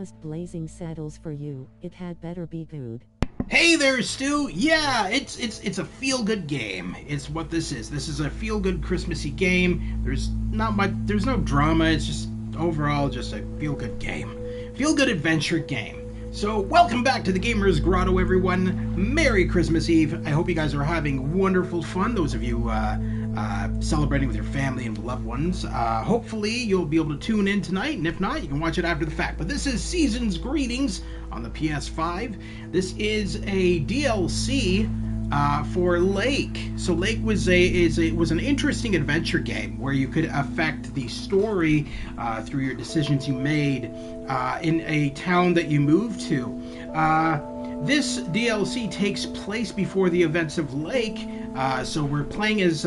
just blazing saddles for you. It had better be good. Hey there, Stu. Yeah, it's a feel-good game. It's what this is. This is a feel-good Christmassy game. There's no drama. It's just overall just a feel-good game. Feel-good adventure game. So, welcome back to the Gamer's Grotto, everyone. Merry Christmas Eve. I hope you guys are having wonderful fun, those of you celebrating with your family and loved ones. Hopefully, you'll be able to tune in tonight, and if not, you can watch it after the fact. But this is Season's Greetings on the PS5. This is a DLC for Lake. So Lake was an interesting adventure game where you could affect the story through your decisions you made in a town that you moved to. This DLC takes place before the events of Lake, so we're playing as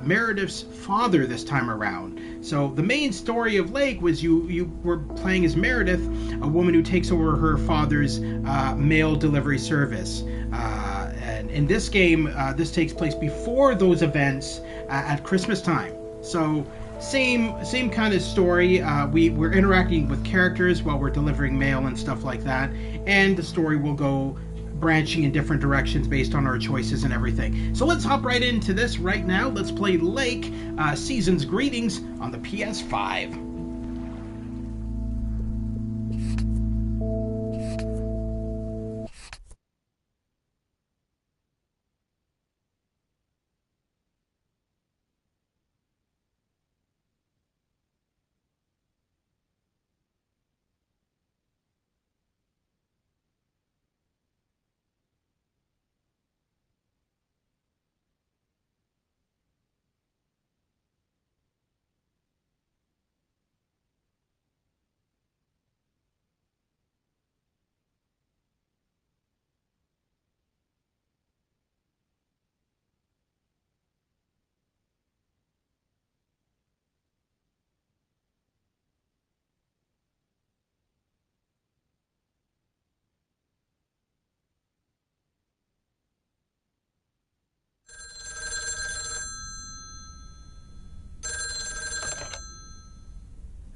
Meredith's father this time around. So the main story of Lake was you were playing as Meredith, a woman who takes over her father's mail delivery service. And in this game, this takes place before those events at Christmas time. So same kind of story. We're interacting with characters while we're delivering mail and stuff like that, and the story will go branching in different directions based on our choices and everything. So let's hop right into this right now. Let's play Lake, Season's Greetings on the PS5.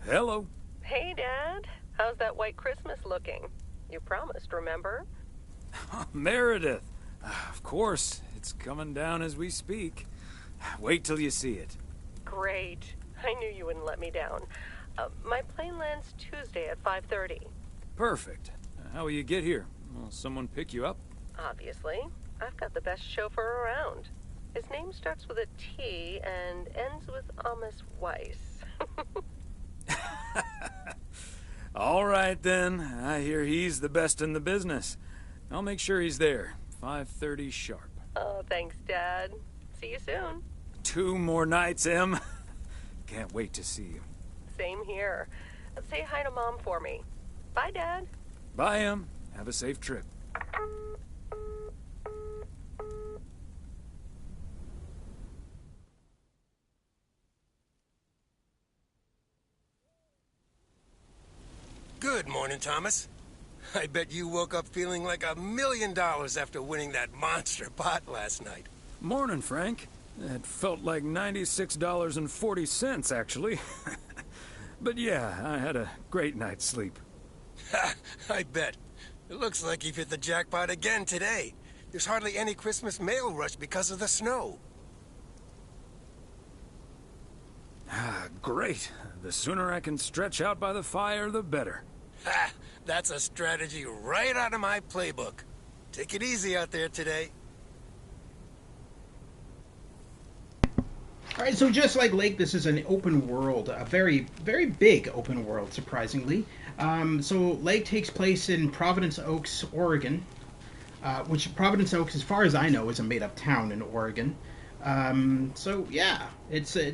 Hello. Hey, Dad. How's that white Christmas looking? You promised, remember? Meredith. Of course. It's coming down as we speak. Wait till you see it. Great. I knew you wouldn't let me down. My plane lands Tuesday at 5:30. Perfect. How will you get here? Will someone pick you up? Obviously. I've got the best chauffeur around. His name starts with a T and ends with Thomas Weiss. All right, then. I hear he's the best in the business. I'll make sure he's there. 5:30 sharp. Oh, thanks, Dad. See you soon. 2 more nights, Em. Can't wait to see you. Same here. Say hi to Mom for me. Bye, Dad. Bye, Em. Have a safe trip. Good morning, Thomas. I bet you woke up feeling like $1 million after winning that monster pot last night. Morning, Frank. It felt like $96.40, actually. But yeah, I had a great night's sleep. Ha! I bet. It looks like you've hit the jackpot again today. There's hardly any Christmas mail rush because of the snow. Ah, great. The sooner I can stretch out by the fire, the better. Ha! That's a strategy right out of my playbook. Take it easy out there today. All right, so just like Lake, this is an open world, a very, very big open world, surprisingly. So Lake takes place in Providence Oaks, Oregon, which Providence Oaks, as far as I know, is a made-up town in Oregon. So yeah, it's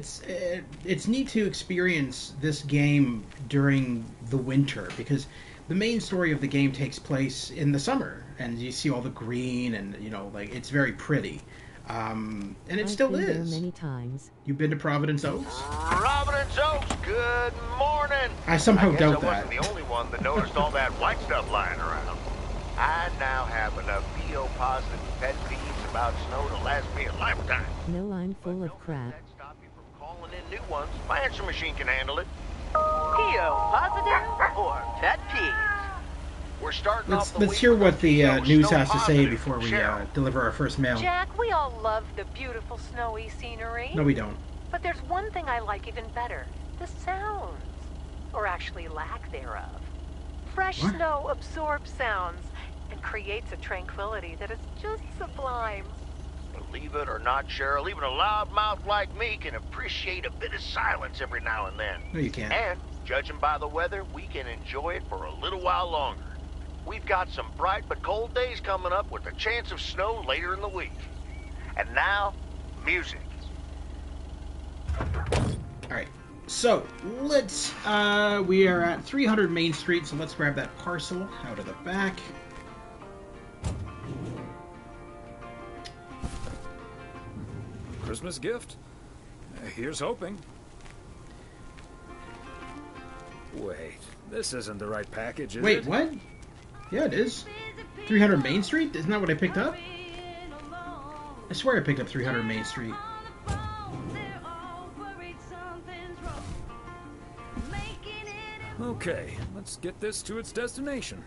neat to experience this game during the winter, because the main story of the game takes place in the summer, and you see all the green, and like it's very pretty. And it I've still been is. there many times. You've been to Providence Oaks? Providence Oaks, good morning. I somehow doubt I that. wasn't the only one that noticed all that white stuff lying around. I now have enough PO-positive pet peeves about snow to last me a lifetime. No, I'm full of crap. That stop you from calling in new ones. My answer machine can handle it. PO positive or pet peeves? We're starting off the Let's week hear with what a the PO news snow has to say positive before from we Cheryl. deliver our first mail. Jack, we all love the beautiful snowy scenery. No, we don't. But there's one thing I like even better. The sounds. Or actually lack thereof. Fresh What? snow absorbs sounds and creates a tranquility that is just sublime. Believe it or not, Cheryl, even a loudmouth like me can appreciate a bit of silence every now and then. No, you can't. And, judging by the weather, we can enjoy it for a little while longer. We've got some bright but cold days coming up with a chance of snow later in the week. And now, music. Alright, so let's, we are at 300 Main Street, so let's grab that parcel out of the back. Christmas gift? Here's hoping. Wait, this isn't the right package, is it? Wait, what? Yeah, it is. 300 Main Street? Isn't that what I picked up? I swear I picked up 300 Main Street. Okay, let's get this to its destination.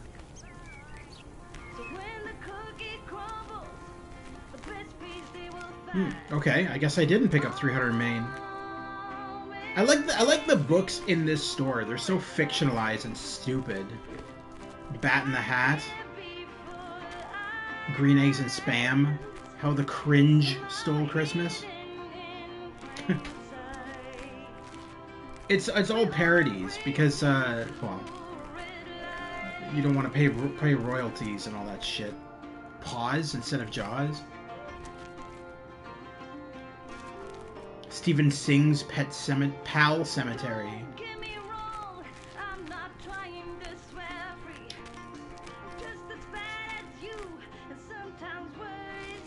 Okay, I guess I didn't pick up 300 Main. I like the books in this store. They're so fictionalized and stupid. Bat in the Hat. Green Eggs and Spam. How the Cringe Stole Christmas. It's all parodies because well, you don't want to pay royalties and all that shit. Pause instead of Jaws. Stephen Singh's Pal Cemetery.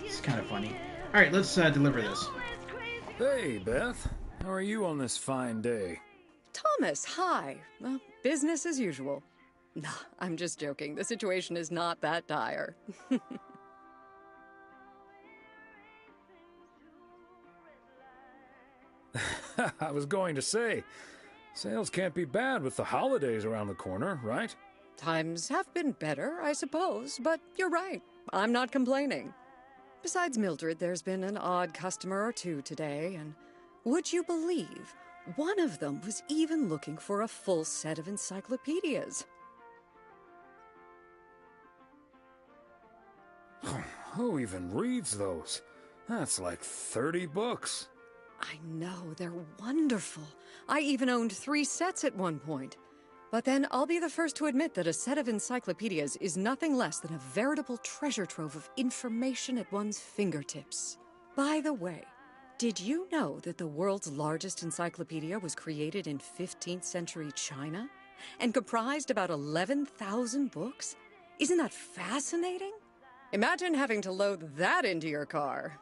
It's kind of funny. All right, let's deliver this. Hey, Beth. How are you on this fine day? Thomas, hi. Well, business as usual. No, I'm just joking. The situation is not that dire. I was going to say, sales can't be bad with the holidays around the corner, right? Times have been better, I suppose, but you're right. I'm not complaining. Besides Mildred, there's been an odd customer or two today, and would you believe, one of them was even looking for a full set of encyclopedias. Who even reads those? That's like 30 books. I know, they're wonderful. I even owned 3 sets at one point. But then I'll be the first to admit that a set of encyclopedias is nothing less than a veritable treasure trove of information at one's fingertips. By the way, did you know that the world's largest encyclopedia was created in 15th century China and comprised about 11,000 books? Isn't that fascinating? Imagine having to load that into your car.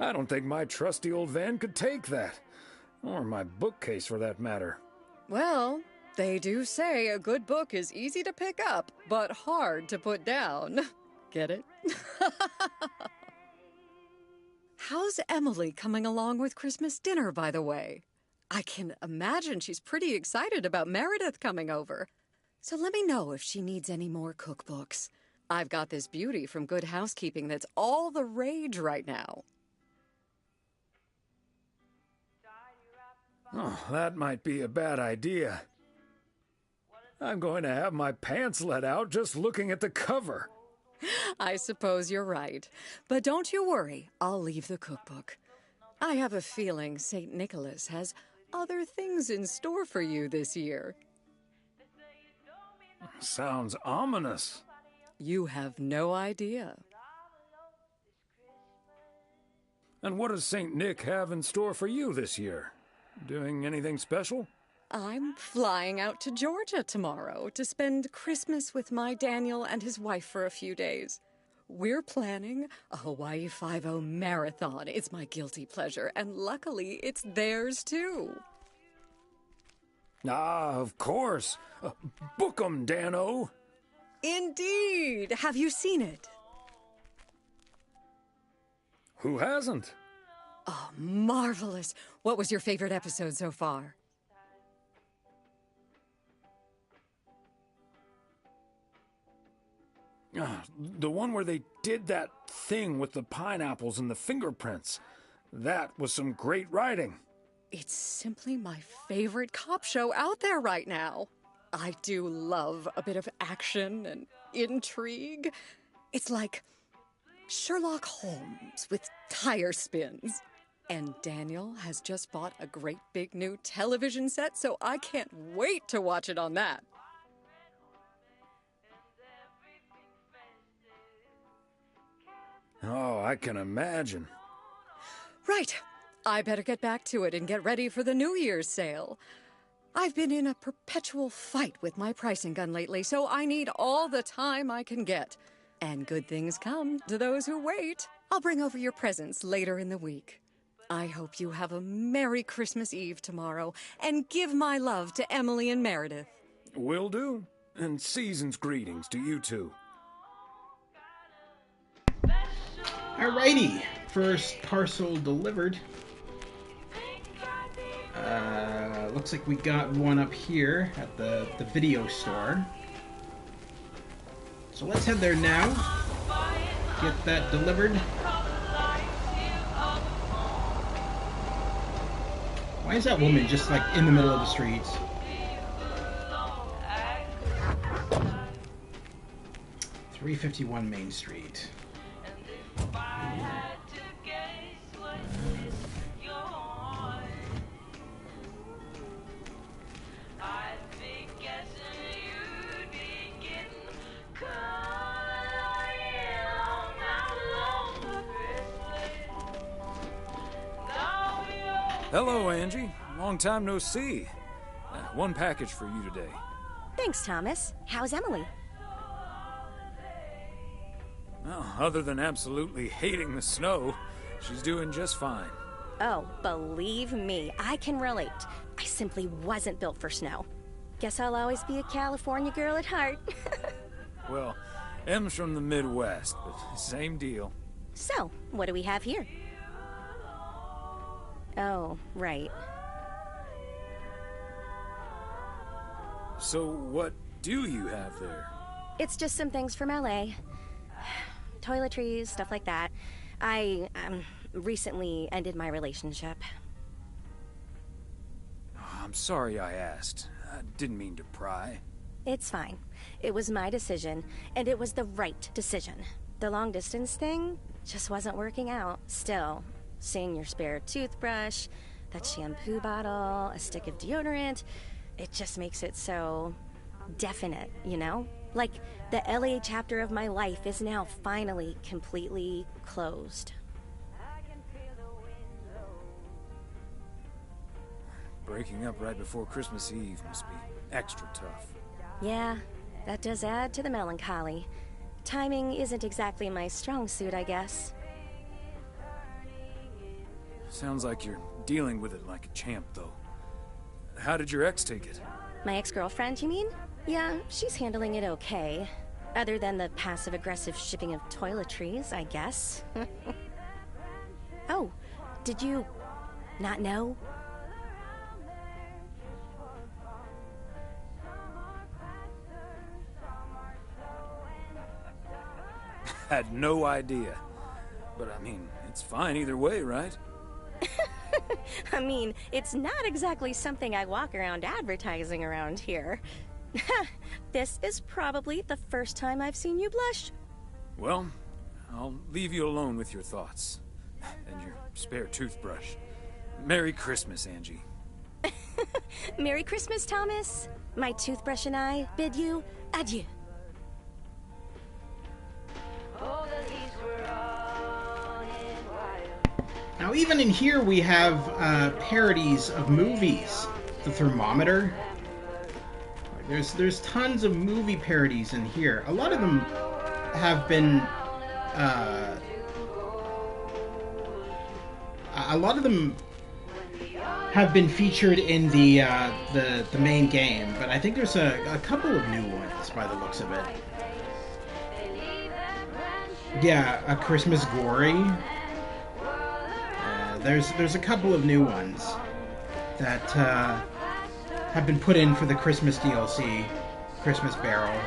I don't think my trusty old van could take that. Or my bookcase, for that matter. Well, they do say a good book is easy to pick up, but hard to put down. Get it? How's Emily coming along with Christmas dinner, by the way? I can imagine she's pretty excited about Meredith coming over. So let me know if she needs any more cookbooks. I've got this beauty from Good Housekeeping that's all the rage right now. Oh, that might be a bad idea. I'm going to have my pants let out just looking at the cover. I suppose you're right. But don't you worry, I'll leave the cookbook. I have a feeling St. Nicholas has other things in store for you this year. Sounds ominous. You have no idea. And what does St. Nick have in store for you this year? Doing anything special? I'm flying out to Georgia tomorrow to spend Christmas with my Daniel and his wife for a few days. We're planning a Hawaii 5-0 marathon. It's my guilty pleasure, and luckily it's theirs too. Ah, of course. Book 'em, Dano. Indeed. Have you seen it? Who hasn't? Oh, marvelous. What was your favorite episode so far? The one where they did that thing with the pineapples and the fingerprints. That was some great writing. It's simply my favorite cop show out there right now. I do love a bit of action and intrigue. It's like Sherlock Holmes with tire spins. And Daniel has just bought a great big new television set, so I can't wait to watch it on that. Oh, I can imagine. Right. I better get back to it and get ready for the New Year's sale. I've been in a perpetual fight with my pricing gun lately, so I need all the time I can get. And good things come to those who wait. I'll bring over your presents later in the week. I hope you have a Merry Christmas Eve tomorrow, and give my love to Emily and Meredith. Will do. And season's greetings to you two. Alrighty, first parcel delivered. Looks like we got one up here at the video store. So let's head there now. Get that delivered. Why is that woman just like in the middle of the streets? .351 Main Street. Hello, Angie. Long time no see. One package for you today. Thanks, Thomas. How's Emily? Well, other than absolutely hating the snow, she's doing just fine. Oh, believe me, I can relate. I simply wasn't built for snow. Guess I'll always be a California girl at heart. Well, Em's from the Midwest, but same deal. So, what do we have here? Oh, right. So what do you have there? It's just some things from LA. Toiletries, stuff like that. I, recently ended my relationship. Oh, I'm sorry I asked. I didn't mean to pry. It's fine. It was my decision, and it was the right decision. The long-distance thing just wasn't working out. Still, seeing your spare toothbrush, that shampoo bottle, a stick of deodorant, it just makes it so definite, you know? Like, the LA chapter of my life is now finally completely closed. Breaking up right before Christmas Eve must be extra tough. Yeah, that does add to the melancholy. Timing isn't exactly my strong suit, I guess. Sounds like you're dealing with it like a champ, though. How did your ex take it? My ex-girlfriend, you mean? Yeah, she's handling it okay. Other than the passive-aggressive shipping of toiletries, I guess. Oh, did you not know? Had no idea. But I mean, it's fine either way, right? I mean, it's not exactly something I walk around advertising around here. This is probably the first time I've seen you blush. Well, I'll leave you alone with your thoughts. And your spare toothbrush. Merry Christmas, Angie. Merry Christmas, Thomas. My toothbrush and I bid you adieu. Now, even in here, we have parodies of movies. The Thermometer. There's tons of movie parodies in here. A lot of them have been featured in the main game, but I think there's a couple of new ones by the looks of it. Yeah, A Christmas Glory. There's a couple of new ones that have been put in for the Christmas DLC, Christmas Barrel.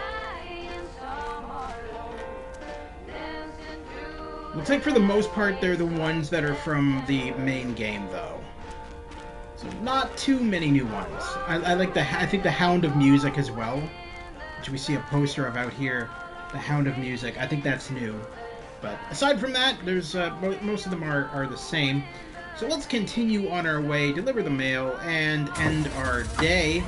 Looks like for the most part they're the ones that are from the main game, though. So not too many new ones. I think the Hound of Music as well, which we see a poster of out here. The Hound of Music. I think that's new. But aside from that, there's most of them are the same. So let's continue on our way, deliver the mail, and end our day,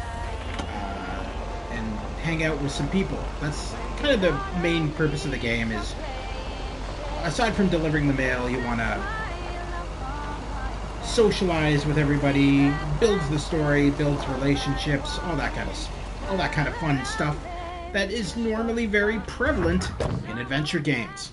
and hang out with some people. That's kind of the main purpose of the game. Is aside from delivering the mail, you want to socialize with everybody, builds the story, builds relationships, all that kind of fun stuff that is normally very prevalent in adventure games.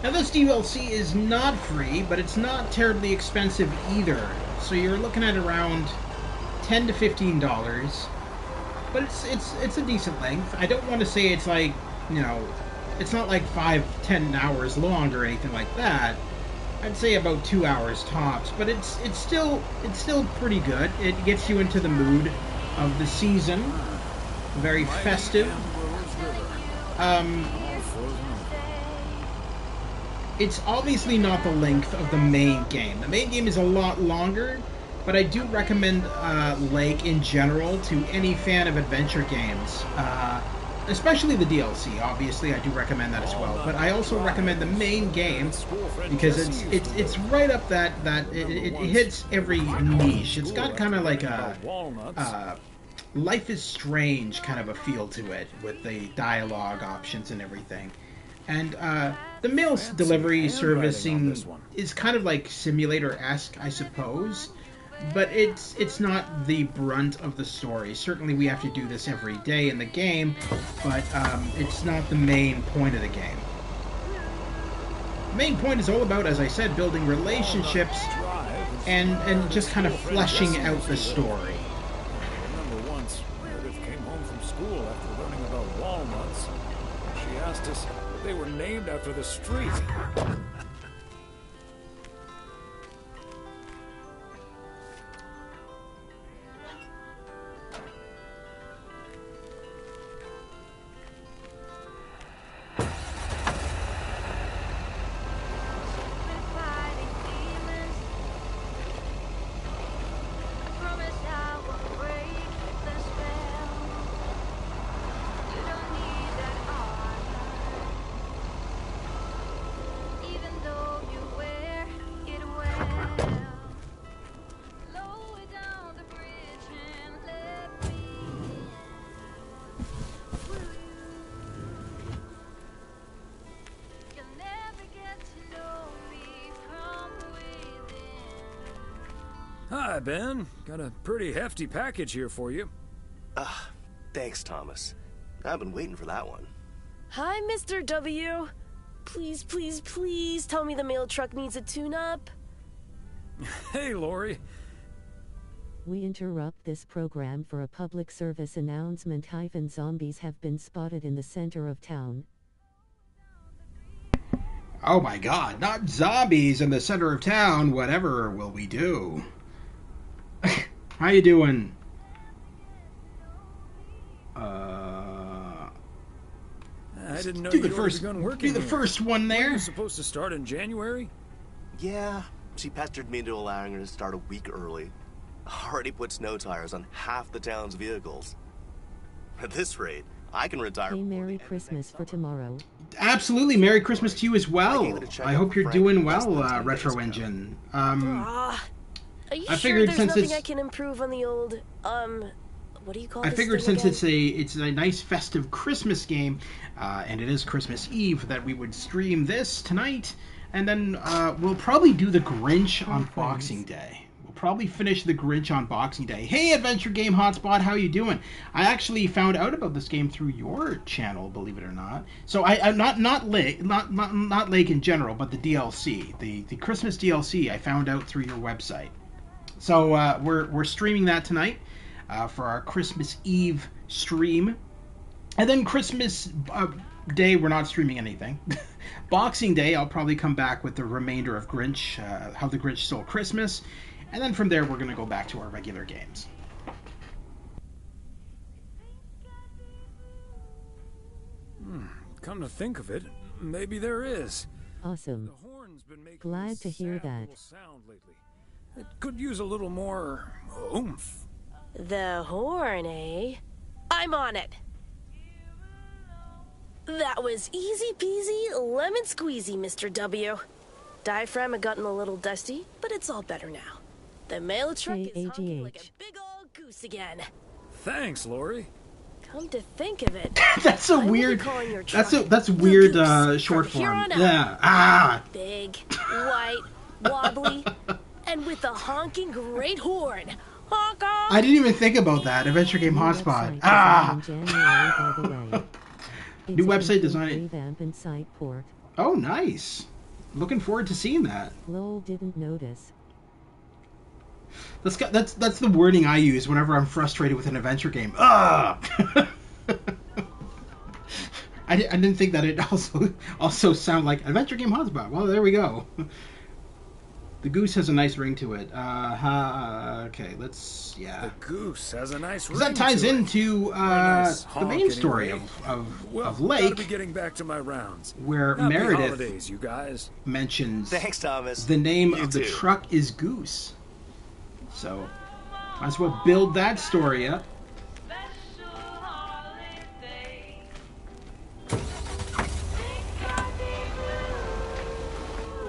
Now this DLC is not free, but it's not terribly expensive either. So you're looking at around $10 to $15. But it's a decent length. I don't want to say it's like, you know, it's not like 5-10 hours long or anything like that. I'd say about 2 hours tops, but it's still pretty good. It gets you into the mood of the season. Very festive. It's obviously not the length of the main game. The main game is a lot longer, but I do recommend Lake in general to any fan of adventure games, especially the DLC. Obviously, I do recommend that as well. But I also recommend the main game because it's right up that it hits every niche. It's got kind of like a Life is Strange kind of a feel to it with the dialogue options and everything. And the mail delivery servicing is kind of like simulator-esque, I suppose, but it's not the brunt of the story. Certainly we have to do this every day in the game, but it's not the main point of the game. The main point is all about, as I said, building relationships and just kind of fleshing out the story. I remember once Meredith came home from school after learning about walnuts. She asked us if they were named after the street. Hi, Ben. Got a pretty hefty package here for you. Thanks, Thomas. I've been waiting for that one. Hi, Mr. W. Please, please, please tell me the mail truck needs a tune-up. Hey, Lori. We interrupt this program for a public service announcement. Zombies have been spotted in the center of town. Oh my god, not zombies in the center of town. Whatever will we do? How you doing? I didn't know Do you'd the already first, begun working do the here. first one Were there. you supposed to start in January? Yeah, she pestered me into allowing her to start a week early. Already put snow tires on half the town's vehicles. At this rate, I can retire. Hey, Merry Christmas for tomorrow. Absolutely, Merry Christmas to you as well. I hope you're doing well, Retro Engine. Are you I sure figured there's since nothing it's- I can improve on the old, what do you call I this figured thing since again? it's a nice festive Christmas game, and it is Christmas Eve, that we would stream this tonight, and then we'll probably do the Grinch on Boxing Day. We'll probably finish the Grinch on Boxing Day. Hey, Adventure Game Hotspot, how you doing? I actually found out about this game through your channel, believe it or not. So I'm not Lake in general, but the DLC, the Christmas DLC, I found out through your website. So we're streaming that tonight for our Christmas Eve stream, and then Christmas Day we're not streaming anything. Boxing Day I'll probably come back with the remainder of Grinch, How the Grinch Stole Christmas, and then from there we're going to go back to our regular games. Come to think of it, maybe there is. Awesome. The horn's been making Glad to hear that. little sound lately. It could use a little more oomph. The horn, eh? I'm on it. That was easy peasy, lemon squeezy, Mr. W. Diaphragm had gotten a little dusty, but it's all better now. The mail truck is honking like a big old goose again. Thanks, Lori. Come to think of it, That's a I will be weird. calling your That's truck a weird the Goose short from here form. on out. Yeah. Big, white, wobbly, and with a honking great horn. Honk honk! I didn't even think about that. Adventure Game Hotspot. New website design. Revamp and site port. Oh, nice. Looking forward to seeing that. Lol, didn't notice. That's the wording I use whenever I'm frustrated with an adventure game. Ah! I didn't think that it also sound like Adventure Game Hotspot. Well, there we go. The goose has a nice ring to it. Okay, The goose has a nice ring. That ties to it. into Nice the honk, main story anyway. of Gotta Lake, be getting back to my rounds. where Happy Meredith holidays, you guys. mentions Thanks, Thomas. the name You of the too. truck is Goose. So, might as well build that story up.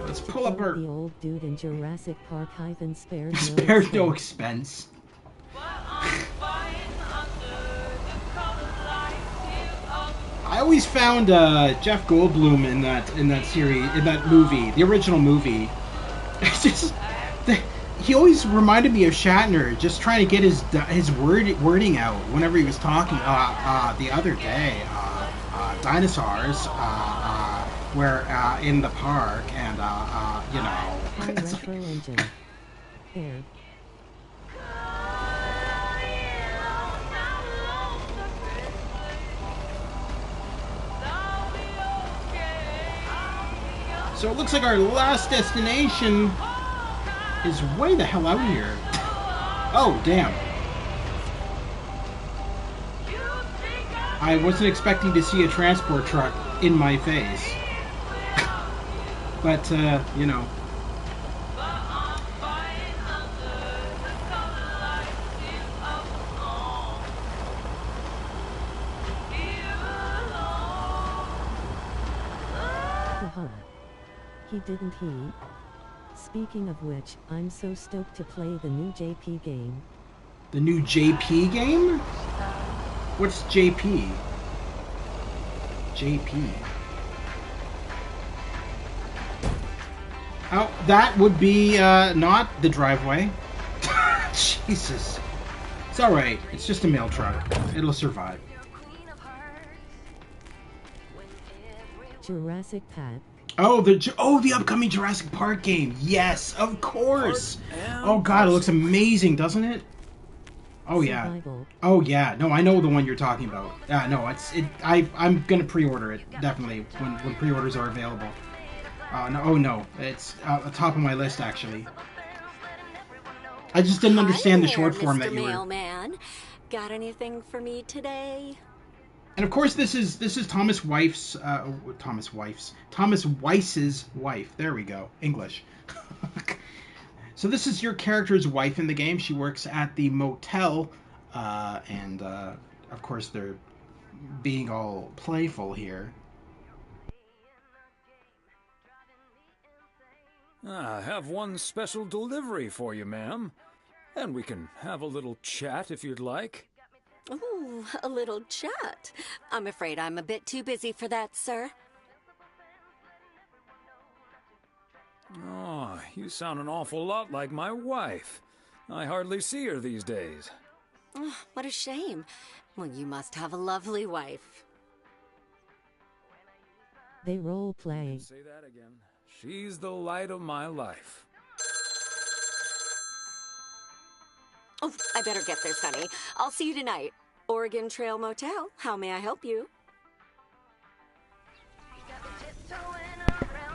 Let's pull up our The old dude in Jurassic Park hyphen spared no spared no expense. expense. I always found Jeff Goldblum in that series, in that movie, the original movie. It's just he always reminded me of Shatner, just trying to get his wording out whenever he was talking. The other day, dinosaurs were in the park, and you know. Hi, Retro Engine. There. So it looks like our last destination is way the hell out here. Oh, damn. I wasn't expecting to see a transport truck in my face. But, you know. Haha. He didn't he? Speaking of which, I'm so stoked to play the new JP game. The new JP game? What's JP? JP. Oh, that would be not the driveway. Jesus. It's alright. It's just a mail truck. It'll survive. Jurassic Park. Oh, the upcoming Jurassic Park game. Yes, of course. Oh god, it looks amazing, doesn't it? Oh yeah. Survival. Oh yeah. No, I know the one you're talking about. No, I'm gonna pre-order it definitely when pre-orders are available. No, it's at the top of my list actually. I just didn't understand the short form that you were. Mailman, got anything for me today? And of course, this is Thomas Weiss's wife. There we go, English. So this is your character's wife in the game. She works at the motel, and of course they're being all playful here. I have one special delivery for you, ma'am. And we can have a little chat if you'd like. Ooh, a little chat. I'm afraid I'm a bit too busy for that, sir. Oh, you sound an awful lot like my wife. I hardly see her these days. Oh, what a shame. Well, you must have a lovely wife. They role play. Say that again. She's the light of my life. Oh, I better get there, Sonny. I'll see you tonight. Oregon Trail Motel. How may I help you?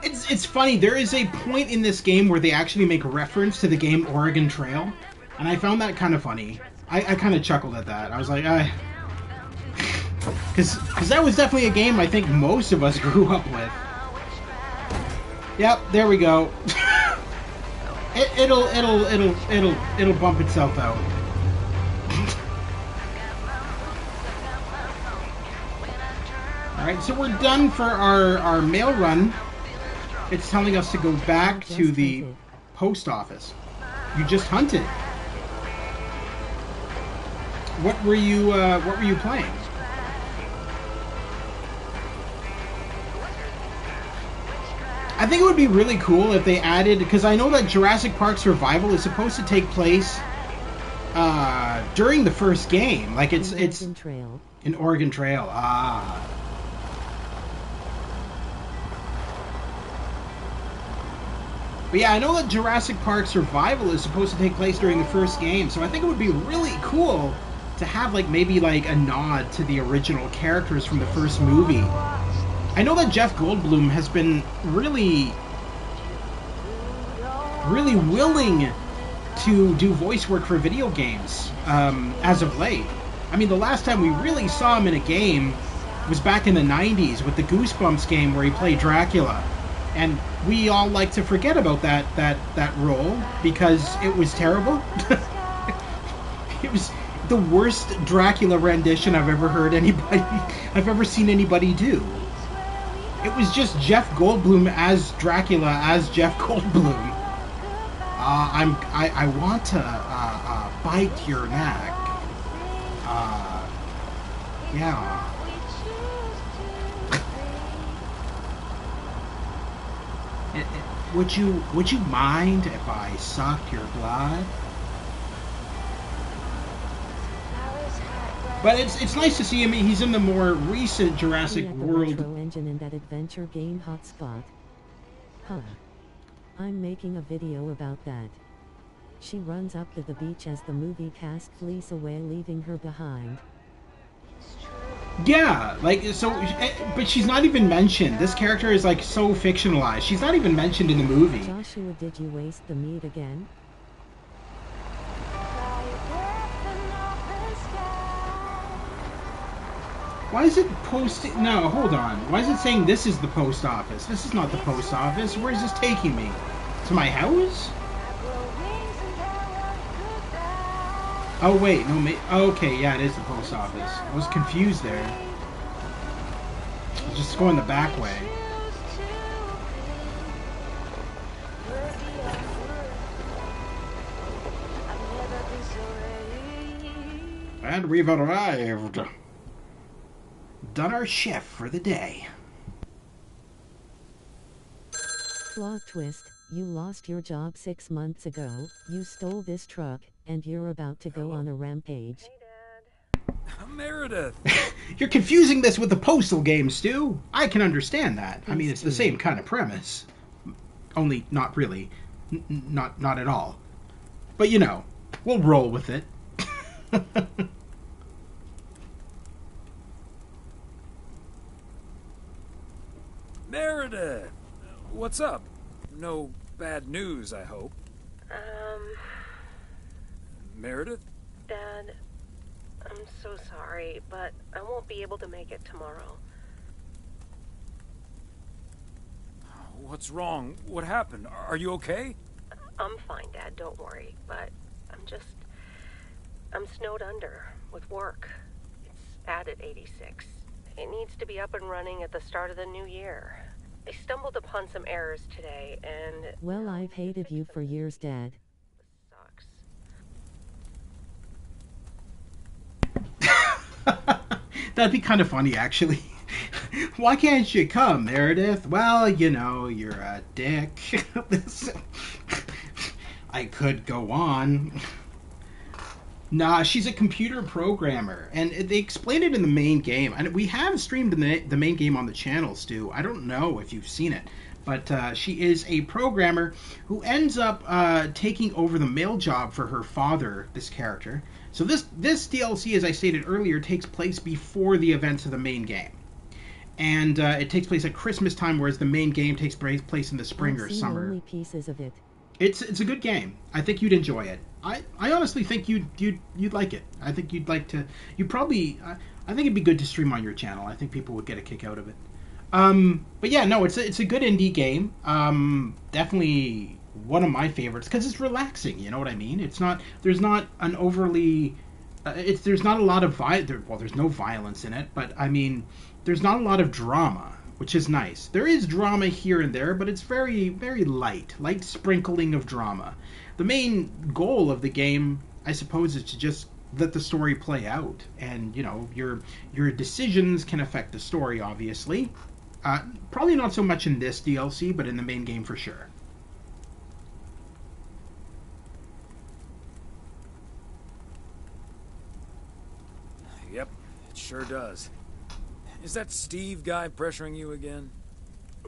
It's funny. There is a point in this game where they actually make a reference to the game Oregon Trail, and I found that kind of funny. I kind of chuckled at that. I was like, because that was definitely a game I think most of us grew up with. Yep, there we go. It'll bump itself out. All right, so we're done for our mail run. It's telling us to go back to the post office. You just hunted. What were you playing? I think it would be really cool if they added, because I know that Jurassic Park Survival is supposed to take place during the first game. Like it's in Oregon Trail. Ah. But yeah, I know that Jurassic Park Survival is supposed to take place during the first game, so I think it would be really cool to have like maybe like a nod to the original characters from the first movie. I know that Jeff Goldblum has been really willing to do voice work for video games as of late. I mean, the last time we really saw him in a game was back in the 90s with the Goosebumps game where he played Dracula. And we all like to forget about that role because it was terrible. It was the worst Dracula rendition I've ever seen anybody do. It was just Jeff Goldblum as Dracula as Jeff Goldblum. I want to bite your neck. Yeah. Would you mind if I sucked your blood? But it's nice to see him. He's in the more recent Jurassic World. Engine in that adventure game hotspot. Huh. I'm making a video about that. She runs up to the beach as the movie cast flees away, leaving her behind. Yeah, like so, but she's not even mentioned. This character is like so fictionalized. She's not even mentioned in the movie. Joshua, did you waste the meat again? Why is it posting? No, hold on. Why is it saying this is the post office? This is not the post office. Where is this taking me? To my house? Oh wait, no. Okay, yeah, it is the post office. I was confused there. I'll just going the back way. And we've arrived. Done our shift for the day. Plot twist, you lost your job 6 months ago, you stole this truck, and you're about to go on a rampage. Hey, Dad. Meredith! You're confusing this with the Postal game, Stu. I can understand that. I mean, it's the same kind of premise. Only not really. Not at all. But you know, we'll roll with it. Meredith! What's up? No bad news, I hope. Meredith? Dad, I'm so sorry, but I won't be able to make it tomorrow. What's wrong? What happened? Are you okay? I'm fine, Dad, don't worry, but I'm snowed under with work. It's at 86. It needs to be up and running at the start of the new year. I stumbled upon some errors today, and... Well, I've hated you for years, Dad. That'd be kind of funny, actually. Why can't you come, Meredith? Well, you know, you're a dick. I could go on. Nah, she's a computer programmer, and they explain it in the main game. And we have streamed the main game on the channel, Stu. I don't know if you've seen it, but she is a programmer who ends up taking over the mail job for her father, this character. So this DLC, as I stated earlier, takes place before the events of the main game. And it takes place at Christmas time, whereas the main game takes place in the spring or summer. Only pieces of it. It's a good game. I think you'd enjoy it. I honestly think you'd like it. I think you'd like to. You probably. I think it'd be good to stream on your channel. I think people would get a kick out of it. But yeah, no, it's a good indie game. Definitely one of my favorites because it's relaxing. You know what I mean? It's not. There's not an overly. There's not a lot of well, there's no violence in it, but I mean, there's not a lot of drama, which is nice. There is drama here and there, but it's very, very light sprinkling of drama. The main goal of the game, I suppose, is to just let the story play out, and you know, your decisions can affect the story, obviously. Probably not so much in this DLC, but in the main game for sure. Yep, it sure does. Is that Steve guy pressuring you again?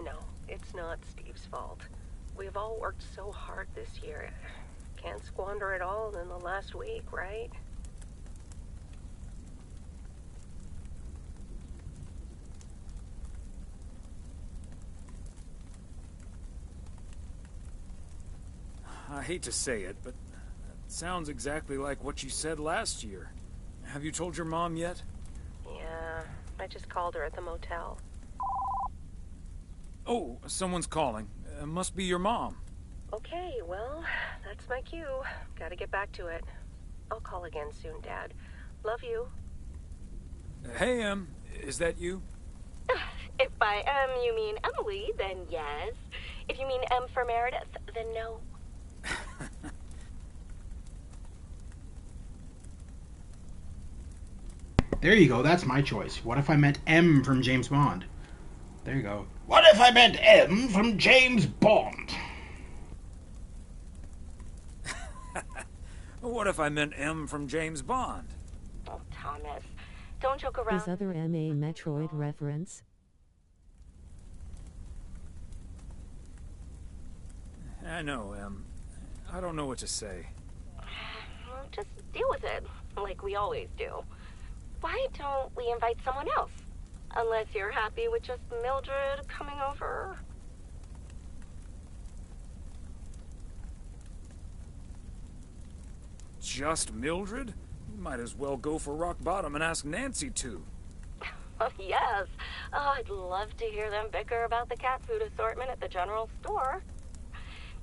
No, it's not Steve's fault. We've all worked so hard this year. Can't squander it all in the last week, right? I hate to say it, but it sounds exactly like what you said last year. Have you told your mom yet? Yeah, I just called her at the motel. Oh, someone's calling. Must be your mom. Okay, well, that's my cue. Gotta get back to it. I'll call again soon, Dad. Love you. Hey, is that you? If by you mean Emily, then yes. If you mean M for Meredith, then no. There you go, that's my choice. What if I meant M from James Bond? There you go. What if I meant M from James Bond? What if I meant M from James Bond? Oh, Thomas, don't joke around. His other MA Metroid reference. I know, I don't know what to say. Well, just deal with it, like we always do. Why don't we invite someone else? Unless you're happy with just Mildred coming over. Just Mildred? You might as well go for rock bottom and ask Nancy to. Oh, yes. Oh, I'd love to hear them bicker about the cat food assortment at the general store.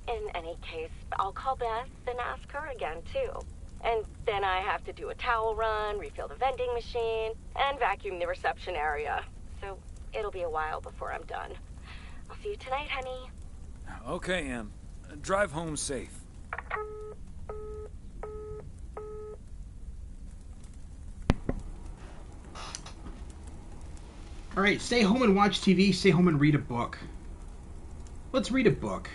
In any case, I'll call Beth and ask her again, too. And then I have to do a towel run, refill the vending machine, and vacuum the reception area. So it'll be a while before I'm done. I'll see you tonight, honey. Okay, Em. Drive home safe. Alright, stay home and watch TV, stay home and read a book. Let's read a book.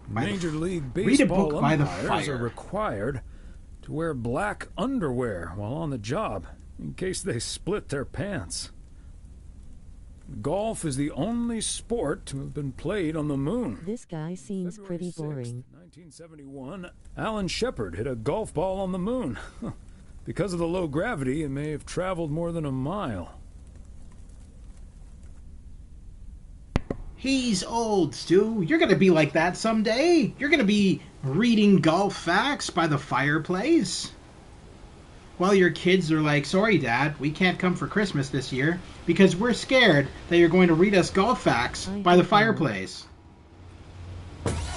Major League Baseball read a book by the umpires fire. are required to wear black underwear while on the job, in case they split their pants. Golf is the only sport to have been played on the moon. This guy seems pretty boring. 1971, Alan Shepard hit a golf ball on the moon. Because of the low gravity, it may have traveled more than a mile. He's old, Stu. You're gonna be like that someday. You're gonna be reading golf facts by the fireplace. while your kids are like, sorry, Dad, we can't come for Christmas this year because we're scared that you're going to read us golf facts by the fireplace.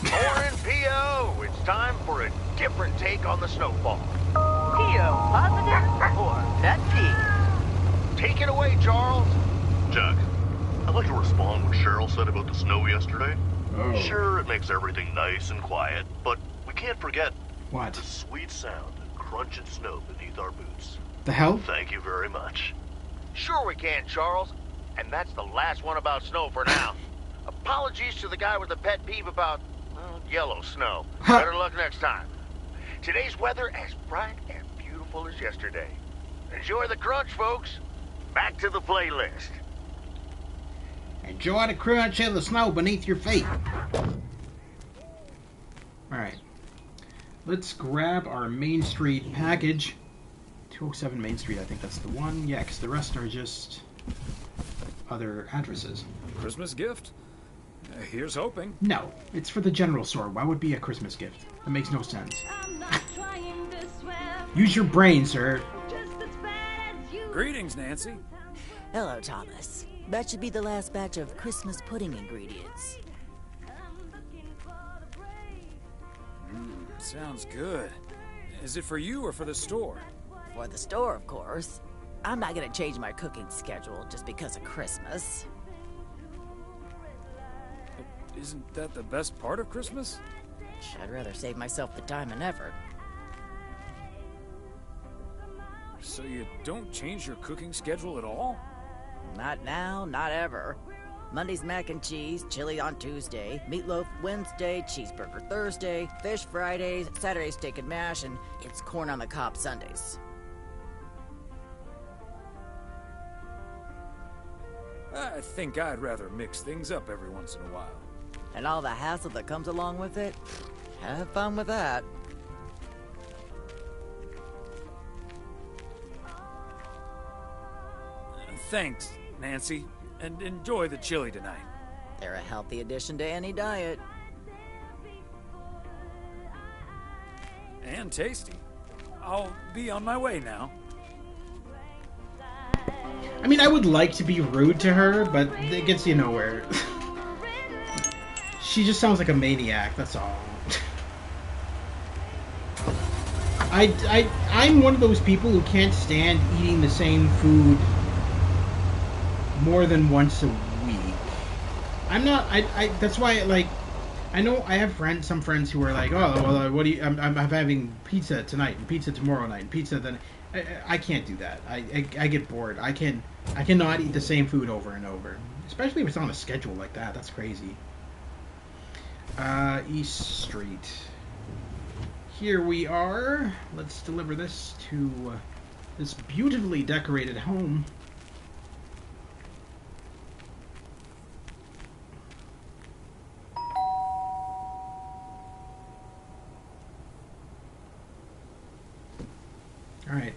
P.O., it's time for a different take on the snowfall. P.O. positive or pet peeve? Take it away, Charles. Jack, I'd like to respond what Cheryl said about the snow yesterday. Oh. Sure, it makes everything nice and quiet, but we can't forget what? The sweet sound of crunching snow beneath our boots. The hell? Thank you very much. Sure we can, Charles. And that's the last one about snow for now. Apologies to the guy with the pet peeve about yellow snow. Better luck next time. Today's weather as bright and beautiful as yesterday. Enjoy the crunch, folks. Back to the playlist. Enjoy the crunch of the snow beneath your feet. Alright. Let's grab our Main Street package. 207 Main Street, I think that's the one. Yeah, because the rest are just other addresses. Christmas gift? Here's hoping. No, it's for the general store. Why would it be a Christmas gift? That makes no sense. Use your brain, sir. Greetings, Nancy. Hello, Thomas. That should be the last batch of Christmas pudding ingredients. Sounds good. Is it for you or for the store? For the store, of course. I'm not gonna change my cooking schedule just because of Christmas. Isn't that the best part of Christmas? I'd rather save myself the time and effort. So you don't change your cooking schedule at all? Not now, not ever. Monday's mac and cheese, chili on Tuesday, meatloaf Wednesday, cheeseburger Thursday, fish Fridays, Saturday steak and mash, and it's corn on the cob Sundays. I think I'd rather mix things up every once in a while. And all the hassle that comes along with it? Have fun with that. Thanks, Nancy, and enjoy the chili tonight. They're a healthy addition to any diet. And tasty. I'll be on my way now. I mean, I would like to be rude to her, but it gets you nowhere. She just sounds like a maniac, that's all. I'm one of those people who can't stand eating the same food more than once a week. I'm not, that's why, like, I know I have some friends who are like, oh, well, what do you, I'm having pizza tonight, and pizza tomorrow night, and pizza then, I can't do that. I get bored. I cannot eat the same food over and over. Especially if it's on a schedule like that. That's crazy. East Street. Here we are. Let's deliver this to this beautifully decorated home. Alright.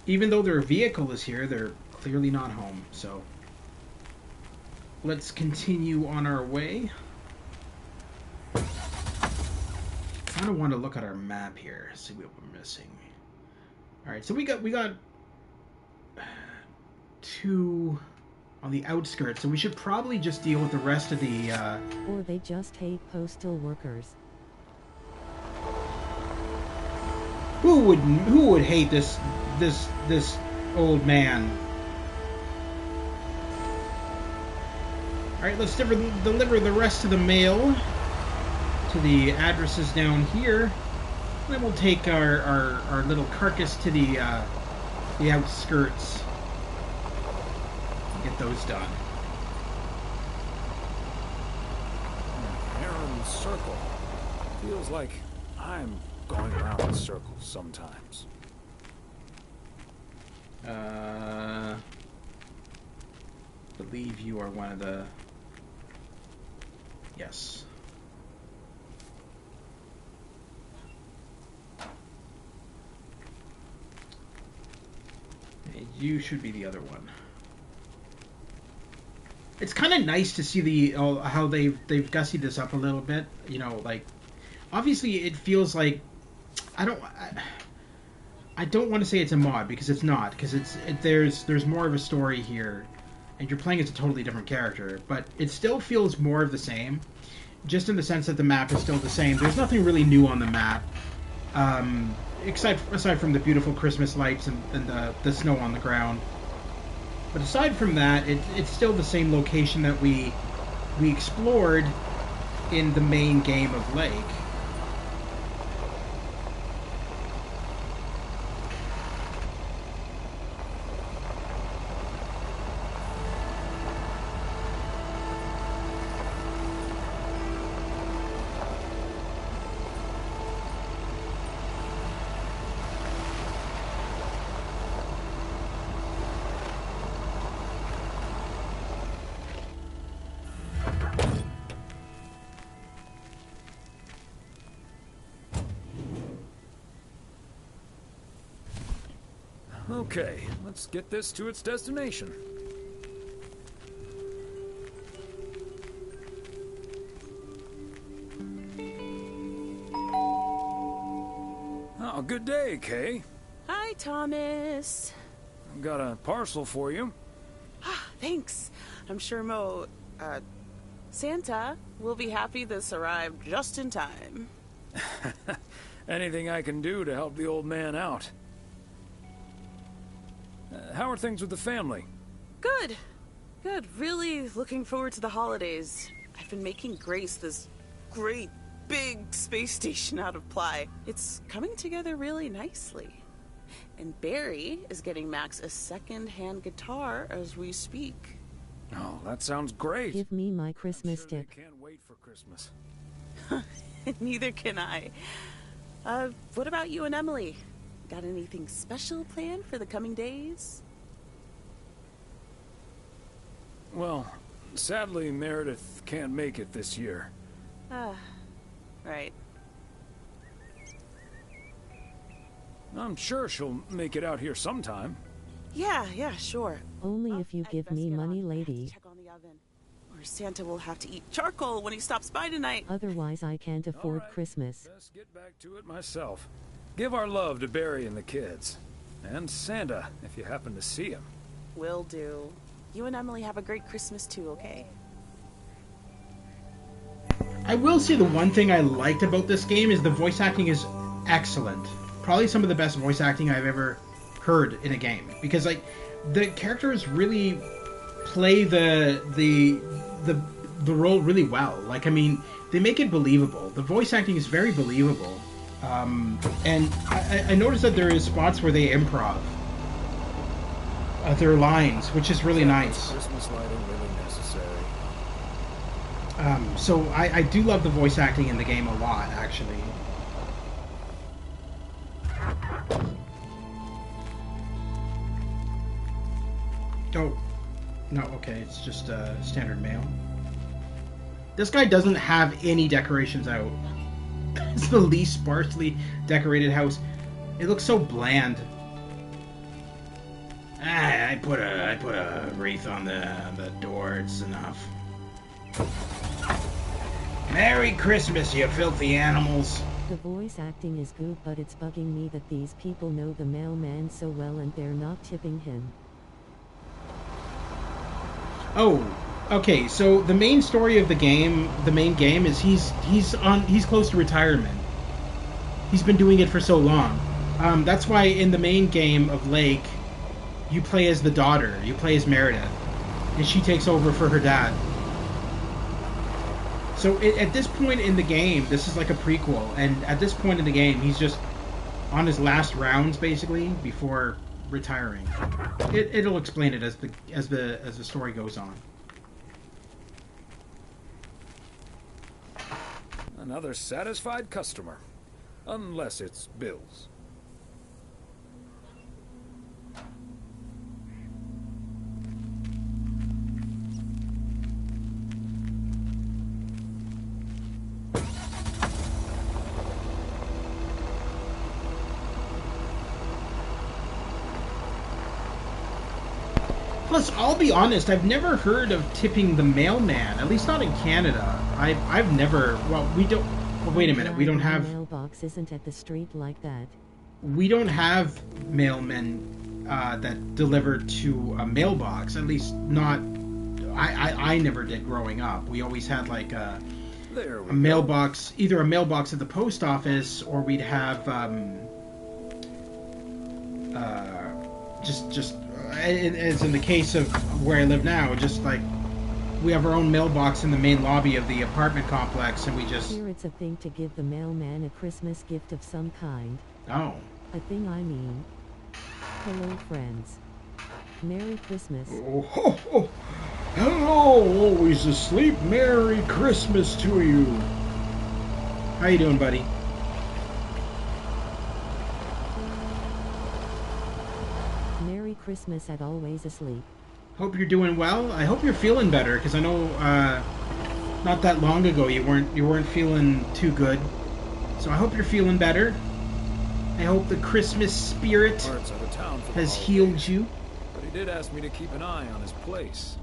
Even though their vehicle is here, they're clearly not home, so let's continue on our way. I kind of want to look at our map here, see what we're missing. Alright, so we got two on the outskirts, so we should probably just deal with the rest of the Or they just hate postal workers. Who would hate this old man? Alright, let's deliver the rest of the mail to the addresses down here. Then we'll take our little carcass to the outskirts. Get those done. Aaron's circle. Feels like I'm going around in circles sometimes. Believe you are one of the... Yes. You should be the other one. It's kind of nice to see how they've gussied this up a little bit. You know, like, obviously it feels like I don't want to say it's a mod because it's not, because there's more of a story here, and you're playing as a totally different character, but it still feels more of the same, just in the sense that the map is still the same. There's nothing really new on the map, aside from the beautiful Christmas lights and the snow on the ground. But aside from that, it's still the same location that we explored in the main game of Lake. Okay, let's get this to its destination. Oh, good day, Kay. Hi, Thomas. I've got a parcel for you. Thanks. I'm sure Santa will be happy this arrived just in time. Anything I can do to help the old man out. How are things with the family? Good. Good. Really looking forward to the holidays. I've been making Grace this great big space station out of ply. It's coming together really nicely. And Barry is getting Max a second-hand guitar as we speak. Oh, that sounds great. Give me my Christmas stick. I can't wait for Christmas. Neither can I. What about you and Emily? Got anything special planned for the coming days? Well, sadly, Meredith can't make it this year. Right. I'm sure she'll make it out here sometime. Yeah, sure. Only if you give me money, lady. Check on the oven. Or Santa will have to eat charcoal when he stops by tonight. Otherwise, I can't afford Christmas. Best get back to it myself. Give our love to Barry and the kids. And Santa, if you happen to see him. Will do. You and Emily have a great Christmas too, okay? I will say the one thing I liked about this game is the voice acting is excellent. Probably some of the best voice acting I've ever heard in a game. Because like the characters really play the role really well. Like, I mean, they make it believable. The voice acting is very believable. And I noticed that there is spots where they improv their lines, which is really nice. Christmas lighting really necessary. So I do love the voice acting in the game a lot, actually. Oh, no, okay, it's just standard mail. This guy doesn't have any decorations out. It's the least sparsely decorated house. It looks so bland. I put a wreath on the door. It's enough. Merry Christmas, you filthy animals. The voice acting is good, but it's bugging me that these people know the mailman so well and they're not tipping him. Oh, okay. So the main story of the game, is he's close to retirement. He's been doing it for so long. That's why in the main game of Lake, you play as the daughter. You play as Meredith, and she takes over for her dad. So at this point in the game, this is like a prequel, and at this point in the game, he's just on his last rounds basically before retiring. It'll explain it as the story goes on. Another satisfied customer, unless it's Bill's. Plus, I'll be honest, I've never heard of tipping the mailman, at least not in Canada. I've never, well, Oh, wait a minute. We don't have... mailbox isn't at the street like that. We don't have mailmen that deliver to a mailbox. At least not... I never did growing up. We always had like a mailbox, either a mailbox at the post office, or we'd have just as in the case of where I live now, just like we have our own mailbox in the main lobby of the apartment complex, and we just... Here it's a thing to give the mailman a Christmas gift of some kind. Oh. A thing I mean. Hello, friends. Merry Christmas. Oh. Hello, always asleep. Merry Christmas to you. How you doing, buddy? Merry Christmas at Always Asleep. Hope you're doing well. I hope you're feeling better, because I know not that long ago you weren't feeling too good. So I hope you're feeling better. I hope the Christmas spirit has healed you. But he did ask me to keep an eye on his place.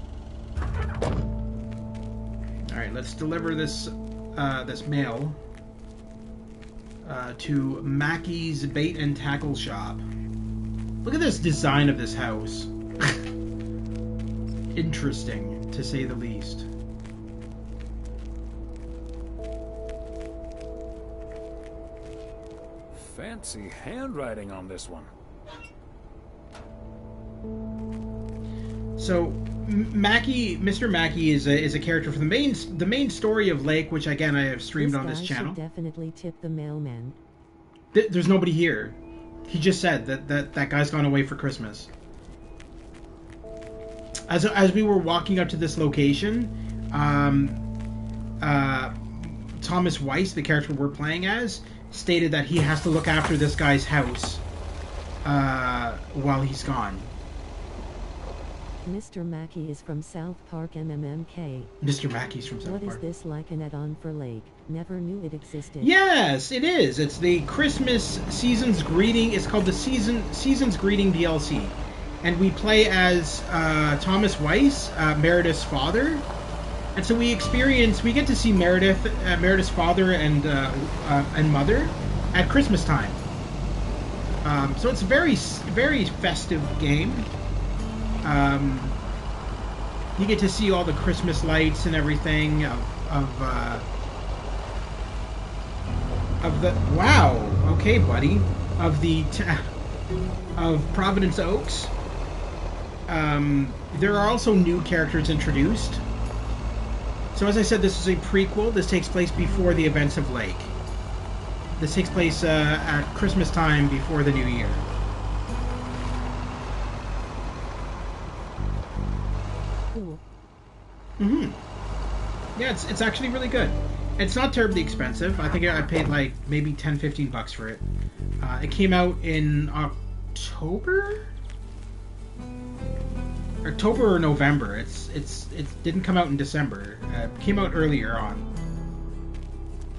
Alright, let's deliver this this mail to Mackey's Bait and Tackle Shop. Look at this design of this house. Interesting, to say the least. Fancy handwriting on this one. So, Mr. Mackey is a character for the main story of Lake, which again I have streamed on this channel. Should definitely tip the mailman. There's nobody here. He just said that guy's gone away for Christmas. As we were walking up to this location, Thomas Weiss, the character we're playing as, stated that he has to look after this guy's house while he's gone. Mr. Mackey is from South Park MMMK. Mr. Mackey's from South Park. What is this, like an add-on for Lake? Never knew it existed. Yes, it is. It's the Christmas Season's Greeting. It's called the Season's Greeting DLC. And we play as Thomas Weiss, Meredith's father. And so we get to see Meredith's father and mother at Christmas time. So it's a very, very festive game. You get to see all the Christmas lights and everything of the wow, okay, buddy, of Providence Oaks. There are also new characters introduced. So as I said, this is a prequel. This takes place before the events of Lake. This takes place at Christmas time before the new year. Cool. Yeah, it's actually really good. It's not terribly expensive. I think I paid like maybe $10-15 for it. It came out in October or November. It didn't come out in December. It came out earlier on.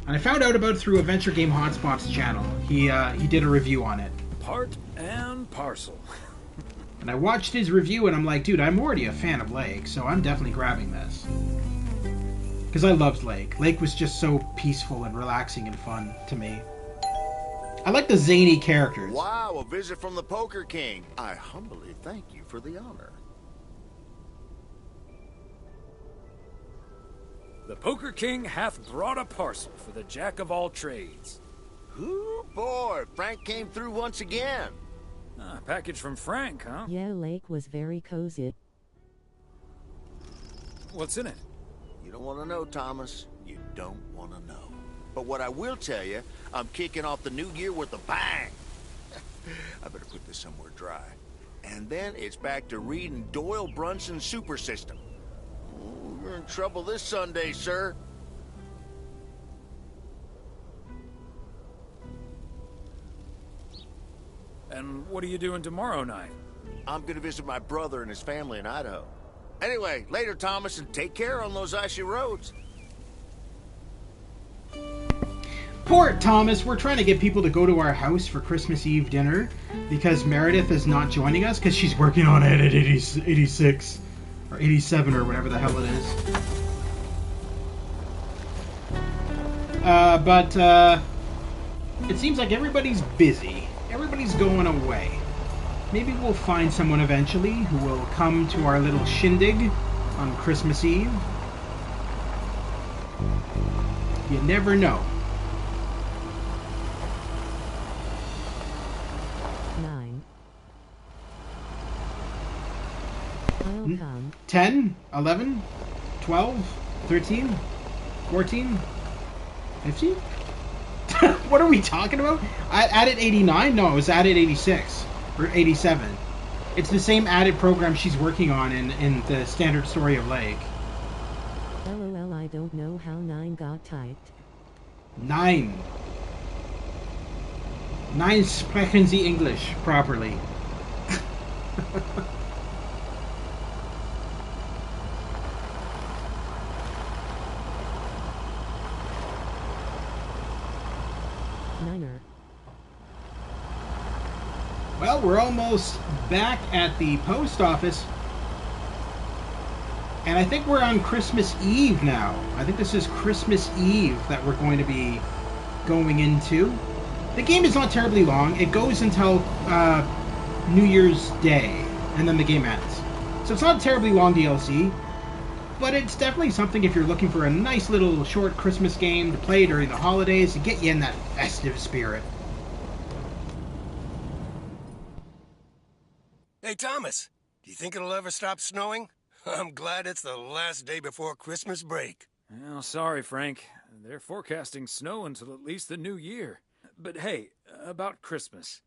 And I found out about it through Adventure Game Hotspot's channel. He did a review on it. Part and parcel. And I watched his review and I'm like, dude, I'm already a fan of Lake, so I'm definitely grabbing this. Because I loved Lake. Lake was just so peaceful and relaxing and fun to me. I like the zany characters. Wow, a visit from the Poker King. I humbly thank you for the honor. The Poker King hath brought a parcel for the Jack of all trades. Ooh, boy, Frank came through once again. A package from Frank, huh? Yeah, Lake was very cozy. What's in it? You don't want to know, Thomas. You don't want to know. But what I will tell you, I'm kicking off the new year with a bang. I better put this somewhere dry. And then it's back to reading Doyle Brunson's Super System. Ooh, you're in trouble this Sunday, sir. And what are you doing tomorrow night? I'm gonna visit my brother and his family in Idaho. Anyway, later, Thomas, and take care on those icy roads. Poor Thomas, we're trying to get people to go to our house for Christmas Eve dinner because Meredith is not joining us because she's working on it at 86 or 87 or whatever the hell it is. but it seems like everybody's busy. Everybody's going away. Maybe we'll find someone eventually who will come to our little shindig on Christmas Eve. You never know. 9. I'll come. 10, 11, 12, 13, 14, 15? What are we talking about? I added 89? No, it was added 86. Or 87. It's the same added program she's working on in the standard story of Lake. LOL, I don't know how 9 got typed. 9. 9 sprechen Sie English properly. Niner. Well, we're almost back at the post office. And I think we're on Christmas Eve now. I think this is Christmas Eve that we're going to be going into. The game is not terribly long. It goes until New Year's Day, and then the game ends. So it's not a terribly long DLC, but it's definitely something if you're looking for a nice little short Christmas game to play during the holidays to get you in that festive spirit. Hey, Thomas, do you think it'll ever stop snowing? I'm glad it's the last day before Christmas break. Well, sorry, Frank. They're forecasting snow until at least the new year. But hey, about Christmas.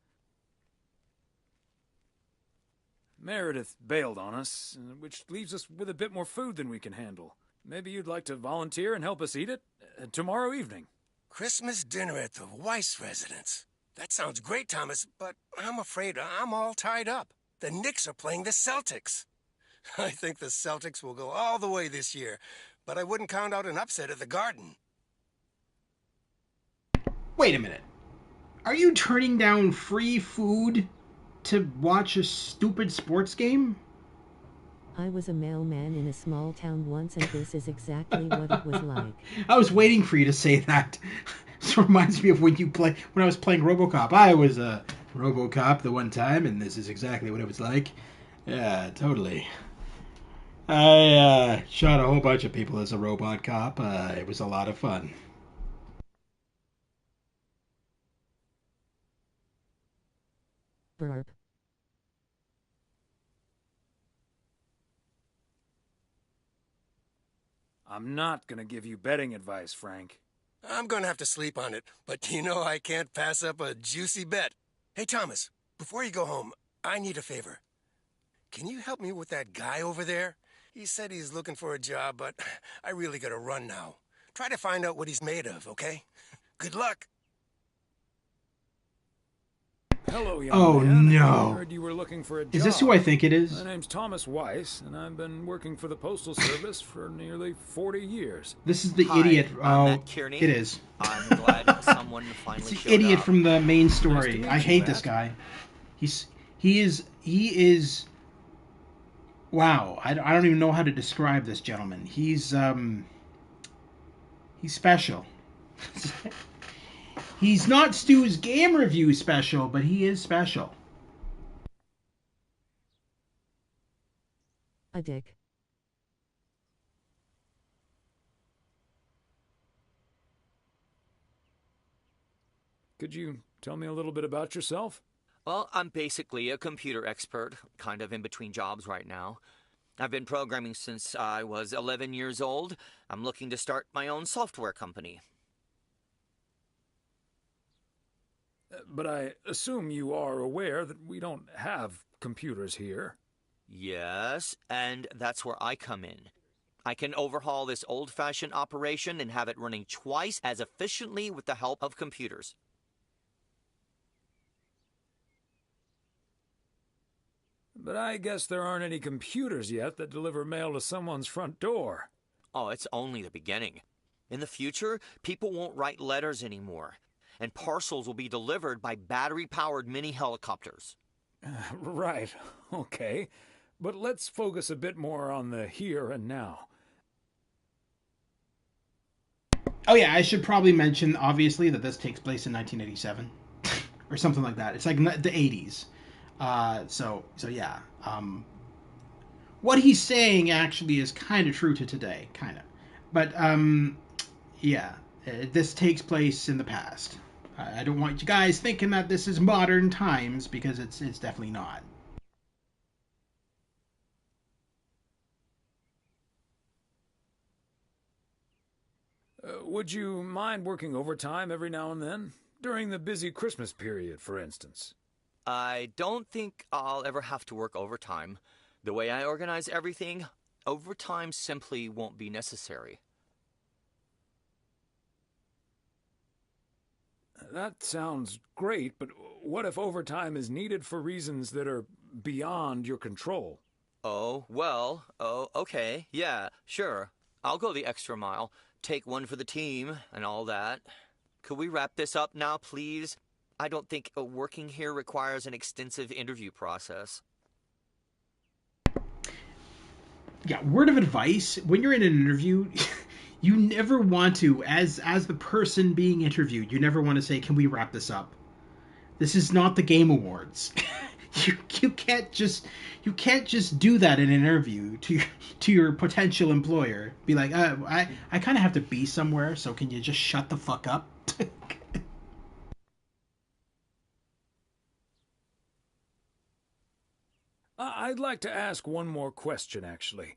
Meredith bailed on us, which leaves us with a bit more food than we can handle. Maybe you'd like to volunteer and help us eat it tomorrow evening. Christmas dinner at the Weiss residence. That sounds great, Thomas, but I'm afraid I'm all tied up. The Knicks are playing the Celtics. I think the Celtics will go all the way this year, but I wouldn't count out an upset at the Garden. Wait a minute. Are you turning down free food to watch a stupid sports game? I was a mailman in a small town once, and this is exactly what it was like. I was waiting for you to say that. This reminds me of when I was playing RoboCop. I was a RoboCop the one time, and this is exactly what it was like. Yeah, totally. I shot a whole bunch of people as a robot cop. It was a lot of fun. Burp. I'm not gonna give you betting advice, Frank. I'm gonna have to sleep on it, but you know I can't pass up a juicy bet. Hey, Thomas, before you go home, I need a favor. Can you help me with that guy over there? He said he's looking for a job, but I really gotta run now. Try to find out what he's made of, okay? Good luck. Hello, young man. No. I heard you were looking for a job. Is this who I think it is? My name's Thomas Weiss, and I've been working for the Postal Service for nearly 40 years. This is the idiot. It is. I'm glad someone finally it's the showed idiot up. from the main story. Nice to I meet hate you, this Matt. guy. He is. Wow, I don't even know how to describe this gentleman. He's special. He's not Stu's game review special, but he is special. A dick. Could you tell me a little bit about yourself? Well, I'm basically a computer expert, kind of in between jobs right now. I've been programming since I was 11 years old. I'm looking to start my own software company. But I assume you are aware that we don't have computers here. Yes, and that's where I come in. I can overhaul this old-fashioned operation and have it running twice as efficiently with the help of computers. But I guess there aren't any computers yet that deliver mail to someone's front door. Oh, it's only the beginning. In the future, people won't write letters anymore, and parcels will be delivered by battery-powered mini-helicopters. Right, okay. But let's focus a bit more on the here and now. Oh yeah, I should probably mention, obviously, that this takes place in 1987. Or something like that. It's like the 80s. So yeah. What he's saying actually is kind of true to today. Kind of. But, yeah. This takes place in the past. I don't want you guys thinking that this is modern times, because it's definitely not. Would you mind working overtime every now and then? During the busy Christmas period, for instance. I don't think I'll ever have to work overtime. The way I organize everything, overtime simply won't be necessary. That sounds great, but what if overtime is needed for reasons that are beyond your control? Oh, well, okay, yeah, sure. I'll go the extra mile, take one for the team, and all that. Could we wrap this up now, please? I don't think working here requires an extensive interview process. Yeah, word of advice, when you're in an interview, you never want to, as the person being interviewed, you never want to say, can we wrap this up? This is not the Game Awards. you can't just do that in an interview to your potential employer. Be like, I kind of have to be somewhere, so can you just shut the fuck up? I'd like to ask one more question, actually.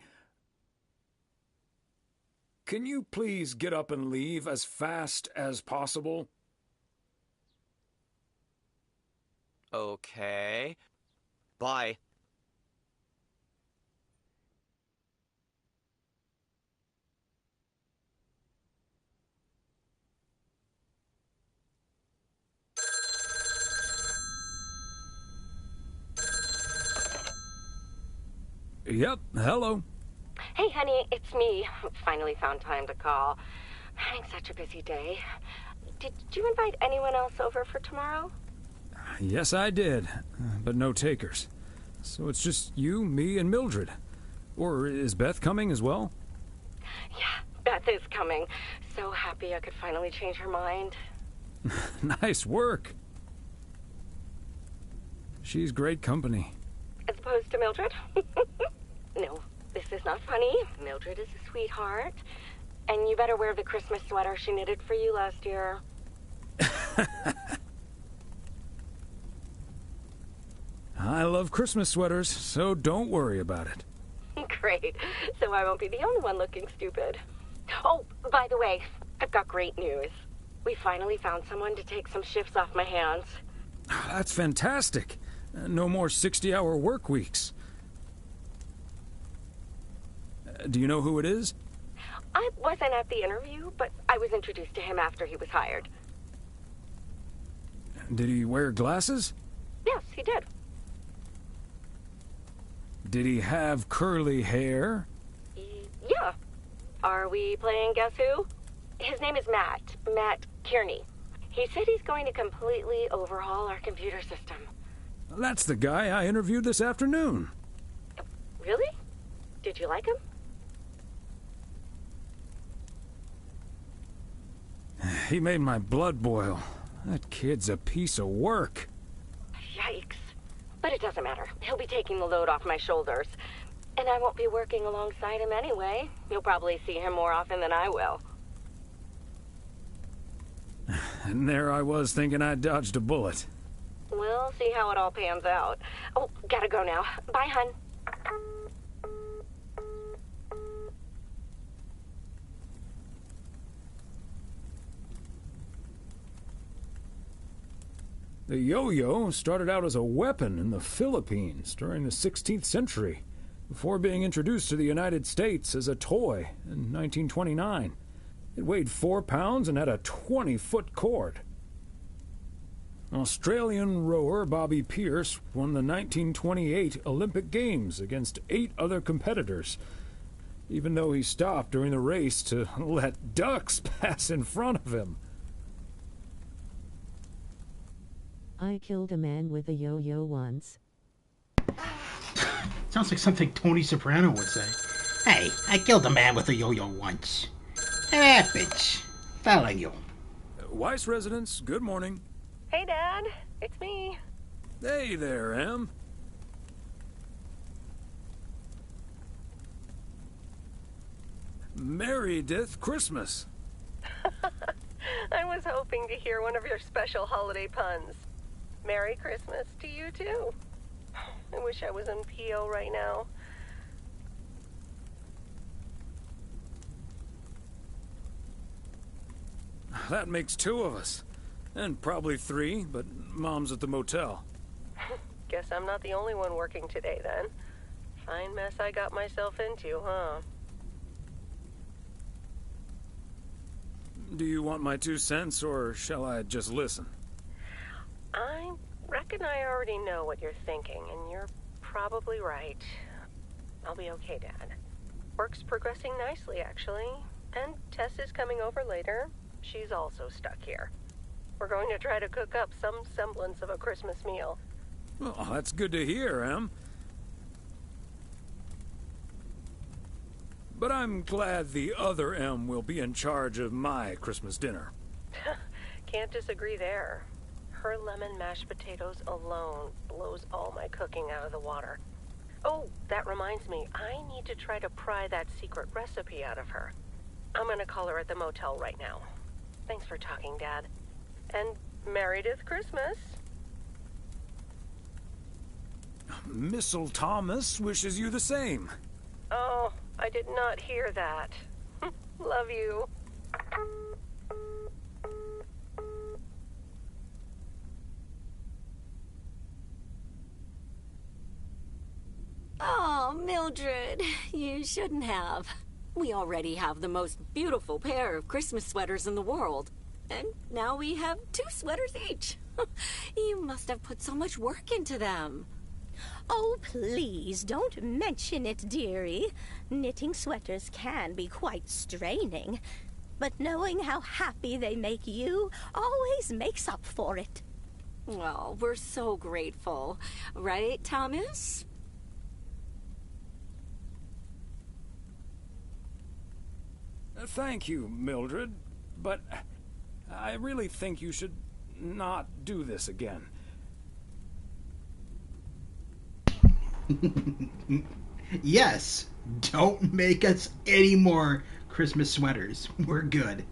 Can you please get up and leave as fast as possible? Okay. Bye. Yep, hello. Hey, honey, it's me. Finally found time to call. I'm having such a busy day. Did you invite anyone else over for tomorrow? Yes, I did, but no takers. So it's just you, me, and Mildred. Or is Beth coming as well? Yeah, Beth is coming. So happy I could finally change her mind. Nice work. She's great company. As opposed to Mildred? No, this is not funny. Mildred is a sweetheart. And you better wear the Christmas sweater she knitted for you last year. I love Christmas sweaters, so don't worry about it. Great. So I won't be the only one looking stupid. Oh, by the way, I've got great news. We finally found someone to take some shifts off my hands. That's fantastic. No more 60-hour work weeks. Do you know who it is? I wasn't at the interview, but I was introduced to him after he was hired. Did he wear glasses? Yes, he did. Did he have curly hair? Yeah. Are we playing Guess Who? His name is Matt. Matt Kearney. He said he's going to completely overhaul our computer system. That's the guy I interviewed this afternoon. Really? Did you like him? He made my blood boil. That kid's a piece of work. Yikes. But it doesn't matter. He'll be taking the load off my shoulders. And I won't be working alongside him anyway. You'll probably see him more often than I will. And there I was thinking I dodged a bullet. We'll see how it all pans out. Oh, gotta go now. Bye, hun. The yo-yo started out as a weapon in the Philippines during the 16th century, before being introduced to the United States as a toy in 1929. It weighed 4 pounds and had a 20-foot cord. Australian rower Bobby Pierce won the 1928 Olympic Games against 8 other competitors, even though he stopped during the race to let ducks pass in front of him. I killed a man with a yo-yo once. Sounds like something Tony Soprano would say. Hey, I killed a man with a yo-yo once. It happens. Thank you. Weiss residence, good morning. Hey, Dad. It's me. Hey there, Em. Meredith Christmas. I was hoping to hear one of your special holiday puns. Merry Christmas to you, too. I wish I was in PO right now. That makes 2 of us. And probably 3, but Mom's at the motel. Guess I'm not the only one working today, then. Fine mess I got myself into, huh? Do you want my 2 cents, or shall I just listen? I reckon I already know what you're thinking, and you're probably right. I'll be okay, Dad. Work's progressing nicely, actually. And Tess is coming over later. She's also stuck here. We're going to try to cook up some semblance of a Christmas meal. Well, that's good to hear, Em. But I'm glad the other M will be in charge of my Christmas dinner. Can't disagree there. Her lemon mashed potatoes alone blows all my cooking out of the water. Oh, that reminds me, I need to try to pry that secret recipe out of her. I'm gonna call her at the motel right now. Thanks for talking, Dad. And Meredith Christmas. Missile Thomas wishes you the same. Oh, I did not hear that. Love you. Oh, Mildred, you shouldn't have. We already have the most beautiful pair of Christmas sweaters in the world. And now we have 2 sweaters each. You must have put so much work into them. Oh, please, don't mention it, dearie. Knitting sweaters can be quite straining. But knowing how happy they make you always makes up for it. Well, we're so grateful. Right, Thomas? Thank you, Mildred. But I really think you should not do this again. Yes, don't make us any more Christmas sweaters. We're good.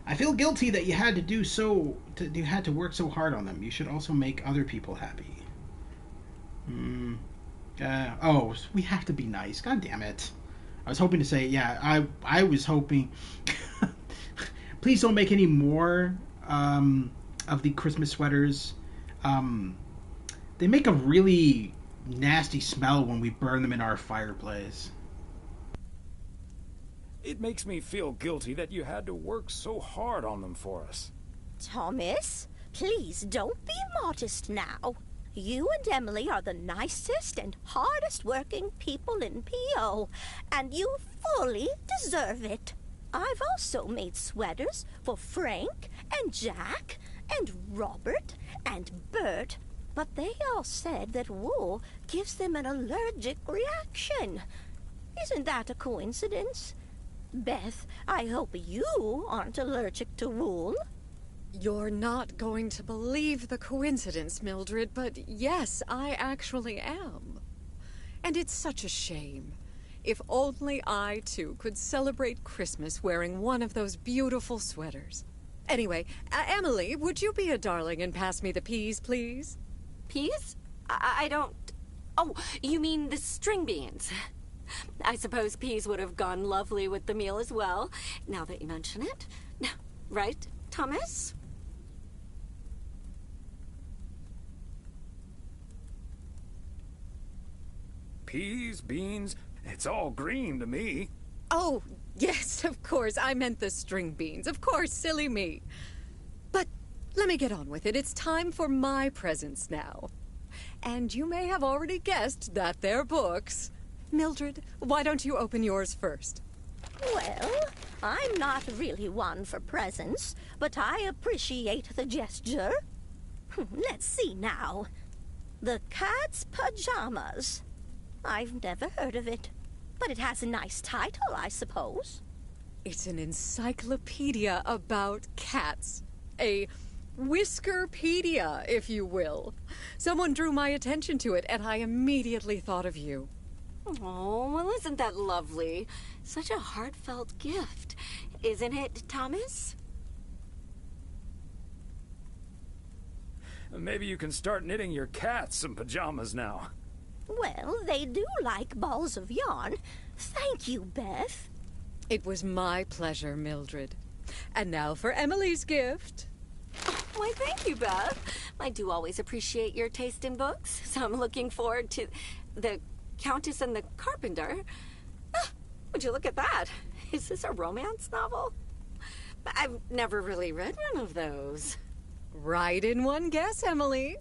I feel guilty that you had you had to work so hard on them. You should also make other people happy. Oh, we have to be nice. God damn it. I was hoping to say, yeah, I was hoping. Please don't make any more of the Christmas sweaters. They make a really nasty smell when we burn them in our fireplace. It makes me feel guilty that you had to work so hard on them for us. Thomas, please don't be modest now. You and Emily are the nicest and hardest working people in P.O., and you fully deserve it. I've also made sweaters for Frank and Jack and Robert and Bert, but they all said that wool gives them an allergic reaction. Isn't that a coincidence? Beth, I hope you aren't allergic to wool. You're not going to believe the coincidence, Mildred, but yes, I actually am. And it's such a shame. If only I, too, could celebrate Christmas wearing one of those beautiful sweaters. Anyway, Emily, would you be a darling and pass me the peas, please? Peas? I don't... Oh, you mean the string beans. I suppose peas would have gone lovely with the meal as well, now that you mention it. Right, Thomas? Peas, beans, it's all green to me. Oh, yes, of course. I meant the string beans. Of course, silly me. But let me get on with it. It's time for my presents now. And you may have already guessed that they're books. Mildred, why don't you open yours first? Well, I'm not really one for presents, but I appreciate the gesture. Let's see now. The Cat's Pajamas. I've never heard of it, but it has a nice title, I suppose. It's an encyclopedia about cats. A Whiskerpedia, if you will. Someone drew my attention to it, and I immediately thought of you. Oh, well, isn't that lovely? Such a heartfelt gift. Isn't it, Thomas? Maybe you can start knitting your cats some pajamas now. Well, they do like balls of yarn. Thank you, Beth. It was my pleasure, Mildred. And now for Emily's gift. Why, thank you, Beth. I do always appreciate your taste in books, so I'm looking forward to The Countess and the Carpenter. Ah, would you look at that? Is this a romance novel? I've never really read one of those. Right in one guess, Emily.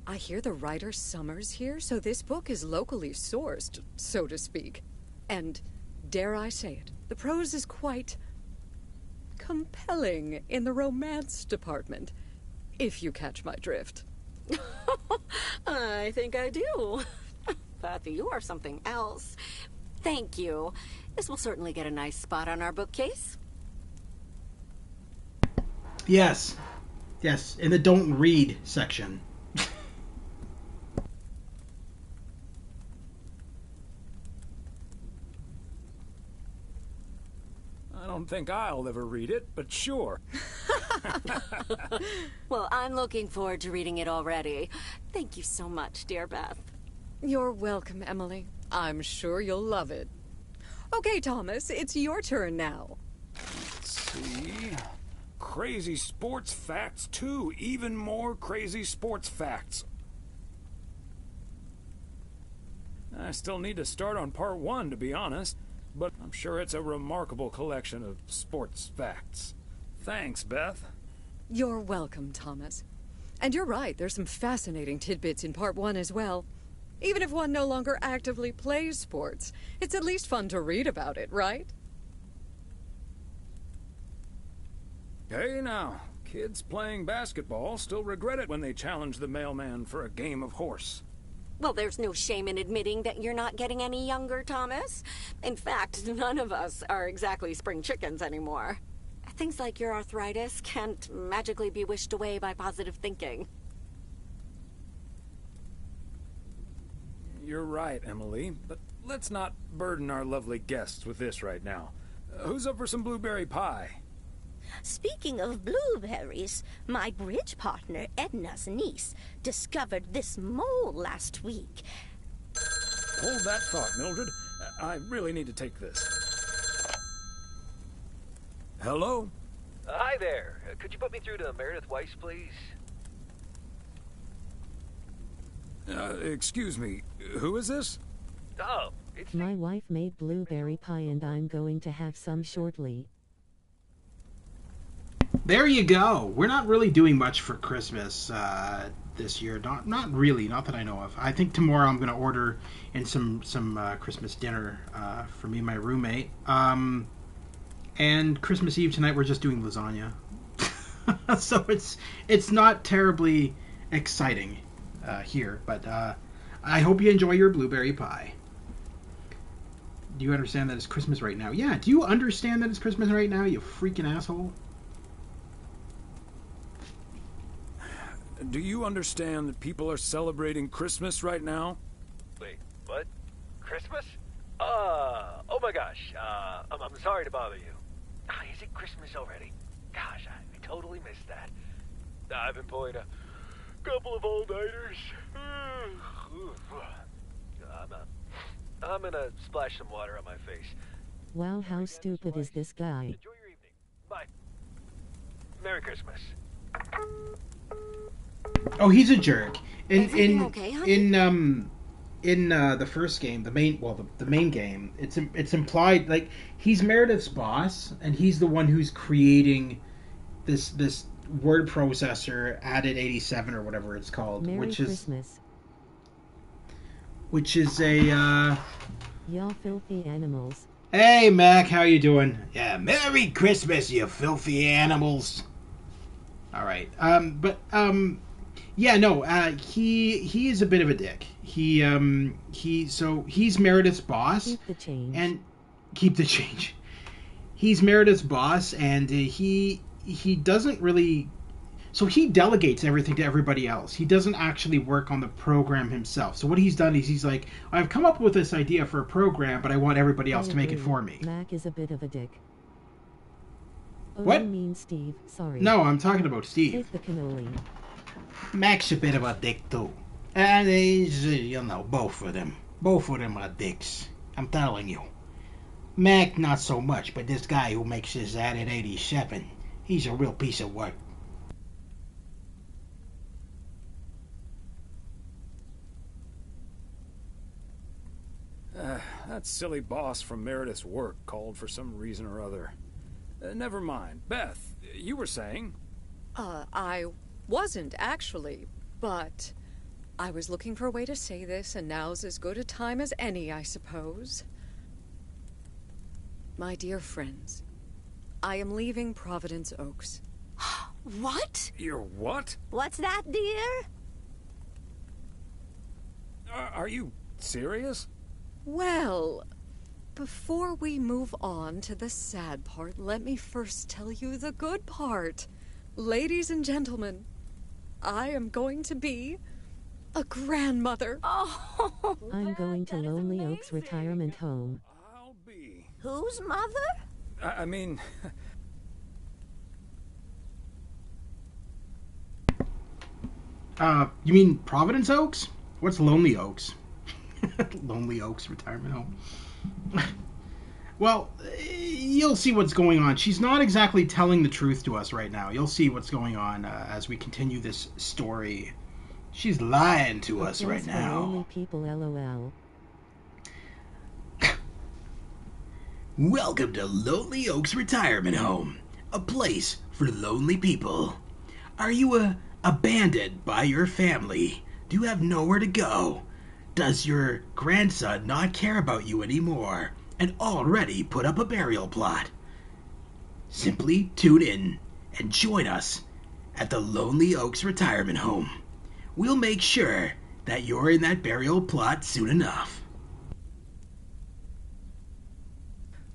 I hear the writer Summers here, so this book is locally sourced, so to speak. And, dare I say it, the prose is quite compelling in the romance department, if you catch my drift. I think I do. Beth, you are something else. Thank you. This will certainly get a nice spot on our bookcase. Yes. Yes, in the don't read section. I don't think I'll ever read it, but sure. Well, I'm looking forward to reading it already. Thank you so much, dear Beth. You're welcome, Emily. I'm sure you'll love it. Okay, Thomas, it's your turn now. Let's see. Crazy sports facts 2. Even more crazy sports facts. I still need to start on part 1, to be honest, but I'm sure it's a remarkable collection of sports facts. Thanks, Beth. You're welcome, Thomas. And you're right, there's some fascinating tidbits in part 1 as well. Even if one no longer actively plays sports, it's at least fun to read about it, right? Hey now, kids playing basketball still regret it when they challenge the mailman for a game of horse. Well, there's no shame in admitting that you're not getting any younger, Thomas. In fact, none of us are exactly spring chickens anymore. Things like your arthritis can't magically be wished away by positive thinking. You're right, Emily, but let's not burden our lovely guests with this right now. Who's up for some blueberry pie? Speaking of blueberries, my bridge partner, Edna's niece, discovered this mole last week. Hold that thought, Mildred. I really need to take this. Hello? Hi there. Could you put me through to Meredith Weiss, please? Excuse me. Who is this? Oh, it's My wife made blueberry pie and I'm going to have some shortly. There you go. We're not really doing much for Christmas this year. Not really. Not that I know of. I think tomorrow I'm going to order in some Christmas dinner for me and my roommate. And Christmas Eve tonight we're just doing lasagna. So it's not terribly exciting here, but I hope you enjoy your blueberry pie. Do you understand that it's Christmas right now? Yeah. Do you understand that it's Christmas right now, you freaking asshole? Do you understand that people are celebrating Christmas right now? Wait, what? Christmas? Oh my gosh. I'm sorry to bother you. Is it Christmas already? Gosh, I totally missed that. I've been pulling a couple of all-nighters. I'm gonna splash some water on my face. Wow, how stupid is this guy? Enjoy your evening. Bye. Merry Christmas. Oh, he's a jerk. Everything okay, honey? In the first game, the main game, it's implied like he's Meredith's boss and he's the one who's creating this word processor added 87 or whatever it's called, Merry which Christmas. is a Y'all filthy animals. Hey Mac, how you doing? Yeah, Merry Christmas, you filthy animals. All right. Yeah, no, he is a bit of a dick. He's Meredith's boss. Keep the change. And keep the change. he's Meredith's boss, and he doesn't really. So he delegates everything to everybody else. He doesn't actually work on the program himself. So what he's done is he's like, I've come up with this idea for a program, but I want everybody else to make it for me. Mac is a bit of a dick. Oh, What? you mean Steve? Sorry. No, I'm talking about Steve. Take the cannoli. Mac's a bit of a dick too. And he's, both of them. Both of them are dicks. I'm telling you. Mac, not so much, but this guy who makes his ad at 87, he's a real piece of work. That silly boss from Meredith's work called for some reason or other. Never mind. Beth, you were saying? I wasn't, actually, but I was looking for a way to say this, and now's as good a time as any, I suppose. My dear friends, I am leaving Providence Oaks. What? You're what? What's that, dear? Are you serious? Well, before we move on to the sad part, let me first tell you the good part. Ladies and gentlemen, I am going to be a grandmother. Oh, I'm going to Lonely Oaks Retirement Home. I'll be. Whose mother? I mean... You mean Providence Oaks? What's Lonely Oaks? Lonely Oaks Retirement Home. Well, you'll see what's going on. She's not exactly telling the truth to us right now. You'll see what's going on as we continue this story. She's lying to us right now. Lonely people, LOL. Welcome to Lonely Oaks Retirement Home, a place for lonely people. Are you abandoned by your family? Do you have nowhere to go? Does your grandson not care about you anymore and already put up a burial plot? Simply tune in and join us at the Lonely Oaks Retirement Home. We'll make sure that you're in that burial plot soon enough.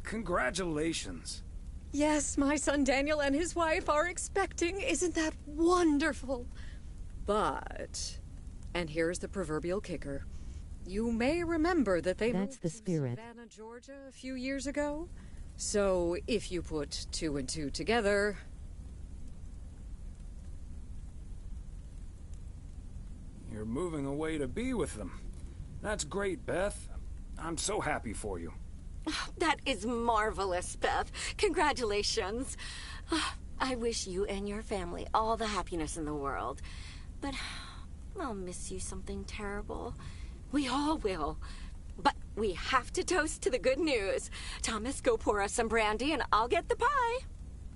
Congratulations. Yes, my son Daniel and his wife are expecting. Isn't that wonderful? But, and here's the proverbial kicker. You may remember that they moved to Savannah, Georgia a few years ago. So if you put 2 and 2 together... You're moving away to be with them. That's great, Beth. I'm so happy for you. That is marvelous, Beth. Congratulations. I wish you and your family all the happiness in the world. But I'll miss you something terrible. We all will. But we have to toast to the good news. Thomas, go pour us some brandy and I'll get the pie.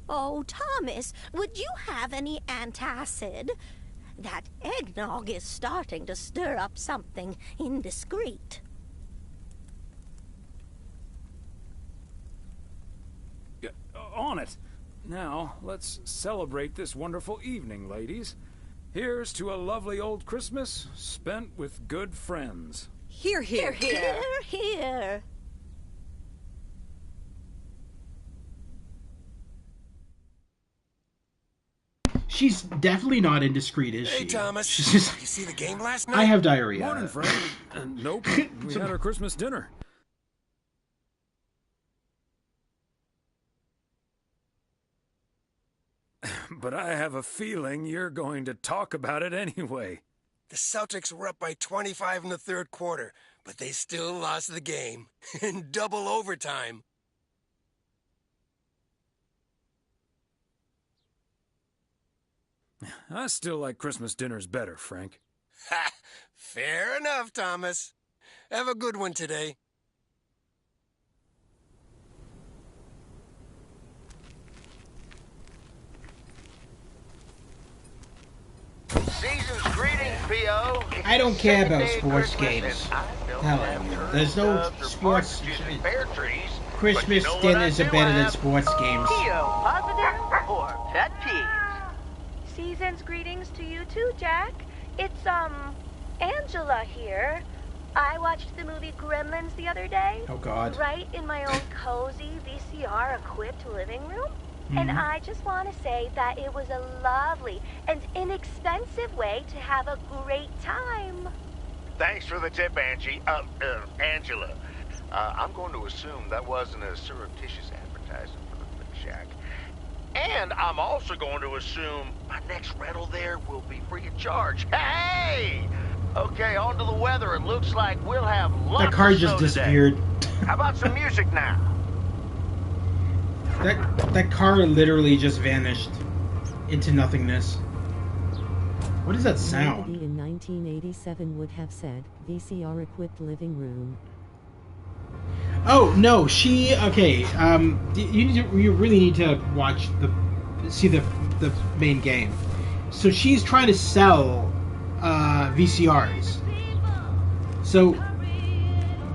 Oh, Thomas, would you have any antacid? That eggnog is starting to stir up something indiscreet. On it. Now, let's celebrate this wonderful evening, ladies. Here's to a lovely old Christmas spent with good friends. Hear, hear, hear. Hear, hear. She's definitely not indiscreet, is she? Hey, Thomas. She's just... You see the game last night? I have diarrhea. Morning, Frank. Nope. We had our Christmas dinner. But I have a feeling you're going to talk about it anyway. The Celtics were up by 25 in the third quarter, but they still lost the game in double overtime. I still like Christmas dinners better, Frank. Ha! Fair enough, Thomas. Have a good one today. Season's greetings, P.O. I don't care about sports games. Telling you, there's no sports. Christmas dinners are better than sports games. P.O. positive or pet peeve? Season's greetings to you too, Jack. It's, Angela here. I watched the movie Gremlins the other day. Oh, God. Right in my own cozy VCR-equipped living room. And I just want to say that it was a lovely and inexpensive way to have a great time. Thanks for the tip, Angie. Angela. I'm going to assume that wasn't a surreptitious advertisement for the Flip Shack. And I'm also going to assume my next rental there will be free of charge. Hey! Okay, on to the weather. It looks like we'll have lots That car of just snow disappeared. Today. How about some music now? That car literally just vanished into nothingness. What is that sound? Nobody in 1987 would have said VCR-equipped living room. Oh no, she okay. You really need to see the main game. So she's trying to sell VCRs. So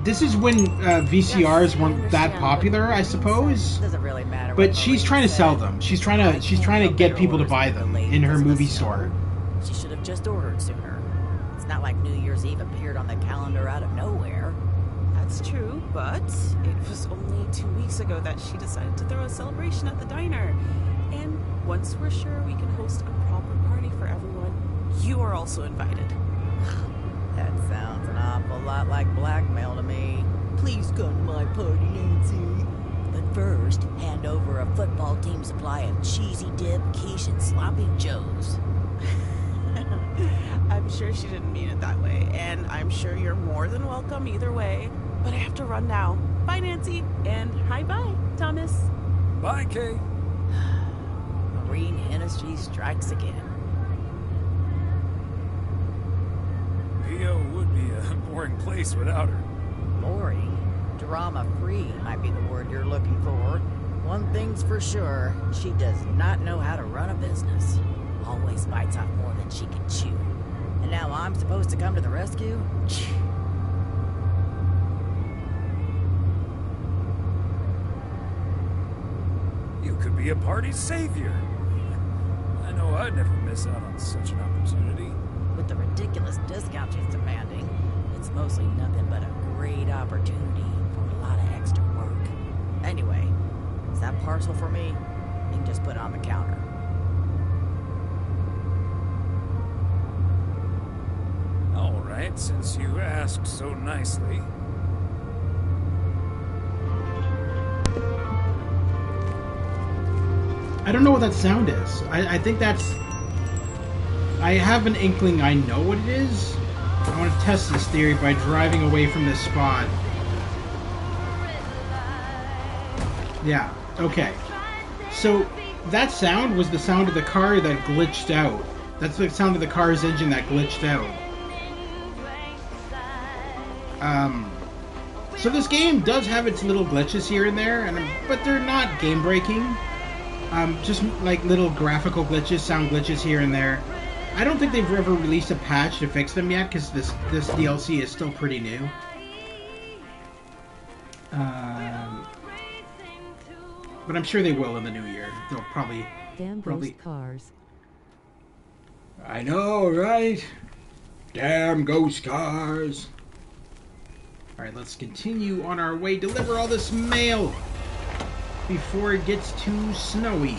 this is when VCRs weren't that popular, I suppose. Doesn't really matter. But she's trying to sell them. She's trying to get people to buy them in her movie store. She should have just ordered sooner. It's not like New Year's Eve appeared on the calendar out of nowhere. That's true, but it was only 2 weeks ago that she decided to throw a celebration at the diner. And once we're sure we can host a proper party for everyone, you are also invited. That sounds an awful lot like blackmail to me. Please come to my party, Nancy. But first, hand over a football team supply of cheesy dip, quiche, and sloppy joes. I'm sure she didn't mean it that way, and I'm sure you're more than welcome either way. But I have to run now. Bye, Nancy, and hi-bye, Thomas. Bye, Kay. Marine Hennessy strikes again. P.O. would be a boring place without her. Boring? Drama-free might be the word you're looking for. One thing's for sure, she does not know how to run a business. Always bites off more than she can chew. And now I'm supposed to come to the rescue? You could be a party savior. I know I'd never miss out on such an opportunity. With the ridiculous discount she's demanding, it's mostly nothing but a great opportunity for a lot of extra work. Anyway, is that parcel for me? You can just put it on the counter. All right, since you asked so nicely. I don't know what that sound is. I think that's... I have an inkling I know what it is. I want to test this theory by driving away from this spot. Yeah, okay. So, that sound was the sound of the car that glitched out. That's the sound of the car's engine that glitched out. So this game does have its little glitches here and there, but they're not game-breaking. Just like little graphical glitches, sound glitches here and there. I don't think they've ever released a patch to fix them yet, because this DLC is still pretty new. But I'm sure they will in the new year. They'll probably... Damn ghost cars. I know, right? Damn ghost cars. Alright, let's continue on our way. Deliver all this mail before it gets too snowy.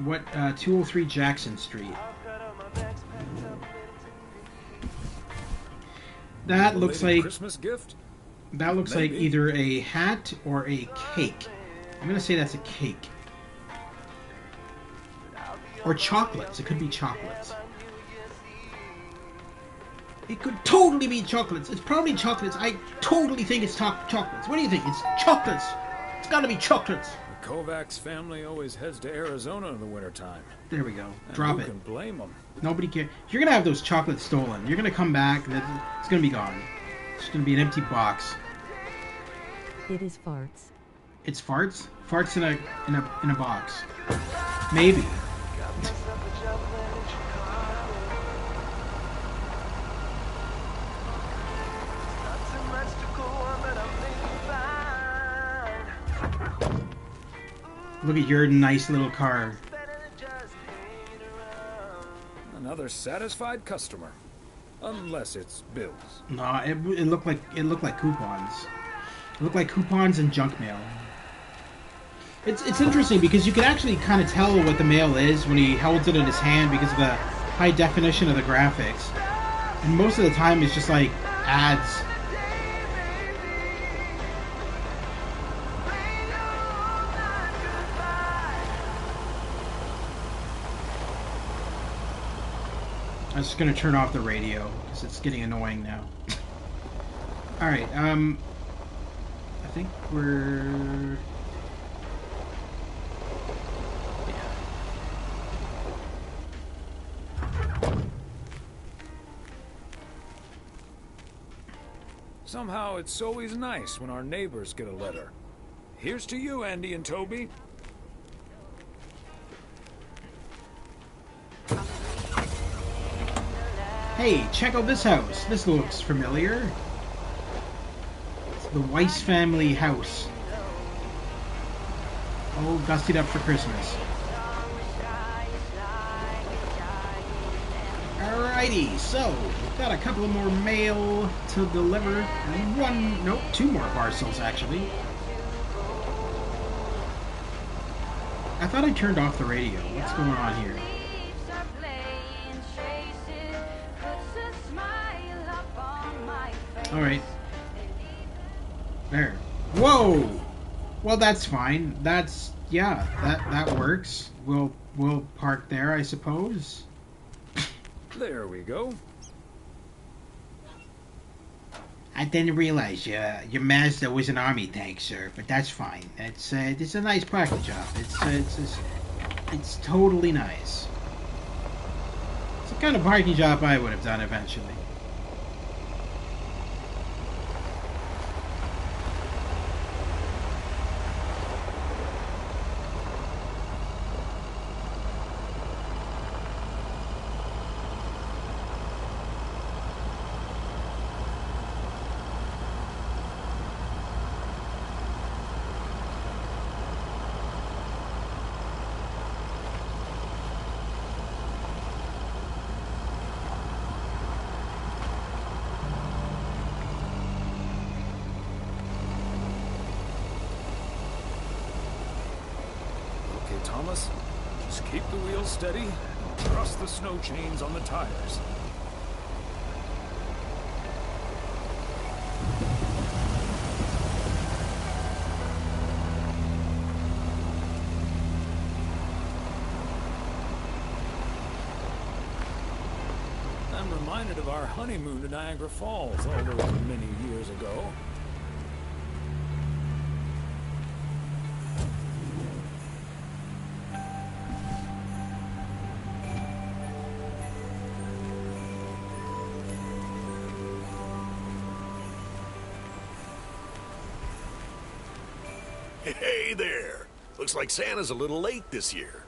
What, 203 Jackson Street. That looks like... Christmas gift? That looks Maybe. like either a hat or a cake. I'm gonna say that's a cake. Or chocolates. It could be chocolates. It could totally be chocolates. It's probably chocolates. I totally think it's chocolates. What do you think? It's chocolates. It's gotta be chocolates. The Kovacs family always heads to Arizona in the wintertime. There we go. And Drop who it. can blame them? Nobody cares. You're gonna have those chocolates stolen. You're gonna come back and it's gonna be gone. It's gonna be an empty box. It is farts. It's farts? Farts in a box. Maybe. Look at your nice little car. Another satisfied customer. Unless it's bills. No, it looked like coupons. It looked like coupons and junk mail. It's interesting because you can actually kind of tell what the mail is when he holds it in his hand because of the high definition of the graphics. And most of the time it's just like ads. I'm just gonna turn off the radio because it's getting annoying now. Alright, I think we're... Somehow it's always nice when our neighbors get a letter. Here's to you, Andy and Toby. Hey, check out this house. This looks familiar. It's the Weiss family house. All gussied up for Christmas. Alrighty, so we've got a couple more mail to deliver. And two more parcels actually. I thought I turned off the radio. What's going on here? Alright. There. Whoa! Well, that's fine. Yeah, that works. We'll park there, I suppose. There we go. I didn't realize your Mazda was an army tank, sir, but that's fine. It's a nice parking job. It's totally nice. It's the kind of parking job I would have done eventually. Thomas, just keep the wheels steady and trust the snow chains on the tires. I'm reminded of our honeymoon to Niagara Falls all those many years ago. Hey there! Looks like Santa's a little late this year.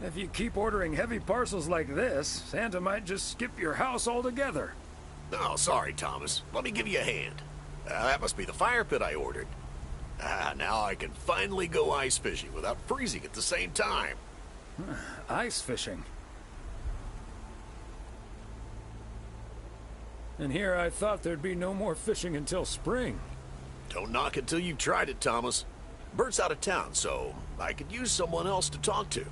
If you keep ordering heavy parcels like this, Santa might just skip your house altogether. Oh, sorry, Thomas. Let me give you a hand. That must be the fire pit I ordered. Now I can finally go ice fishing without freezing at the same time. Ice fishing? And here I thought there'd be no more fishing until spring. Don't knock it till you've tried it, Thomas. Bert's out of town, so I could use someone else to talk to.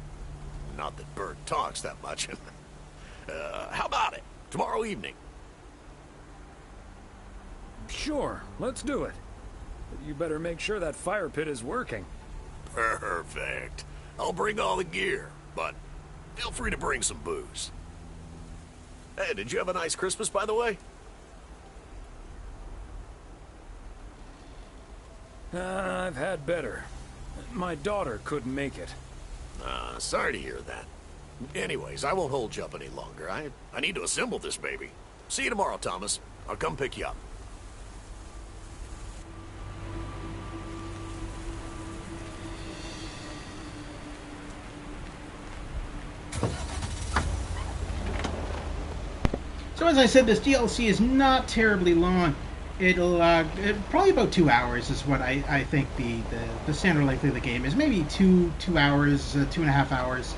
Not that Bert talks that much. How about it? Tomorrow evening? Sure, let's do it. But you better make sure that fire pit is working. Perfect. I'll bring all the gear, but feel free to bring some booze. Hey, did you have a nice Christmas, by the way? I've had better. My daughter couldn't make it. Sorry to hear that. Anyways, I won't hold you up any longer. I need to assemble this baby. See you tomorrow, Thomas. I'll come pick you up. So as I said, this DLC is not terribly long. It'll probably about 2 hours is what I think the standard length of the game is. Maybe two hours, 2.5 hours.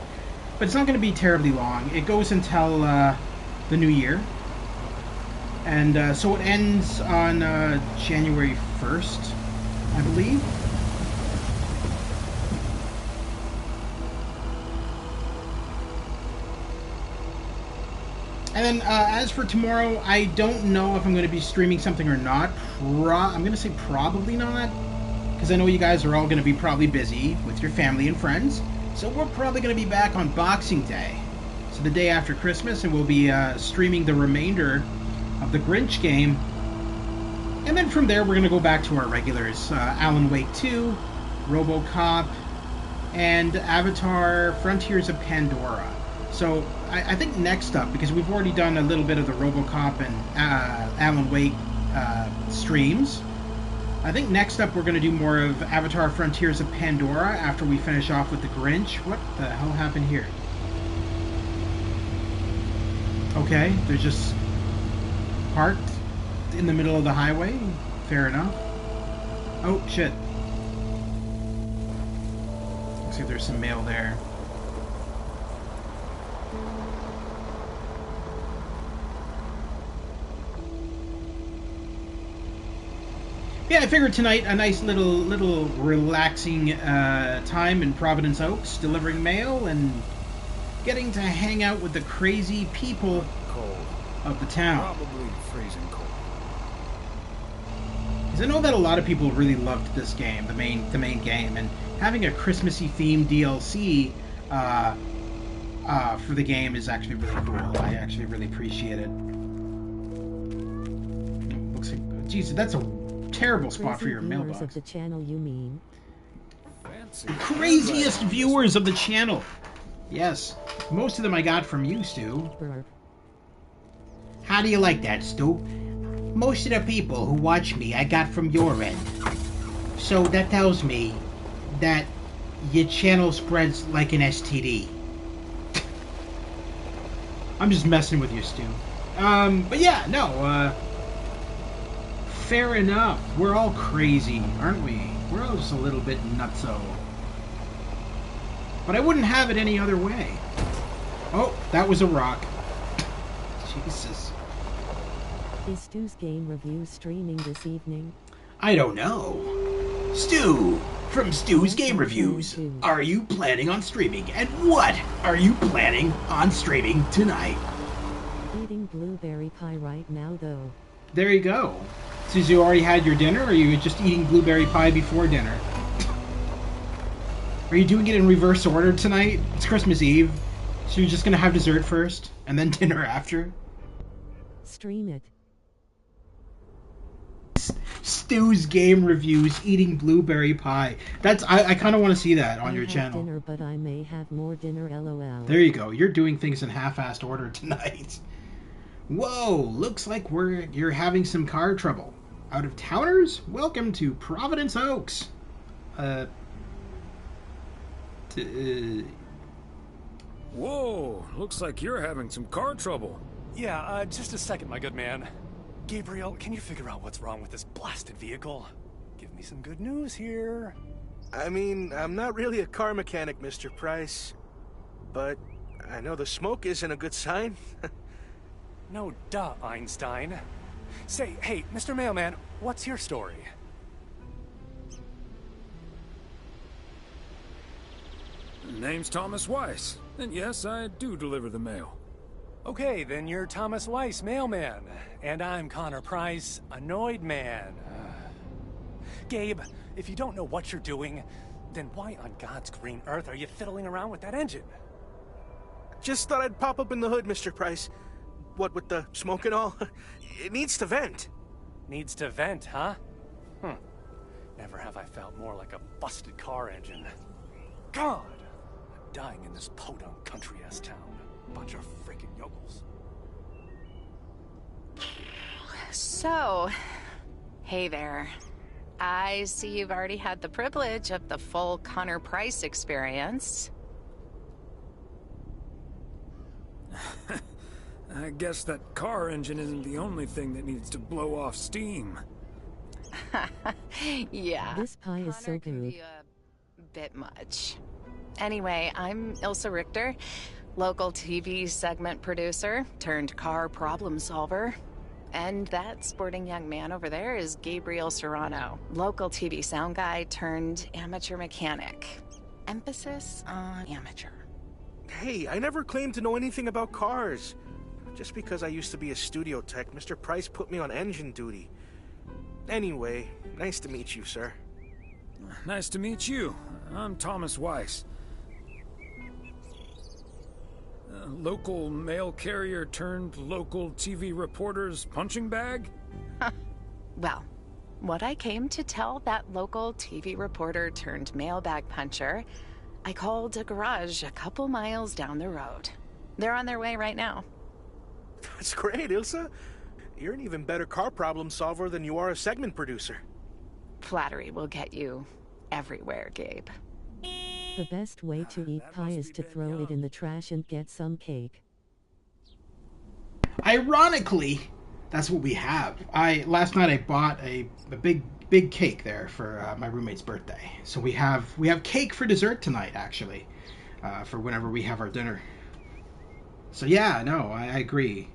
But it's not going to be terribly long. It goes until the new year. And so it ends on January 1st, I believe. And then as for tomorrow, I don't know if I'm going to be streaming something or not. I'm going to say probably not, because I know you guys are all going to be probably busy with your family and friends. So we're probably going to be back on Boxing Day, so the day after Christmas, and we'll be streaming the remainder of the Grinch game. And then from there, we're going to go back to our regulars. Alan Wake 2, RoboCop, and Avatar Frontiers of Pandora. So I think next up, because we've already done a little bit of the RoboCop and Alan Wake streams, I think next up we're going to do more of Avatar Frontiers of Pandora after we finish off with the Grinch. What the hell happened here? Okay, they're just parked in the middle of the highway. Fair enough. Oh, shit. Looks like there's some mail there. Yeah, I figured tonight a nice little relaxing time in Providence Oaks, delivering mail and getting to hang out with the crazy people of the town. Probably freezing cold. Because I know that a lot of people really loved this game, the main game, and having a Christmassy themed DLC for the game is actually really cool. I actually really appreciate it. Looks like, geez, that's a terrible spot for your mailbox. Of the channel, you mean? The craziest viewers of the channel. Yes, most of them I got from you, Stu. How do you like that, Stu? Most of the people who watch me I got from your end. So that tells me that your channel spreads like an STD. I'm just messing with you, Stu. But yeah, no, fair enough. We're all crazy, aren't we? We're all just a little bit nutso. But I wouldn't have it any other way. Oh, that was a rock. Jesus. Is Stu's game review streaming this evening? I don't know. Stu, from Stu's Game Reviews. Are you planning on streaming? And what are you planning on streaming tonight? Eating blueberry pie right now, though. There you go. So you already had your dinner, or are you just eating blueberry pie before dinner? Are you doing it in reverse order tonight? It's Christmas Eve, so you're just gonna have dessert first, and then dinner after? Stream it. Stu's Game Reviews, eating blueberry pie. That's I kind of want to see that on your channel. Dinner, but I may have more dinner, LOL. There you go. You're doing things in half-assed order tonight. Whoa, looks like you're having some car trouble. Out of towners? Welcome to Providence Oaks. Whoa, looks like you're having some car trouble. Yeah, just a second, my good man. Gabriel, can you figure out what's wrong with this blasted vehicle? Give me some good news here. I mean, I'm not really a car mechanic, Mr. Price. But I know the smoke isn't a good sign. No duh, Einstein. Say, hey, Mr. Mailman, what's your story? Name's Thomas Weiss, and yes, I do deliver the mail. Okay, then you're Thomas Weiss, mailman. And I'm Connor Price, annoyed man. Gabe, if you don't know what you're doing, then why on God's green earth are you fiddling around with that engine? Just thought I'd pop up in the hood, Mr. Price. What with the smoke and all? It needs to vent. Needs to vent, huh? Never have I felt more like a busted car engine. God! I'm dying in this podunk country-ass town. Bunch of freaking yokels. So, hey there. I see you've already had the privilege of the full Connor Price experience. I guess that car engine isn't the only thing that needs to blow off steam. Yeah. This pie is so Can good. be a bit much. Anyway, I'm Ilsa Richter, local TV segment producer turned car problem solver. And that sporting young man over there is Gabriel Serrano, local TV sound guy turned amateur mechanic. Emphasis on amateur. Hey, I never claimed to know anything about cars. Just because I used to be a studio tech, Mr. Price put me on engine duty. Anyway, nice to meet you, sir. Nice to meet you. I'm Thomas Weiss. Local mail carrier turned local TV reporter's punching bag? Well, what I came to tell that local TV reporter turned mailbag puncher, I called a garage a couple miles down the road. They're on their way right now. That's great, Ilsa. You're an even better car problem solver than you are a segment producer. Flattery will get you everywhere, Gabe. The best way to eat pie is to throw it in the trash and get some cake. Ironically, that's what we have. Last night I bought a big cake there for my roommate's birthday. So we have cake for dessert tonight, actually, for whenever we have our dinner. So yeah, no, I agree.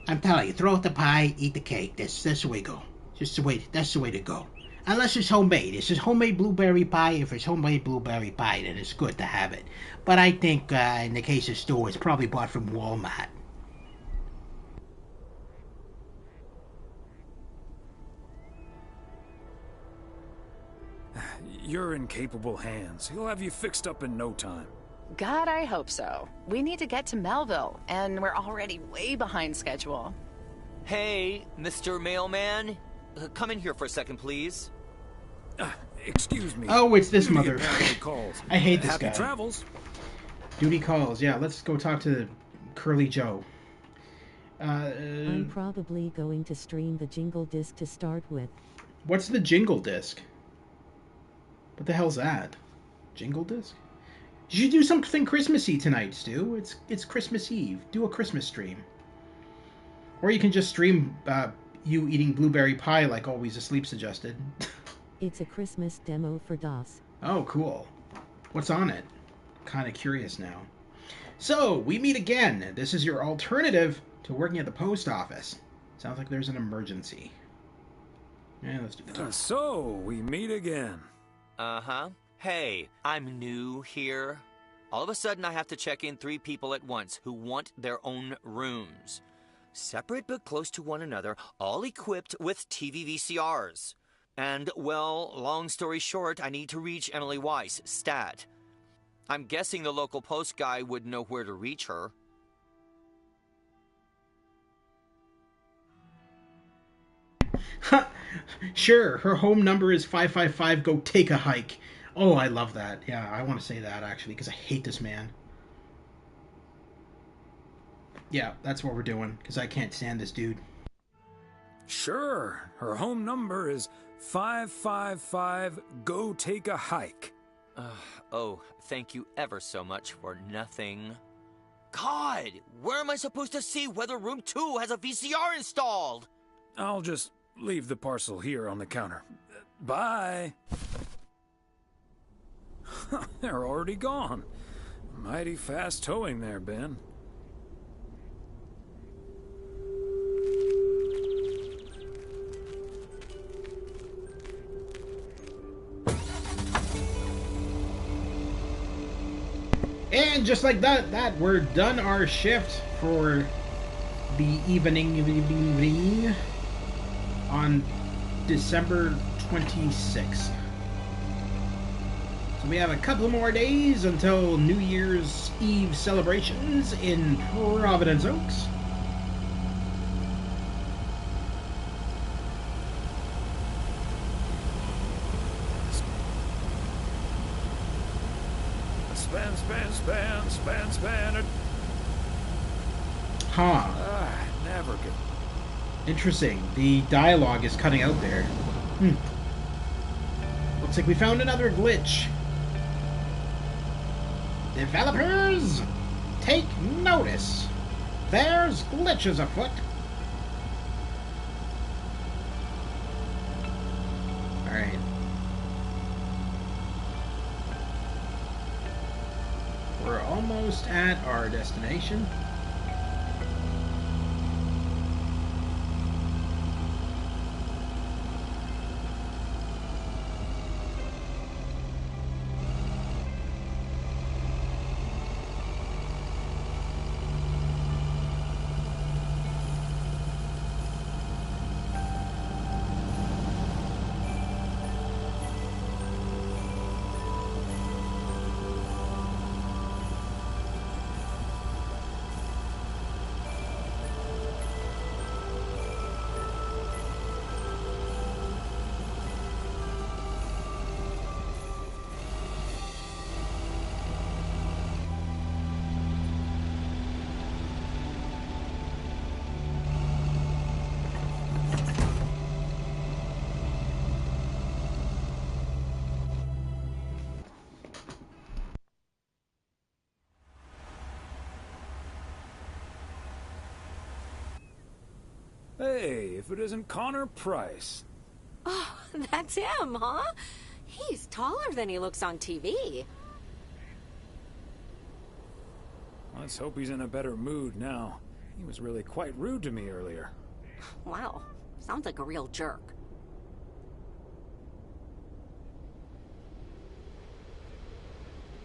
I'm telling you, throw out the pie, eat the cake. That's the way to go. That's the way to go. Unless it's homemade. It's just homemade blueberry pie. If it's homemade blueberry pie, then it's good to have it. But I think in the case of store, it's probably bought from Walmart. You're in capable hands. He'll have you fixed up in no time. God, I hope so. We need to get to Melville, and we're already way behind schedule. Hey, Mr. Mailman. Come in here for a second, please. Excuse me. Oh, it's this Duty mother. apparently calls. I hate this Happy guy. travels. Duty calls. Yeah, let's go talk to Curly Joe. I'm probably going to stream the jingle disc to start with. What's the jingle disc? What the hell's that? Jingle disc? You should do something Christmassy tonight, Stu. It's Christmas Eve. Do a Christmas stream. Or you can just stream you eating blueberry pie like Always Asleep suggested. It's a Christmas demo for DOS. Oh, cool. What's on it? Kind of curious now. So, we meet again. This is your alternative to working at the post office. Sounds like there's an emergency. Yeah, let's do that. So, we meet again. Uh-huh. Hey, I'm new here. All of a sudden, I have to check in 3 people at once who want their own rooms. Separate but close to one another, all equipped with TV VCRs. And, well, long story short, I need to reach Emily Weiss, stat. I'm guessing the local post guy would know where to reach her. Sure, her home number is 555, go take a hike. Oh, I love that. Yeah, I want to say that, actually, because I hate this man. Yeah, that's what we're doing, because I can't stand this dude. Sure, her home number is 555, go take a hike. Oh, thank you ever so much for nothing. God, where am I supposed to see whether room 2 has a VCR installed? I'll just leave the parcel here on the counter. Bye. They're already gone. Mighty fast towing there, Ben. And just like that, we're done our shift for the evening on December 26th. So we have a couple more days until New Year's Eve celebrations in Providence Oaks. Span it. Huh. Never good. Interesting. The dialogue is cutting out there. Looks like we found another glitch. Developers, take notice. There's glitches afoot. Alright. We're almost at our destination. Hey, if it isn't Connor Price. Oh, that's him, huh? He's taller than he looks on TV. Let's hope he's in a better mood now. He was really quite rude to me earlier. Wow, sounds like a real jerk.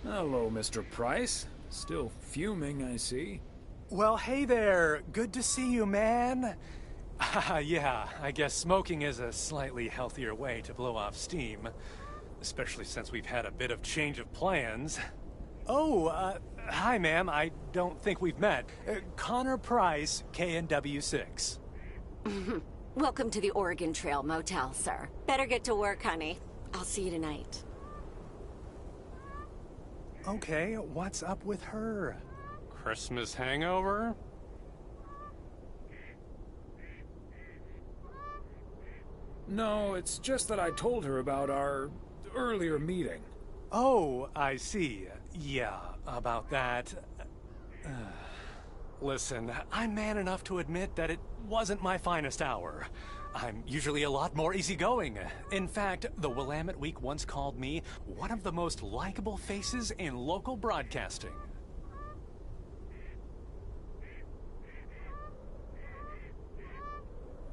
Hello, Mr. Price. Still fuming, I see. Well, hey there. Good to see you, man. Yeah, I guess smoking is a slightly healthier way to blow off steam. Especially since we've had a bit of change of plans. Oh, hi, ma'am. I don't think we've met. Connor Price, KNW6. Welcome to the Oregon Trail Motel, sir. Better get to work, honey. I'll see you tonight. Okay, what's up with her? Christmas hangover? No, it's just that I told her about our earlier meeting. Oh, I see. Yeah, about that. Listen, I'm man enough to admit that it wasn't my finest hour. I'm usually a lot more easygoing. In fact, the Willamette Week once called me one of the most likable faces in local broadcasting.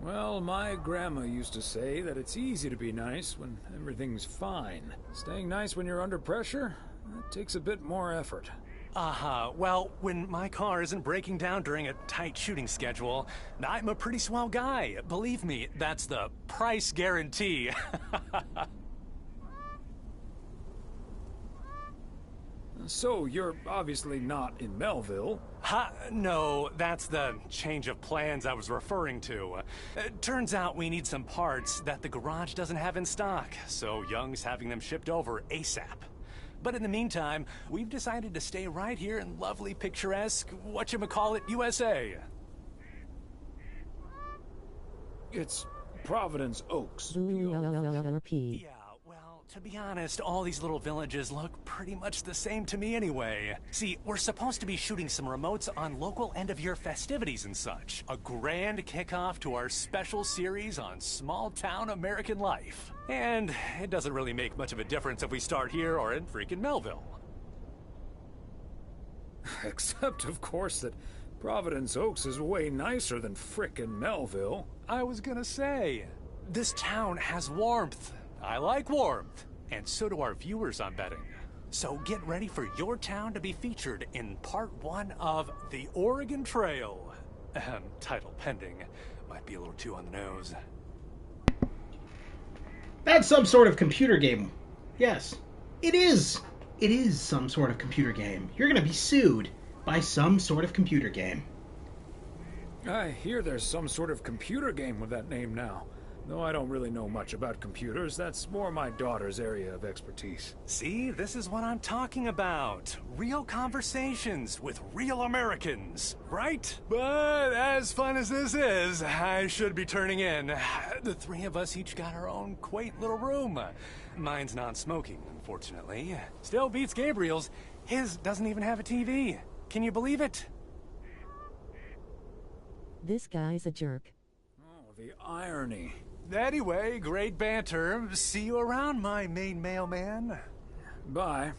Well, my grandma used to say that it's easy to be nice when everything's fine. Staying nice when you're under pressure, that takes a bit more effort. Well, when my car isn't breaking down during a tight shooting schedule, I'm a pretty swell guy. Believe me, that's the price guarantee. So, you're obviously not in Melville. No, that's the change of plans I was referring to. Turns out we need some parts that the garage doesn't have in stock, so Young's having them shipped over ASAP. But in the meantime, we've decided to stay right here in lovely, picturesque, whatchamacallit, USA. It's Providence Oaks. Yeah, well, to be honest, all these little villages look pretty much the same to me anyway. See, we're supposed to be shooting some remotes on local end-of-year festivities and such. A grand kickoff to our special series on small-town American life. And it doesn't really make much of a difference if we start here or in freaking Melville. Except, of course, that Providence Oaks is way nicer than frickin' Melville. I was gonna say, this town has warmth. I like warmth. And so do our viewers, I'm betting. So get ready for your town to be featured in part 1 of The Oregon Trail. Title pending. Might be a little too on the nose. That's some sort of computer game. Yes, it is. It is some sort of computer game. You're going to be sued by some sort of computer game. I hear there's some sort of computer game with that name now. Though I don't really know much about computers, that's more my daughter's area of expertise. See, this is what I'm talking about. Real conversations with real Americans, right? But as fun as this is, I should be turning in. The three of us each got our own quaint little room. Mine's non-smoking, unfortunately. Still beats Gabriel's. His doesn't even have a TV. Can you believe it? This guy's a jerk. Oh, the irony. Anyway, great banter. See you around, my main mailman. Bye.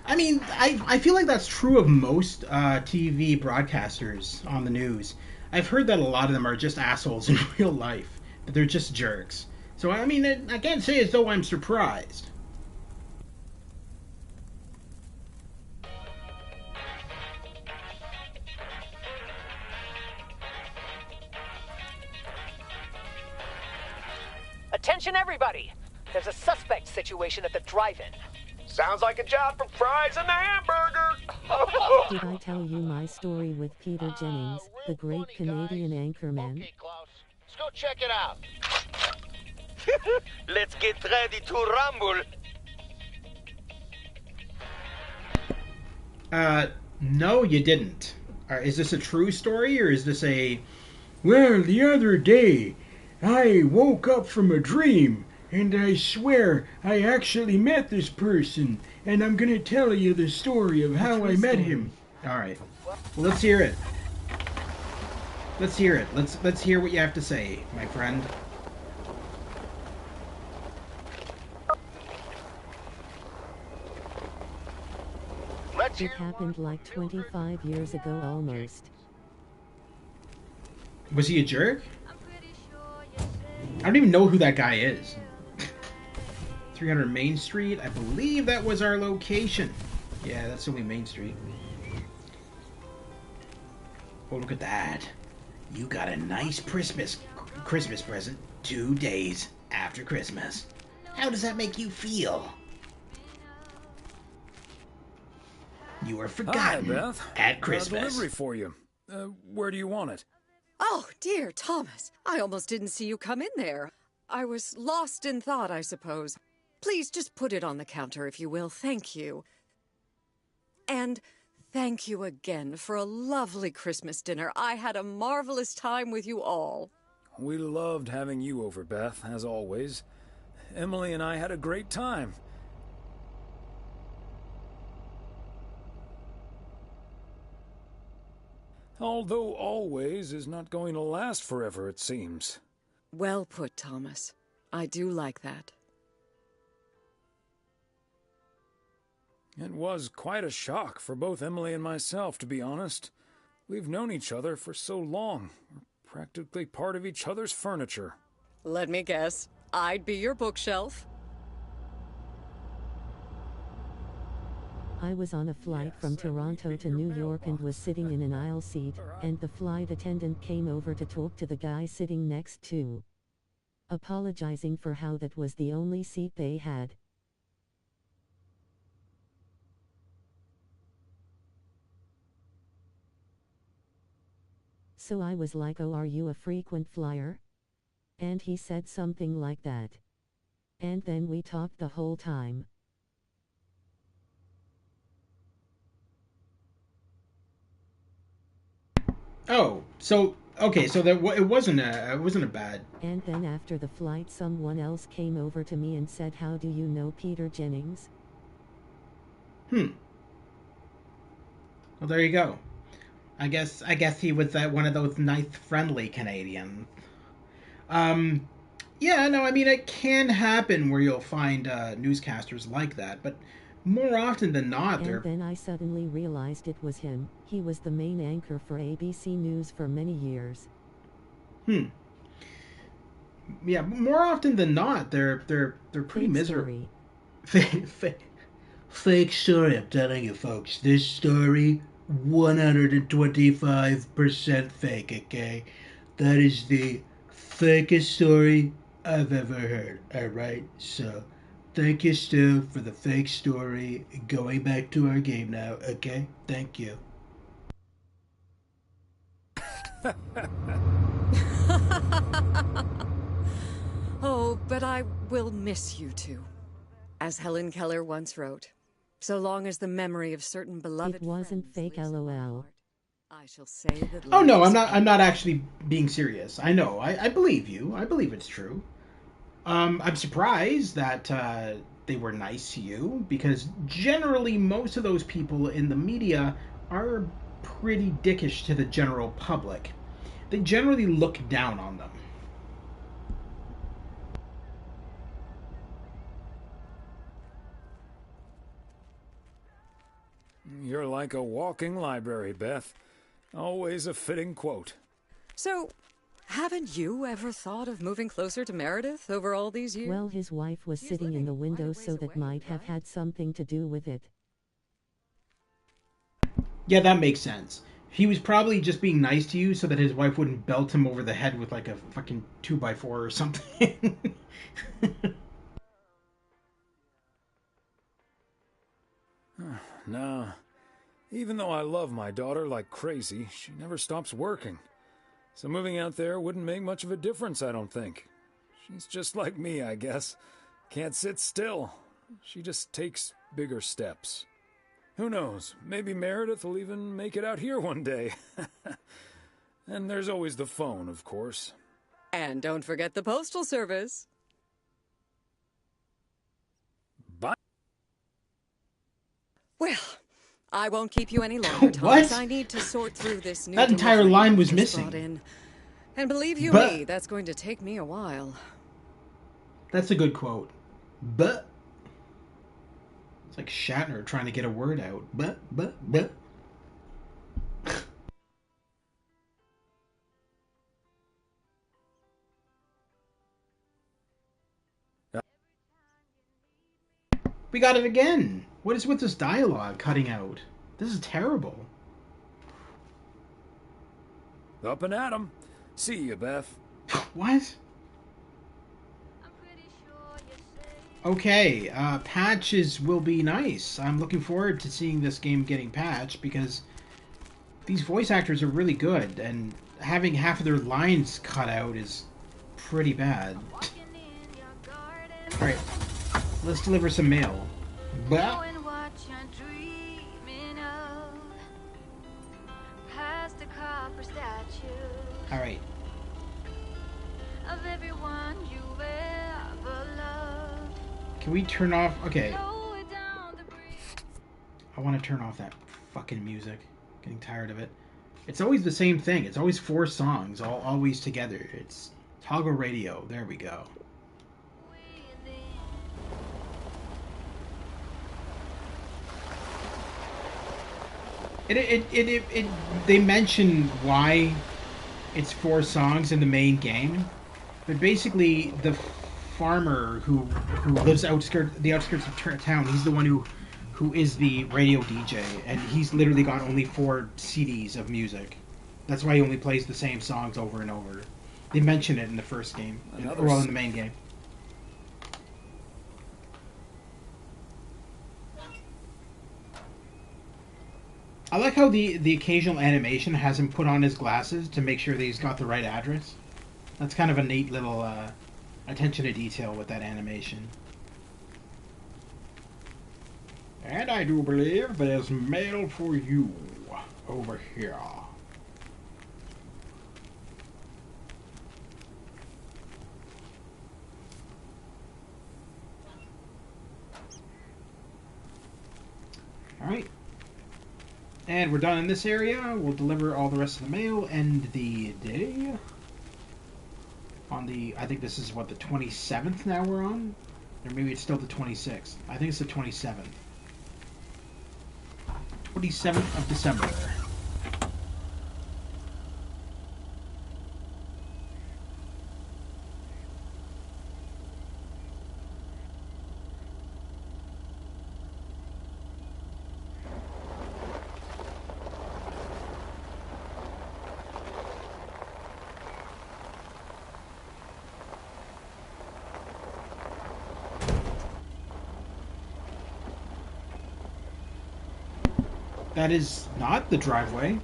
I mean, I feel like that's true of most TV broadcasters on the news. I've heard that a lot of them are just assholes in real life, but they're just jerks. So, I mean, I can't say as though I'm surprised. Attention everybody! There's a suspect situation at the drive-in. Sounds like a job for fries and a hamburger! Did I tell you my story with Peter Jennings, the great Canadian anchorman? Okay, Klaus, let's go check it out. Let's get ready to rumble. No, you didn't. Is this a true story, or is this a... Well, the other day, I woke up from a dream, and I swear I actually met this person, and I'm gonna tell you the story of how I met him. Alright. Well, let's hear it. Let's hear it. Let's hear what you have to say, my friend. It happened like 25 years ago almost. Was he a jerk? I don't even know who that guy is. 300 Main Street. I believe that was our location. Yeah, that's only Main Street. Oh, look at that. You got a nice Christmas present 2 days after Christmas. How does that make you feel? You were forgotten. Hi, Beth. At Christmas. Delivery for you. Where do you want it? Oh, dear Thomas. I almost didn't see you come in there. I was lost in thought, I suppose. Please just put it on the counter, if you will. Thank you. And thank you again for a lovely Christmas dinner. I had a marvelous time with you all. We loved having you over, Beth, as always. Emily and I had a great time. Although always is not going to last forever, it seems. Well put, Thomas. I do like that. It was quite a shock for both Emily and myself, to be honest. We've known each other for so long. We're practically part of each other's furniture. Let me guess. I'd be your bookshelf. I was on a flight from Toronto to New York and was sitting in an aisle seat, and the flight attendant came over to talk to the guy sitting next to, apologizing for how that was the only seat they had. So I was like, oh, are you a frequent flyer? And he said something like that. And then we talked the whole time. Oh, so okay, so that it wasn't a bad. And then after the flight, someone else came over to me and said, "How do you know Peter Jennings?" Well, there you go. I guess he was one of those nice, friendly Canadians. Yeah, no, I mean, it can happen where you'll find newscasters like that, but more often than not, they're... And then I suddenly realized it was him. He was the main anchor for ABC News for many years. Yeah, more often than not, they're pretty miserable. Fake story, I'm telling you, folks. This story, 125% fake, okay? That is the fakest story I've ever heard, alright? So, thank you, Stu, for the fake story. Going back to our game now, okay? Thank you. Oh, but I will miss you two. As Helen Keller once wrote, so long as the memory of certain beloved It wasn't fake, LOL. I shall say that... Oh no, I'm not actually being serious. I know. I believe you. I believe it's true. I'm surprised that they were nice to you, because generally most of those people in the media are pretty dickish to the general public. They generally look down on them. You're like a walking library, Beth. Always a fitting quote. So, haven't you ever thought of moving closer to Meredith over all these years? Well, his wife was sitting in the window, so that might have had something to do with it. Yeah, that makes sense. He was probably just being nice to you so that his wife wouldn't belt him over the head with like a fucking 2x4 or something. No. Even though I love my daughter like crazy, she never stops working. So moving out there wouldn't make much of a difference, I don't think. She's just like me, I guess. Can't sit still. She just takes bigger steps. Who knows? Maybe Meredith will even make it out here one day. And there's always the phone, of course. And don't forget the postal service. Bye. Well, I won't keep you any longer, Thomas. What? I need to sort through this new That entire delivery line was just missing. brought in. And believe you But- me, that's going to take me a while. That's a good quote. But it's like Shatner trying to get a word out. But. We got it again. What is with this dialogue cutting out? This is terrible. Up and at 'em. See you, Beth. What? Okay, patches will be nice. I'm looking forward to seeing this game getting patched, because these voice actors are really good, and having half of their lines cut out is pretty bad. Alright, let's deliver some mail. Bah. Alright. Can we turn off... Okay. I want to turn off that fucking music. Getting tired of it. It's always the same thing. It's always 4 songs, always together. It's toggle radio. There we go. They mention why it's 4 songs in the main game, but basically the farmer who lives the outskirts of town, he's the one who is the radio DJ, and he's literally got only 4 CDs of music. That's why he only plays the same songs over and over. They mention it in the first game, in the main game. I like how the occasional animation has him put on his glasses to make sure that he's got the right address. That's kind of a neat little attention to detail with that animation. And I do believe there's mail for you over here. Alright. And we're done in this area. We'll deliver all the rest of the mail. End the day. On the... I think this is, what, the 27th now we're on? Or maybe it's still the 26th. I think it's the 27th. 27th of December. That is not the driveway.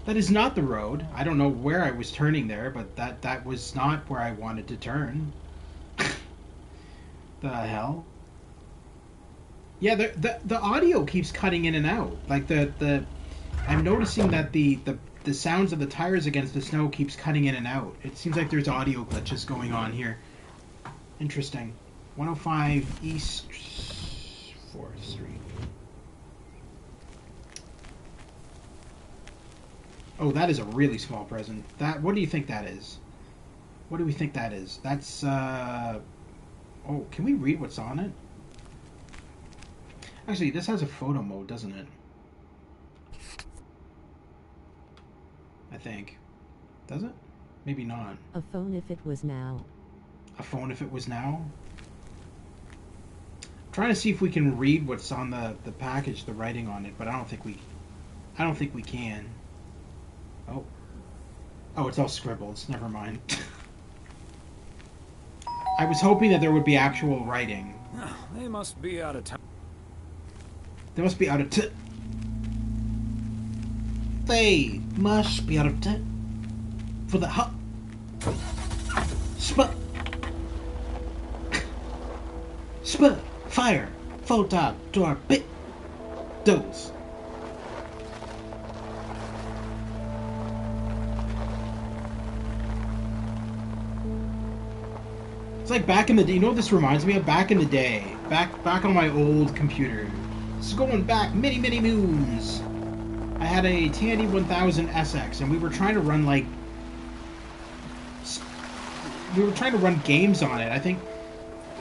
That is not the road. I don't know where I was turning there, but that was not where I wanted to turn. The hell? Yeah, the audio keeps cutting in and out. Like I'm noticing that the the sounds of the tires against the snow keeps cutting in and out. It seems like there's audio glitches going on here. Interesting. 105 East 4th Street. Oh, that is a really small present. What do you think that is? What do we think that is? That's, oh, can we read what's on it? Actually, this has a photo mode, doesn't it? I think. Does it? Maybe not. A phone if it was now. A phone if it was now? I'm trying to see if we can read what's on the package, the writing on it, but I don't think we can. Oh. Oh, it's all scribbles. Never mind. I was hoping that there would be actual writing. They must be out of town. They must be out of town. They must be out of town. For the hot. Fire. Photon. Door. Bit. Dose. It's like back in the day. You know what this reminds me of? Back in the day. Back on my old computer. This is going back many, many moons. I had a Tandy 1000 SX, and we were trying to run, like... We were trying to run games on it. I think...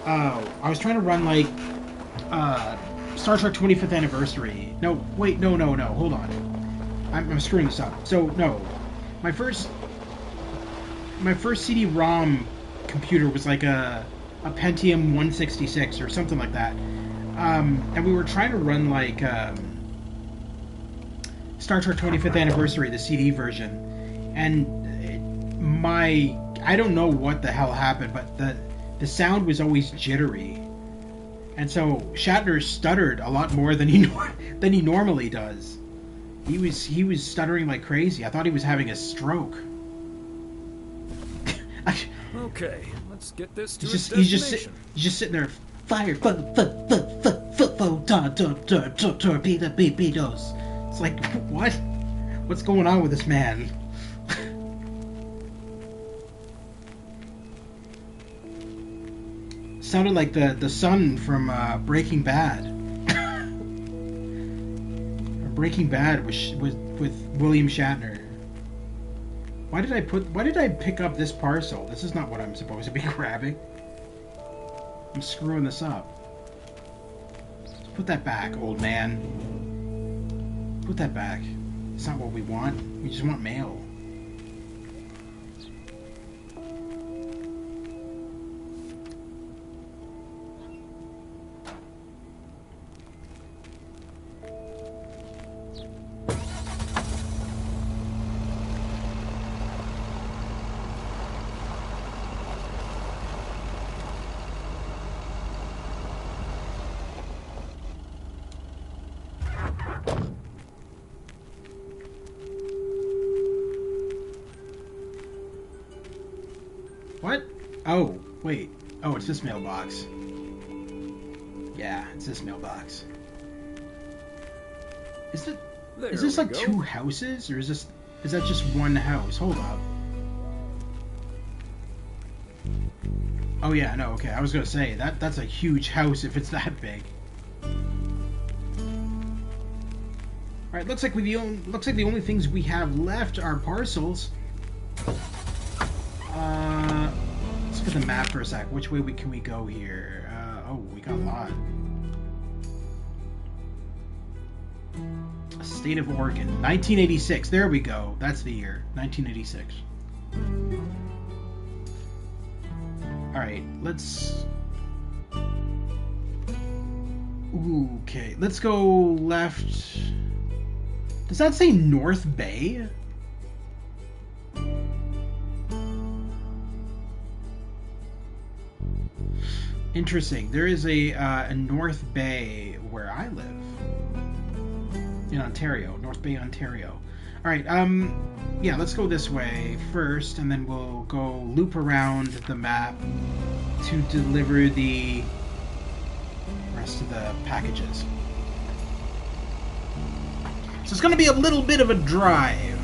I was trying to run, like... Star Trek 25th Anniversary. No, wait, no. Hold on. I'm screwing this up. So, no. My first CD-ROM computer was like a Pentium 166 or something like that. And we were trying to run like Star Trek 25th Anniversary, the CD version. And I don't know what the hell happened, but the sound was always jittery. And so Shatner stuttered a lot more than he normally does. He was stuttering like crazy. I thought he was having a stroke. Okay, let's get this to He's destination. just sitting there. Fire, photon, torpedoes. It's like, what? What's going on with this man? Sounded like the son from Breaking Bad. Breaking Bad with William Shatner. Why did I pick up this parcel? This is not what I'm supposed to be grabbing. I'm screwing this up. Put that back, old man. Put that back. It's not what we want. We just want mail. What? Oh, wait. Oh, it's this mailbox. Yeah, it's this mailbox. Is this like two houses, or is that just one house? Hold up. Oh yeah, no, okay. I was gonna say that's a huge house if it's that big. All right, looks like the only things we have left are parcels. Let's look at the map for a sec. Which way can we go here? Oh, we got a lot. State of Oregon, 1986. There we go. That's the year, 1986. All right, let's. Okay, let's go left. Does that say North Bay? Interesting. There is a North Bay where I live. In Ontario. North Bay, Ontario. Alright, yeah, let's go this way first, and then we'll go loop around the map to deliver the rest of the packages. So it's going to be a little bit of a drive.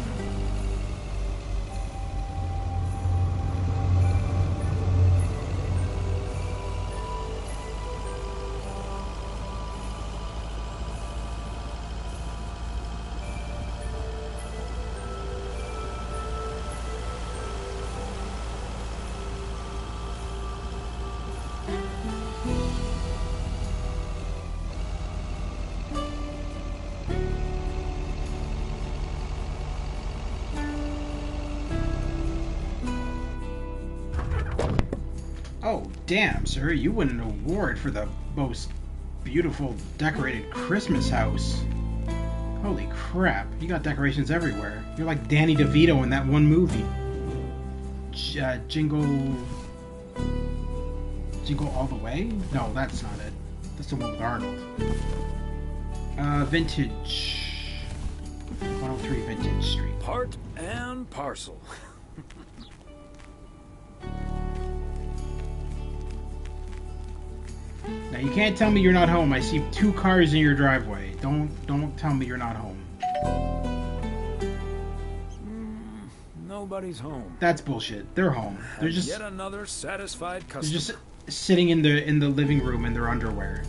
Oh, damn, sir. You win an award for the most beautiful decorated Christmas house. Holy crap. You got decorations everywhere. You're like Danny DeVito in that one movie. Jingle All the Way? No, that's not it. That's the one with Arnold. Vintage. 103 Vintage Street. Part and parcel. Now you can't tell me you're not home. I see 2 cars in your driveway. Don't tell me you're not home. Nobody's home. That's bullshit. They're home. They're just yet another satisfied customer. They're just sitting in the living room in their underwear.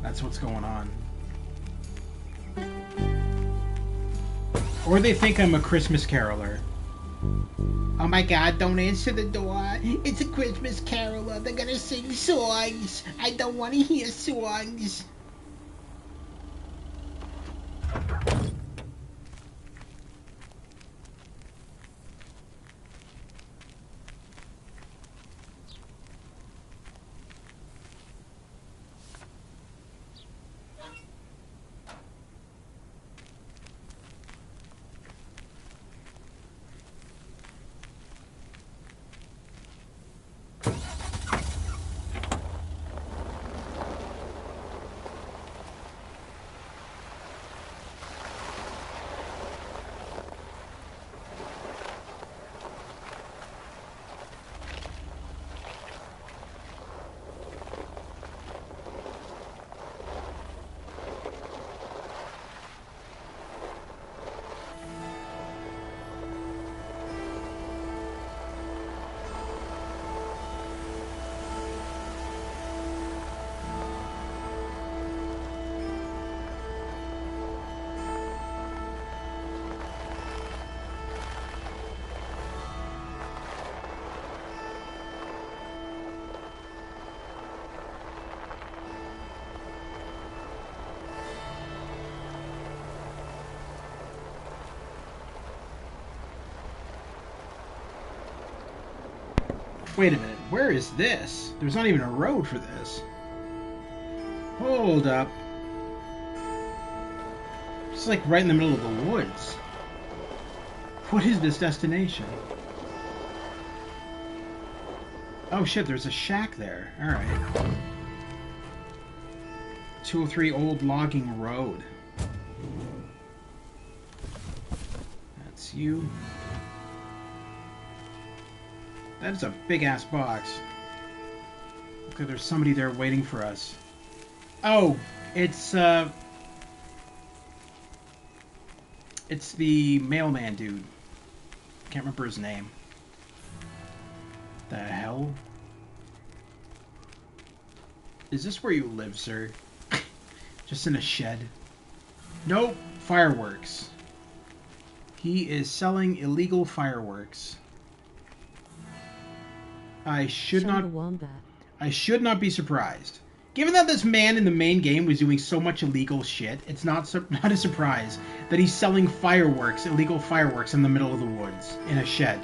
That's what's going on. Or they think I'm a Christmas caroler. Oh my god, don't answer the door. It's a Christmas caroler. They're gonna sing songs. I don't want to hear songs. Wait a minute, where is this? There's not even a road for this. Hold up. It's like right in the middle of the woods. What is this destination? Oh shit, there's a shack there. Alright. 203 Old Logging Road. That's you. That is a big-ass box. Looks like there's somebody there waiting for us. Oh, it's the mailman dude. Can't remember his name. The hell? Is this where you live, sir? Just in a shed? Nope. Fireworks. He is selling illegal fireworks. I should not be surprised. Given that this man in the main game was doing so much illegal shit, it's not a surprise that he's selling fireworks, illegal fireworks, in the middle of the woods, in a shed.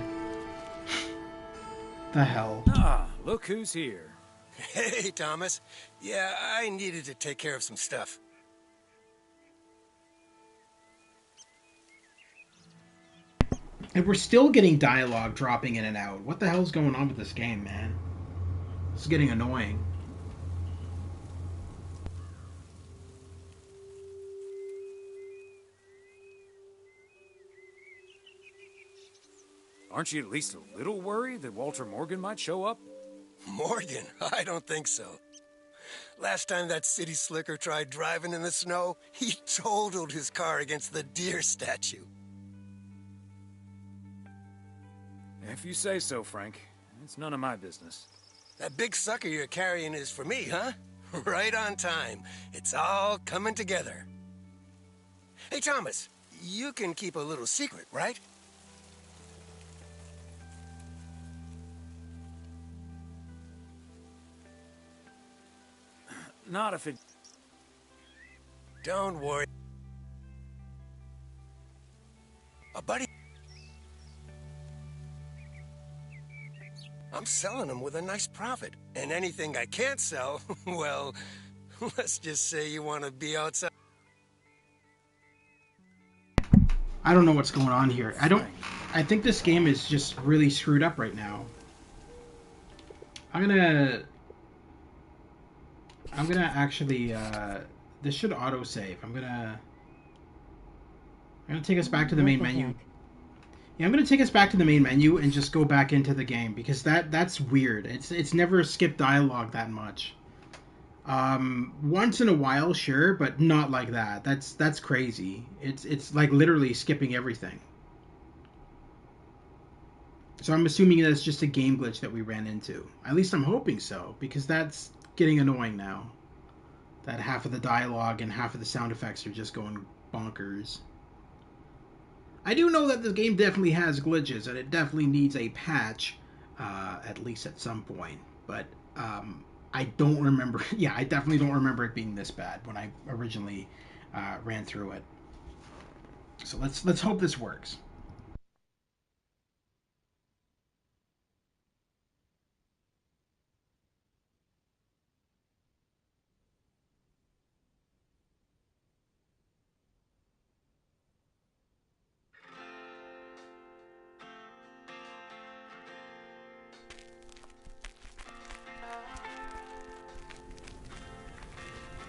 The hell? Ah, look who's here. Hey, Thomas. Yeah, I needed to take care of some stuff. And we're still getting dialogue dropping in and out. What the hell's going on with this game, man? This is getting annoying. Aren't you at least a little worried that Walter Morgan might show up? Morgan? I don't think so. Last time that city slicker tried driving in the snow, he totaled his car against the deer statue. If you say so, Frank. It's none of my business. That big sucker you're carrying is for me, huh? Right on time. It's all coming together. Hey, Thomas, you can keep a little secret, right? Not if it... Don't worry. A buddy... I'm selling them with a nice profit. And anything I can't sell, well, let's just say you want to be outside. I don't know what's going on here. I think this game is just really screwed up right now. I'm gonna actually, this should autosave. I'm gonna take us back to the main menu. Yeah, I'm gonna take us back to the main menu and just go back into the game because that's weird. It's never skipped dialogue that much. Once in a while, sure, but not like that. That's crazy. It's like literally skipping everything. So I'm assuming that's just a game glitch that we ran into. At least I'm hoping so, because that's getting annoying now. That half of the dialogue and half of the sound effects are just going bonkers. I do know that the game definitely has glitches, and it definitely needs a patch, at least at some point. But I don't remember. Yeah, I definitely don't remember it being this bad when I originally ran through it. So let's hope this works.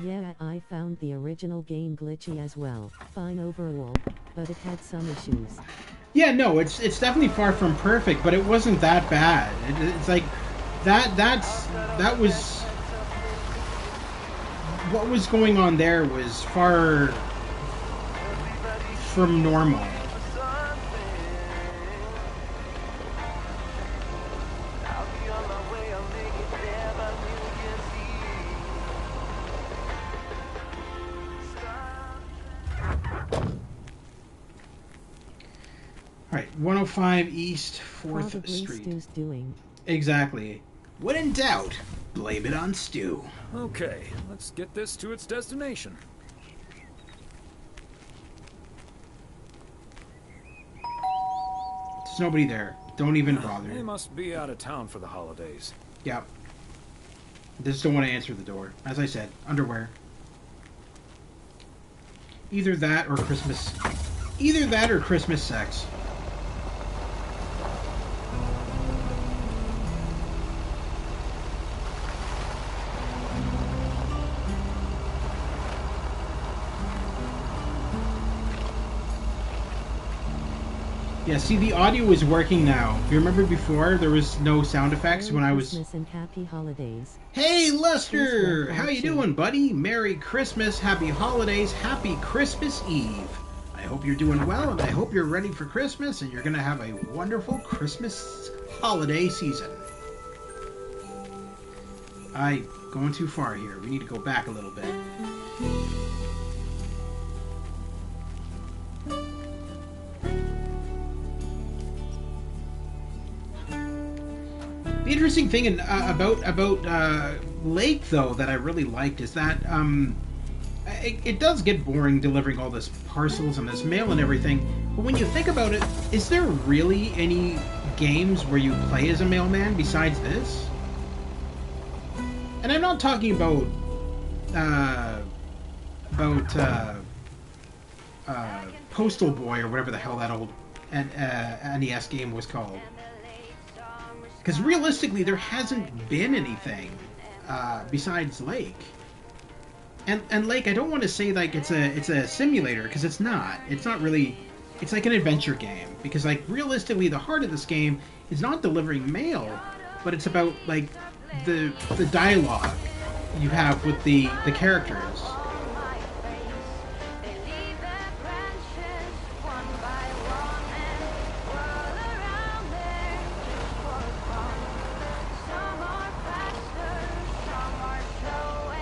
Yeah, I found the original game glitchy as well. Fine overall, but it had some issues. Yeah, no, it's definitely far from perfect, but it wasn't that bad. It's like that was what was going on there was far from normal. Alright, 105 East 4th Probably Street. Stu's doing. Exactly. When in doubt, blame it on Stu. Okay, let's get this to its destination. There's nobody there. Don't even bother. They must be out of town for the holidays. Yep. Just don't want to answer the door. As I said, underwear. Either that or Christmas. Either that or Christmas sex. Yeah, see, the audio is working now. You remember before there was no sound effects when I was... Merry Christmas and happy holidays. Hey, Lester! How you doing, buddy? Merry Christmas, happy holidays, happy Christmas Eve. I hope you're doing well, and I hope you're ready for Christmas, and you're going to have a wonderful Christmas holiday season. Going too far here. We need to go back a little bit. The interesting thing about Lake, though, that I really liked is that it does get boring delivering all this parcels and this mail and everything. But when you think about it, is there really any games where you play as a mailman besides this? And I'm not talking about Postal Boy or whatever the hell that old NES game was called. Because realistically, there hasn't been anything besides Lake. And Lake, I don't want to say like it's a simulator, because it's not. It's not really. It's like an adventure game, because like realistically, the heart of this game is not delivering mail, but it's about like the dialogue you have with the characters.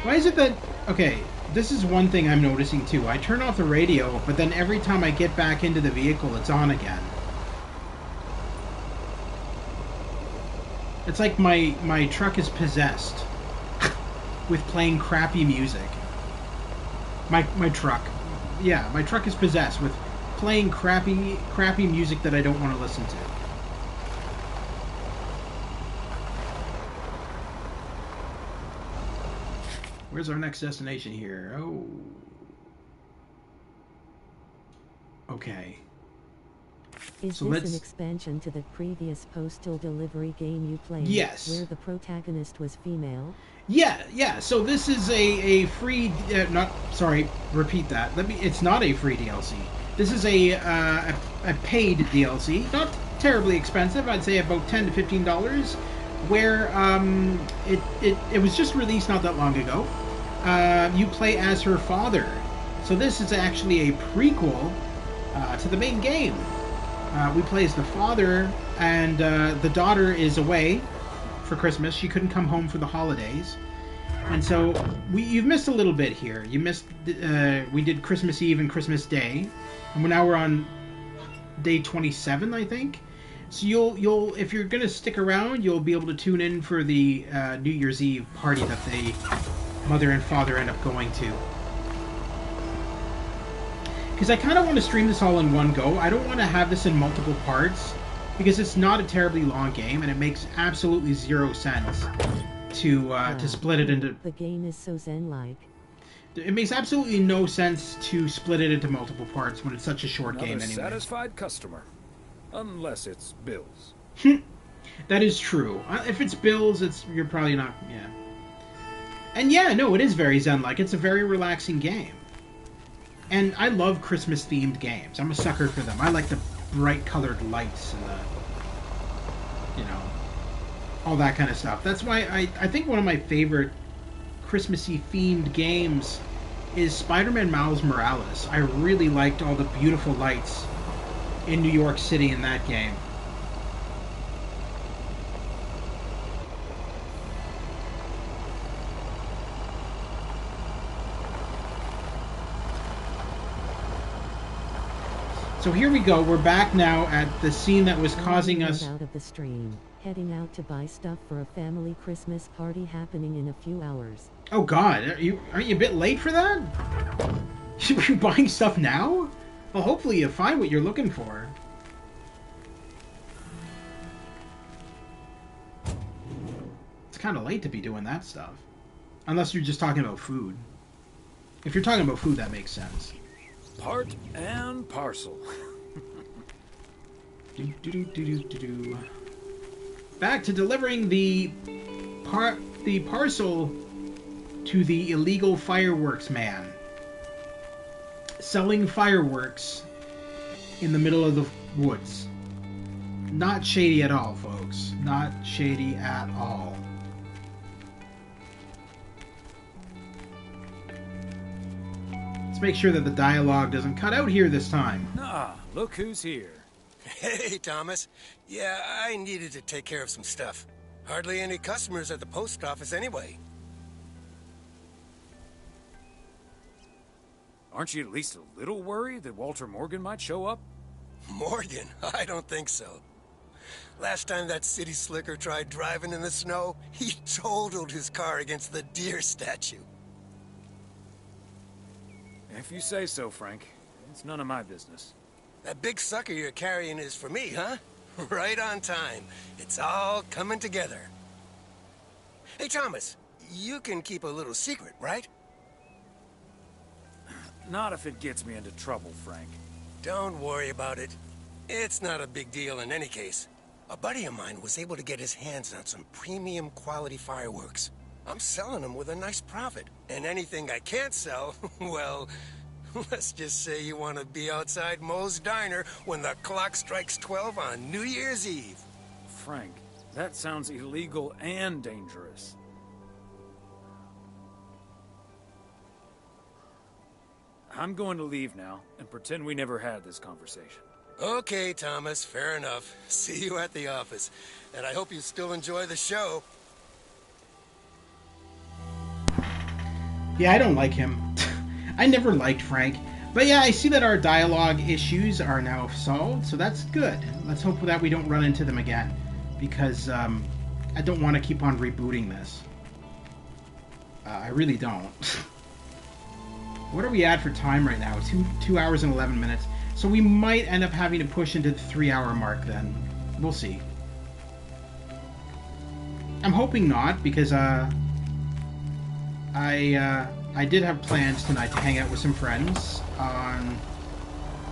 Why is it that... Okay, this is one thing I'm noticing too. I turn off the radio, but then every time I get back into the vehicle, it's on again. It's like my truck is possessed with playing crappy music. My truck. Yeah, my truck is possessed with playing crappy music that I don't want to listen to. Where's our next destination here? Oh. Okay. Is So this an expansion to the previous postal delivery game you played? Yes. Where the protagonist was female? Yeah. So this is a free, repeat that. It's not a free DLC. This is a paid DLC. Not terribly expensive. I'd say about $10 to $15. Where it was just released not that long ago. You play as her father. So this is actually a prequel to the main game. We play as the father, and the daughter is away for Christmas. She couldn't come home for the holidays, and so you've missed a little bit here. You missed. We did Christmas Eve and Christmas Day, and now we're on day 27, I think. So you'll if you're gonna stick around, you'll be able to tune in for the New Year's Eve party that the mother and father end up going to. Because I kind of want to stream this all in one go. I don't want to have this in multiple parts, because it's not a terribly long game, and it makes absolutely zero sense to split it into... The game is so zen-like. It makes absolutely no sense to split it into multiple parts when it's such a short game anyway. Satisfied customer. Unless it's bills. That is true. If it's bills, you're probably not... Yeah. And yeah, no, it is very zen-like. It's a very relaxing game. And I love Christmas-themed games. I'm a sucker for them. I like the bright-colored lights and the, all that kind of stuff. That's why I think one of my favorite Christmassy-themed games is Spider-Man Miles Morales. I really liked all the beautiful lights in New York City in that game. So here we go. We're back now at the scene that was causing us... out of the stream, heading out to buy stuff for a family Christmas party happening in a few hours. Oh God, aren't you a bit late for that? You're buying stuff now? Well, hopefully you find what you're looking for. It's kind of late to be doing that stuff. Unless you're just talking about food. If you're talking about food, that makes sense. Part and parcel. Back to delivering the parcel to the illegal fireworks man. Selling fireworks in the middle of the woods. Not shady at all, folks. Not shady at all. Let's make sure that the dialogue doesn't cut out here this time. Ah, look who's here. Hey, Thomas. Yeah, I needed to take care of some stuff. Hardly any customers at the post office anyway. Aren't you at least a little worried that Walter Morgan might show up? Morgan? I don't think so. Last time that city slicker tried driving in the snow, he totaled his car against the deer statue. If you say so, Frank. It's none of my business. That big sucker you're carrying is for me, huh? Right on time. It's all coming together. Hey, Thomas, you can keep a little secret, right? Not if it gets me into trouble, Frank. Don't worry about it. It's not a big deal in any case. A buddy of mine was able to get his hands on some premium quality fireworks. I'm selling them with a nice profit. And anything I can't sell, well, let's just say you want to be outside Moe's Diner when the clock strikes 12 on New Year's Eve. Frank, that sounds illegal and dangerous. I'm going to leave now and pretend we never had this conversation. Okay, Thomas, fair enough. See you at the office. And I hope you still enjoy the show. Yeah, I don't like him. I never liked Frank. But yeah, I see that our dialogue issues are now solved, so that's good. Let's hope that we don't run into them again. Because I don't want to keep on rebooting this. I really don't. What are we at for time right now? 2 hours and 11 minutes. So we might end up having to push into the 3-hour mark then. We'll see. I'm hoping not, because I did have plans tonight to hang out with some friends on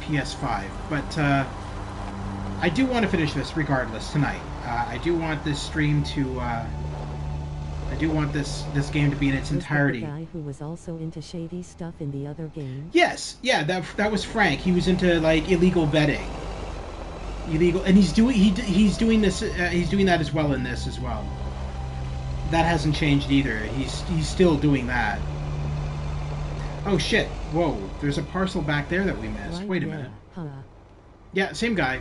PS5, but I do want to finish this regardless tonight. I do want this stream to. I do want this game to be in its entirety. The guy who was also into shady stuff in the other game. Yes, yeah, that was Frank. He was into like illegal betting, and he's doing this. He's doing that as well in this as well. That hasn't changed either. He's still doing that. Oh shit! Whoa, there's a parcel back there that we missed. Right, Wait a yeah. minute. Huh. Yeah, same guy.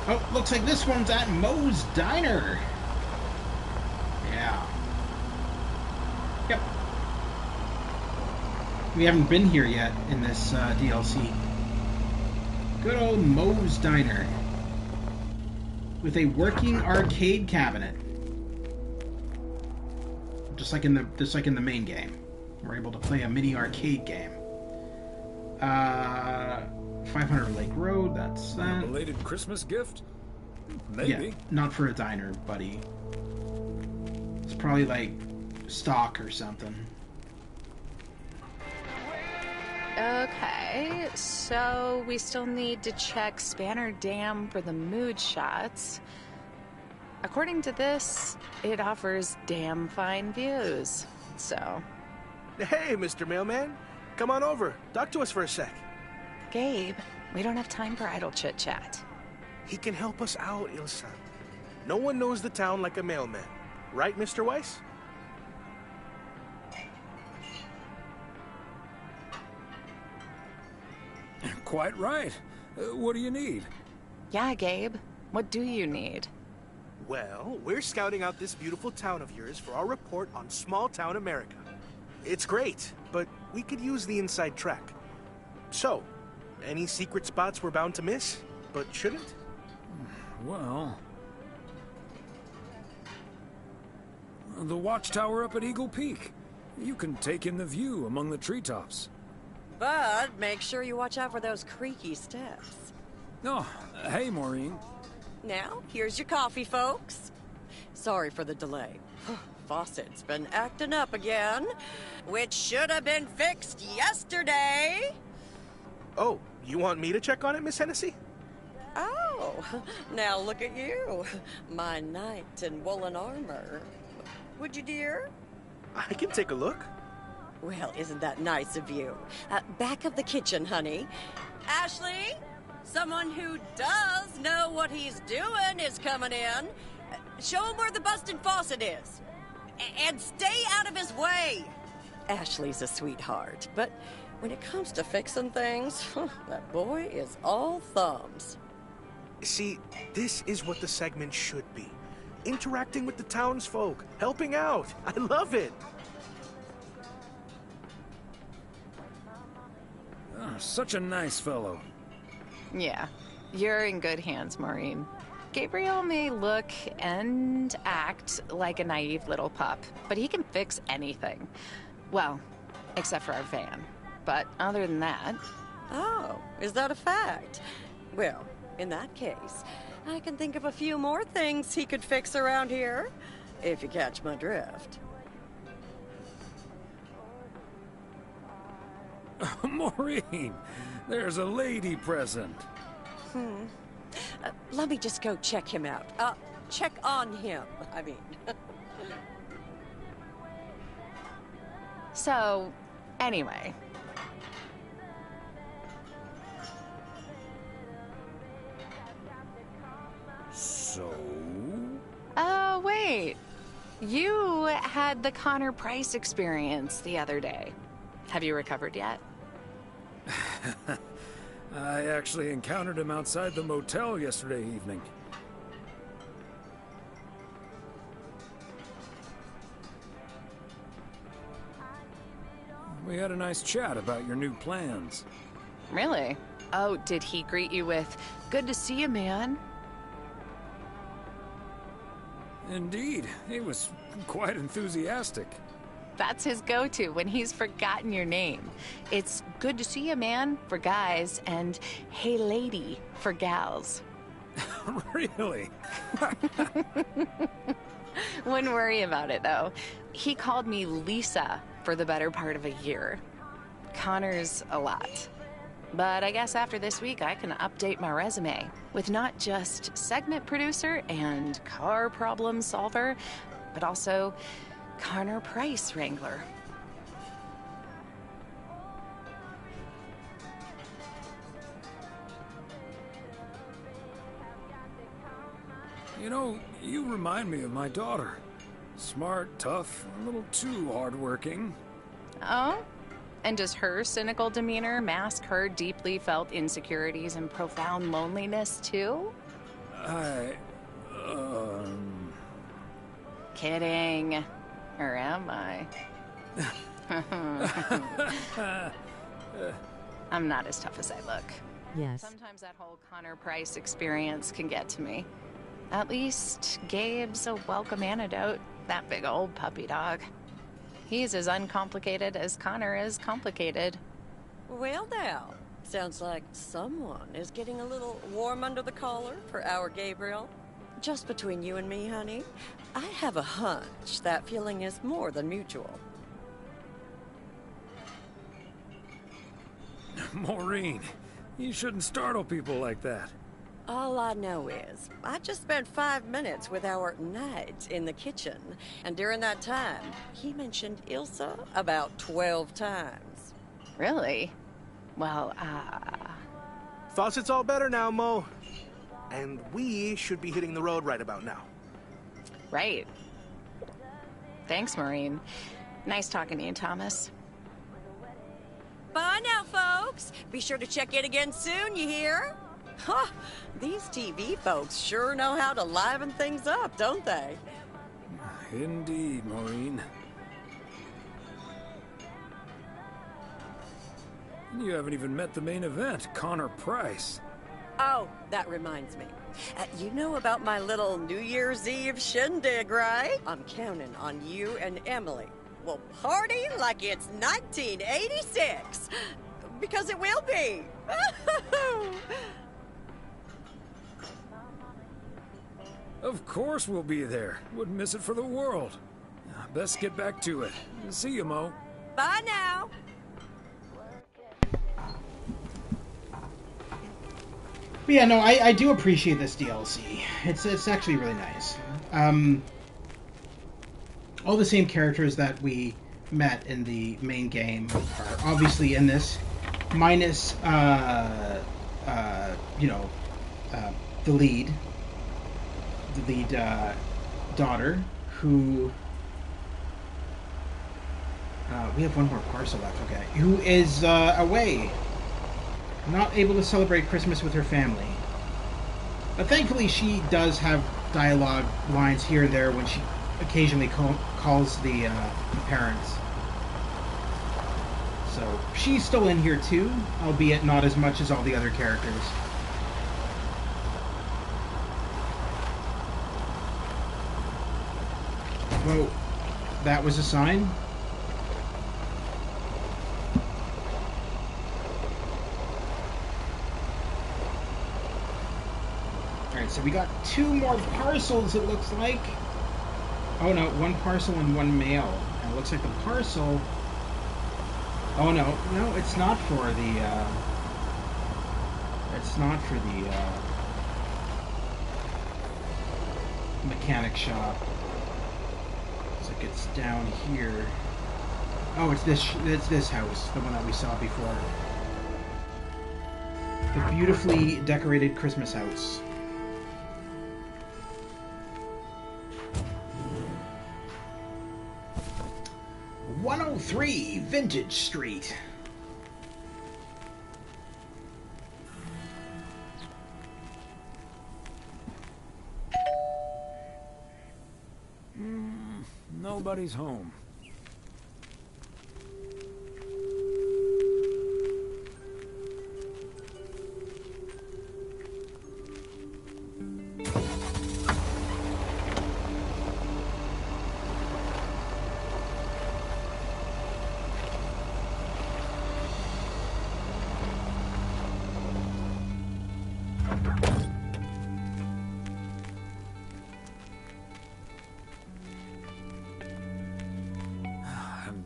Oh, looks like this one's at Moe's Diner. Yeah. Yep. We haven't been here yet in this DLC. Good old Moe's Diner. With a working arcade cabinet. Just like in the main game. We're able to play a mini arcade game. 500 Lake Road, that's that. A belated Christmas gift? Maybe. Yeah, not for a diner, buddy. It's probably like stock or something. Okay, so we still need to check Spanner Dam for the mood shots. According to this, it offers damn fine views, so... Hey, Mr. Mailman. Come on over. Talk to us for a sec. Gabe, we don't have time for idle chit-chat. He can help us out, Ilsa. No one knows the town like a mailman. Right, Mr. Weiss? Quite right. What do you need? Yeah, Gabe. What do you need? Well, we're scouting out this beautiful town of yours for our report on small town America. It's great, but we could use the inside track. So, any secret spots we're bound to miss, but shouldn't? Well... the watchtower up at Eagle Peak. You can take in the view among the treetops. But make sure you watch out for those creaky steps. Oh, hey, Maureen. Now, here's your coffee, folks. Sorry for the delay. Faucet's been acting up again, which should have been fixed yesterday. Oh, you want me to check on it, Miss Hennessy? Oh, now look at you. My knight in woolen armor. Would you, dear? I can take a look. Well, isn't that nice of you? Back of the kitchen, honey. Ashley, someone who does know what he's doing is coming in. Show him where the busted faucet is. And stay out of his way. Ashley's a sweetheart, but when it comes to fixing things, that boy is all thumbs. See, this is what the segment should be. Interacting with the townsfolk, helping out. I love it. Oh, such a nice fellow. Yeah, you're in good hands, Maureen. Gabriel may look and act like a naive little pup, but he can fix anything. Well, except for our van. But other than that... Oh, is that a fact? Well, in that case, I can think of a few more things he could fix around here, if you catch my drift. Maureen, there's a lady present. Let me just go check him out. Check on him, I mean. So, anyway. So? Oh, wait. You had the Connor Price experience the other day. Have you recovered yet? I actually encountered him outside the motel yesterday evening. We had a nice chat about your new plans. Really? Oh, did he greet you with, "Good to see you, man"? Indeed, he was quite enthusiastic. That's his go-to when he's forgotten your name. It's good to see you, man, for guys, and hey, lady, for gals. Really? Wouldn't worry about it, though. He called me Lisa for the better part of a year. Connor's a lot. But I guess after this week, I can update my resume with not just segment producer and car problem solver, but also Connor Price Wrangler. You know, you remind me of my daughter. Smart, tough, a little too hardworking. Oh? And does her cynical demeanor mask her deeply felt insecurities and profound loneliness, too? Kidding. Or am I? I'm not as tough as I look. Yes. Sometimes that whole Connor Price experience can get to me. At least Gabe's a welcome antidote, that big old puppy dog. He's as uncomplicated as Connor is complicated. Well now, sounds like someone is getting a little warm under the collar for our Gabriel. Just between you and me, honey, I have a hunch that feeling is more than mutual. Maureen, you shouldn't startle people like that. All I know is, I just spent 5 minutes with our knight in the kitchen, and during that time, he mentioned Ilsa about 12 times. Really? Well, Faucet's all better now, Mo. And we should be hitting the road right about now. Right. Thanks, Maureen. Nice talking to you, Thomas. Bye now, folks. Be sure to check in again soon, you hear? Huh, these TV folks sure know how to liven things up, don't they? Indeed, Maureen. You haven't even met the main event, Connor Price. Oh, that reminds me. You know about my little New Year's Eve shindig, right? I'm counting on you and Emily. We'll party like it's 1986. Because it will be. Of course we'll be there. Wouldn't miss it for the world. Best get back to it. See you, Mo. Bye now. But yeah, no, I do appreciate this DLC. It's actually really nice. All the same characters that we met in the main game are obviously in this, minus the lead daughter, who we have one more parcel left. Okay, who is away. Not able to celebrate Christmas with her family. But thankfully she does have dialogue lines here and there when she occasionally calls the parents. So she's still in here too, albeit not as much as all the other characters. Whoa, that was a sign? Alright, so we got 2 more parcels, it looks like. Oh no, 1 parcel and 1 mail. And it looks like the parcel... Oh no, no, it's not for the, It's not for the, mechanic shop. Looks like it's down here. Oh, it's this house, the one that we saw before. The beautifully decorated Christmas house. #103 Vintage Street. Nobody's home.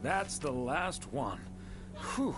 That's the last one. Whew.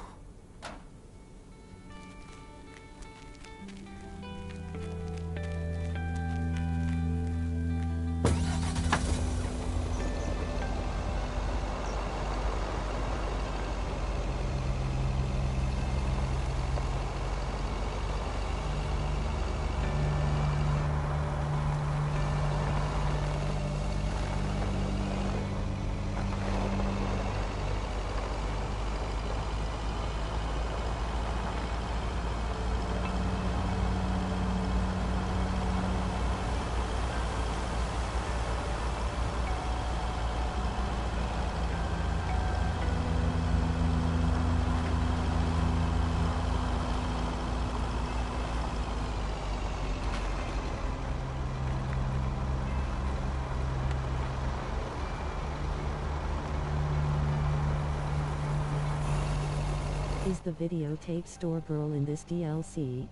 Is the videotape store girl in this DLC?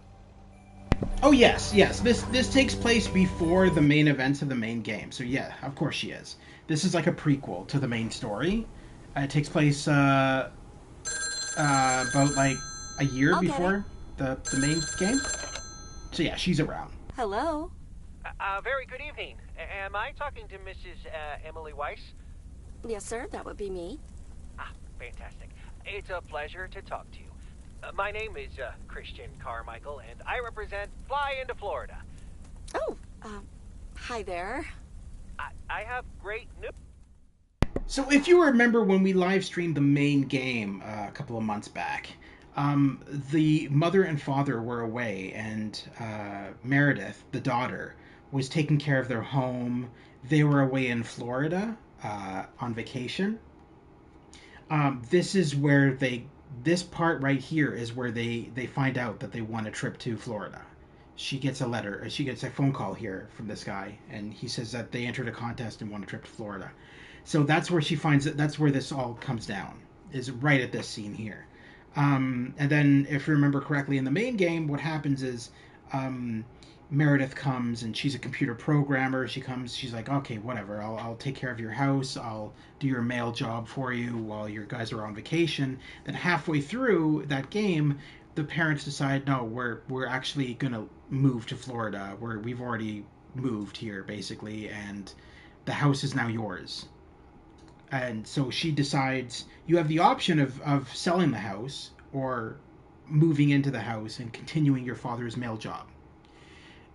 Oh yes. This takes place before the main events of the main game. So yeah, of course she is. This is like a prequel to the main story. It takes place about like a year before the main game. So yeah, she's around. Hello? Very good evening. Am I talking to Mrs. Emily Weiss? Yes, sir, that would be me. Ah, fantastic. It's a pleasure to talk to you. My name is Christian Carmichael, and I represent Fly into Florida. Oh, hi there. I have great news. So if you remember when we live streamed the main game a couple of months back, the mother and father were away, and Meredith, the daughter, was taking care of their home. They were away in Florida on vacation. This is where this part right here is where they find out that they won a trip to Florida. She gets a phone call here from this guy, and he says that they entered a contest and won a trip to Florida. So that's where she finds it. That's where this all comes down, is right at this scene here. And then, if you remember correctly, in the main game, what happens is Meredith comes, and she's a computer programmer. She comes, she's like, okay, whatever, I'll take care of your house. I'll do your mail job for you while your guys are on vacation. Then halfway through that game, the parents decide, no, we're actually gonna move to Florida. We've already moved here, basically, and the house is now yours. And so she decides you have the option of selling the house or moving into the house and continuing your father's mail job.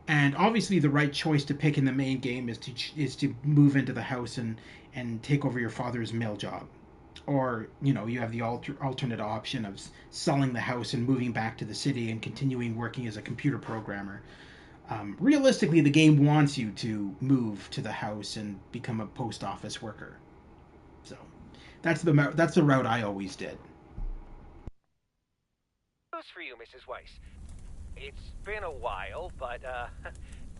And obviously the right choice to pick in the main game is to move into the house and take over your father's mail job. Or, you have the alternate option of selling the house and moving back to the city and continuing working as a computer programmer. Realistically, the game wants you to move to the house and become a post office worker. So that's the route I always did. News for you, Mrs. Weiss. It's been a while, but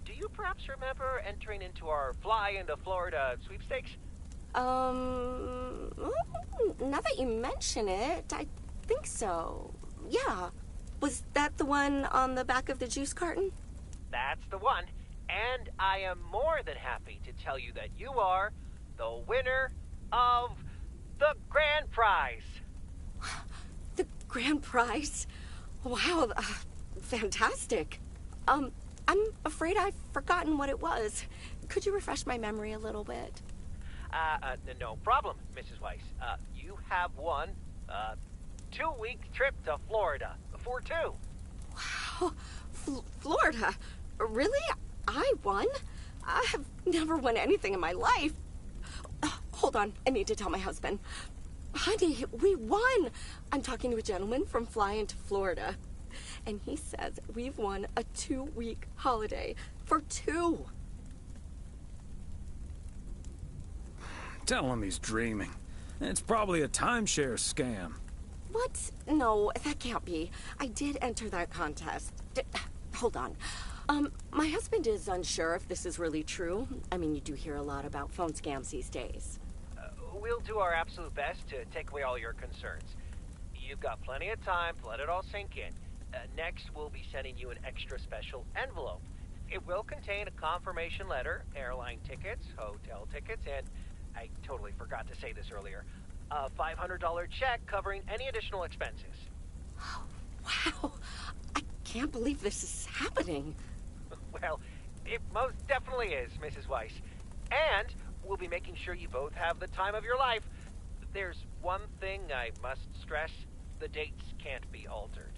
do you perhaps remember entering into our Fly into Florida sweepstakes? Now that you mention it, I think so. Yeah. Was that the one on the back of the juice carton? That's the one. And I am more than happy to tell you that you are the winner of the grand prize. The grand prize? Wow, fantastic. I'm afraid I've forgotten what it was. Could you refresh my memory a little bit? No problem, Mrs. Weiss. You have won a 2-week trip to Florida for 2. Wow, Florida? Really? I won? I have never won anything in my life. Hold on, I need to tell my husband. Honey, we won! I'm talking to a gentleman from Fly into Florida. And he says we've won a 2-week holiday for 2. Tell him he's dreaming. It's probably a timeshare scam. What? No, that can't be. I did enter that contest. Hold on. My husband is unsure if this is really true. I mean, you do hear a lot about phone scams these days. We'll do our absolute best to take away all your concerns. You've got plenty of time to let it all sink in. Next, we'll be sending you an extra special envelope. It will contain a confirmation letter, airline tickets, hotel tickets, and I totally forgot to say this earlier, A $500 check covering any additional expenses. Wow. I can't believe this is happening. Well, it most definitely is, Mrs. Weiss. And we'll be making sure you both have the time of your life. There's one thing I must stress. The dates can't be altered.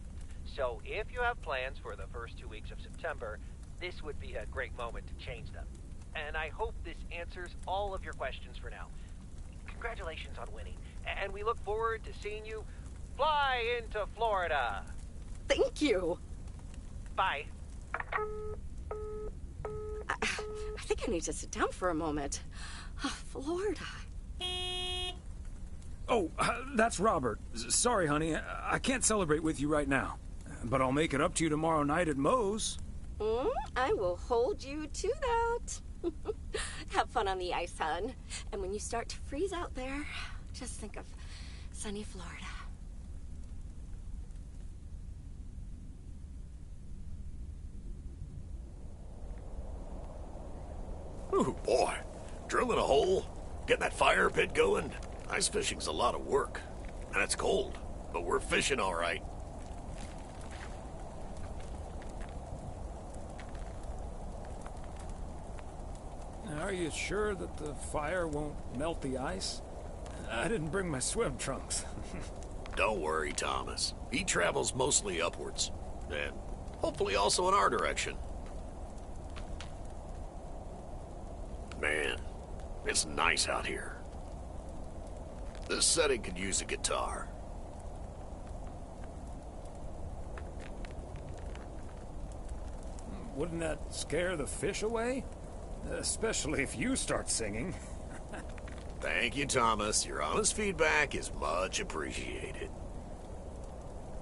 So if you have plans for the first 2 weeks of September, this would be a great moment to change them. And I hope this answers all of your questions for now. Congratulations on winning. And we look forward to seeing you fly into Florida. Thank you. Bye. I think I need to sit down for a moment. Florida. Oh, that's Robert. Sorry, honey. I can't celebrate with you right now. But I'll make it up to you tomorrow night at Moe's. I will hold you to that. Have fun on the ice, hon. And when you start to freeze out there, just think of sunny Florida. Ooh, boy. Drilling a hole, getting that fire pit going. Ice fishing's a lot of work. And it's cold, but we're fishing all right. Are you sure that the fire won't melt the ice? I didn't bring my swim trunks. Don't worry, Thomas. He travels mostly upwards. And hopefully also in our direction. Man, it's nice out here. This setting could use a guitar. Wouldn't that scare the fish away? Especially if you start singing. Thank you, Thomas. Your honest feedback is much appreciated.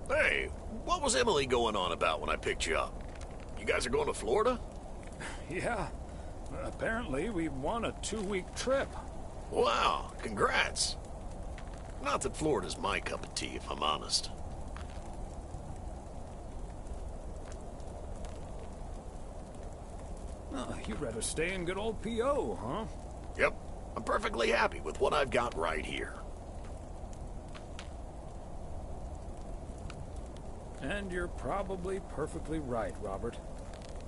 Hey, what was Emily going on about when I picked you up? You guys are going to Florida? Yeah. Apparently, we won a 2-week trip. Wow, congrats. Not that Florida's my cup of tea, if I'm honest. Oh, you'd rather stay in good old P.O., huh? Yep. I'm perfectly happy with what I've got right here. And you're probably perfectly right, Robert.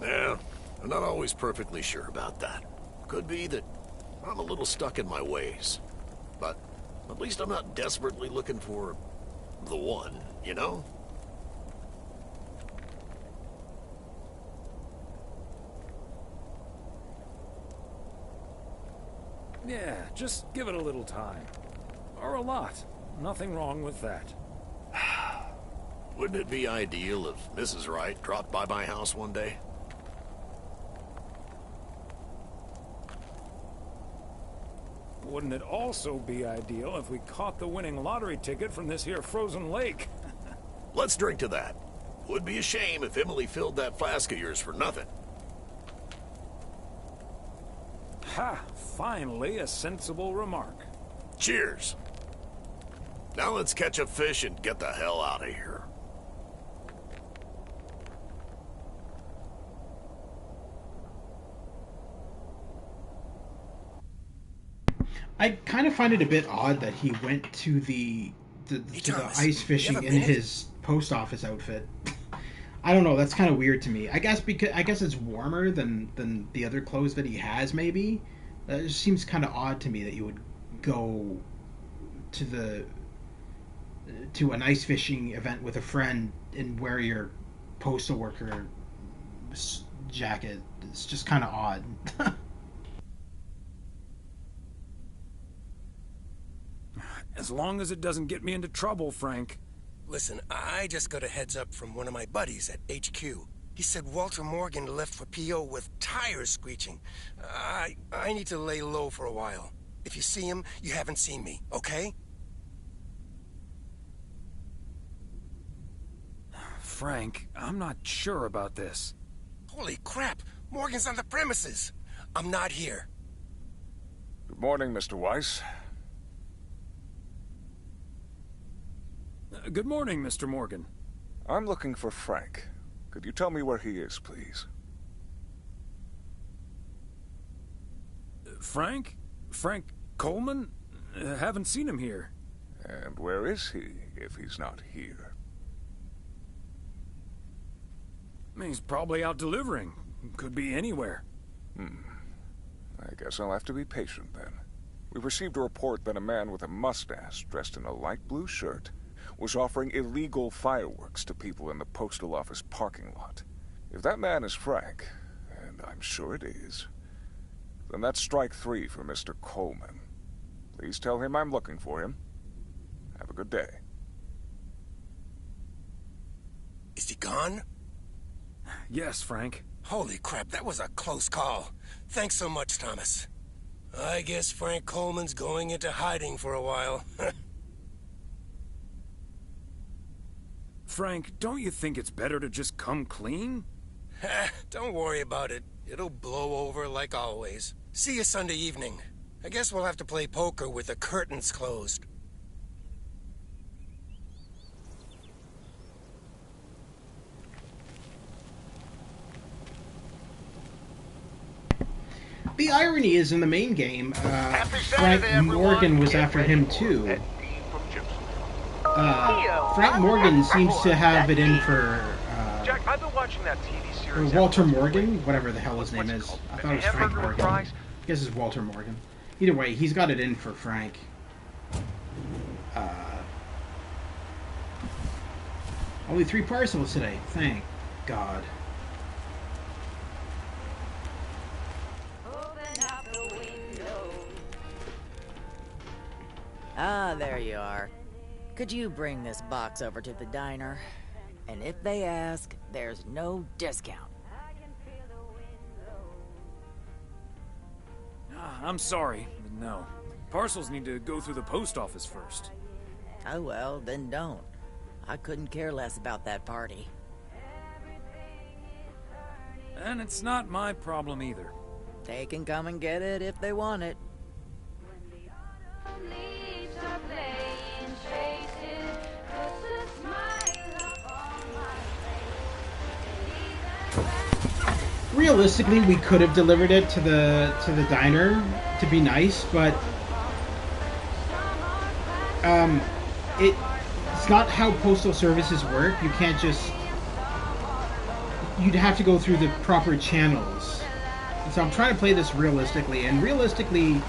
Yeah, I'm not always perfectly sure about that. Could be that I'm a little stuck in my ways. But at least I'm not desperately looking for the one, you know? Yeah, just give it a little time. Or a lot. Nothing wrong with that. Wouldn't it be ideal if Mrs. Wright dropped by my house one day? Wouldn't it also be ideal if we caught the winning lottery ticket from this here frozen lake? Let's drink to that. Would be a shame if Emily filled that flask of yours for nothing. Ha! Finally, a sensible remark. Cheers. Now let's catch a fish and get the hell out of here. I kind of find it a bit odd that he went to the ice fishing in his post office outfit. I don't know. That's kind of weird to me. I guess it's warmer than the other clothes that he has. Maybe it just seems kind of odd to me that you would go to an ice fishing event with a friend and wear your postal worker jacket. It's just kind of odd. As long as it doesn't get me into trouble, Frank. Listen, I just got a heads up from one of my buddies at HQ. He said Walter Morgan left for P.O. with tires screeching. I need to lay low for a while. If you see him, you haven't seen me, okay? Frank, I'm not sure about this. Holy crap! Morgan's on the premises! I'm not here. Good morning, Mr. Weiss. Good morning, Mr. Morgan. I'm looking for Frank. Could you tell me where he is, please? Frank? Frank Coleman? Haven't seen him here. And where is he, if he's not here? He's probably out delivering. Could be anywhere. I guess I'll have to be patient then. We've received a report that a man with a mustache, dressed in a light blue shirt, was offering illegal fireworks to people in the postal office parking lot. If that man is Frank, and I'm sure it is, then that's strike 3 for Mr. Coleman. Please tell him I'm looking for him. Have a good day. Is he gone? Yes, Frank. Holy crap, that was a close call. Thanks so much, Thomas. I guess Frank Coleman's going into hiding for a while. Frank, don't you think it's better to just come clean? Don't worry about it. It'll blow over like always. See you Sunday evening. I guess we'll have to play poker with the curtains closed. The irony is, in the main game, Frank Morgan was after him too. Frank Morgan seems to have it in for Jack, I've been watching that TV series. Walter Morgan, whatever the hell his name is. I thought it was Frank Morgan. I guess it's Walter Morgan. Either way, he's got it in for Frank. Only 3 parcels today. Thank God. Ah, there you are. Could you bring this box over to the diner? And if they ask, there's no discount. I'm sorry, but no. Parcels need to go through the post office first. Oh well, then don't. I couldn't care less about that party. And it's not my problem either. They can come and get it if they want it. Realistically, we could have delivered it to the diner to be nice, but it's not how postal services work. You can't just... You'd have to go through the proper channels. So I'm trying to play this realistically, and realistically,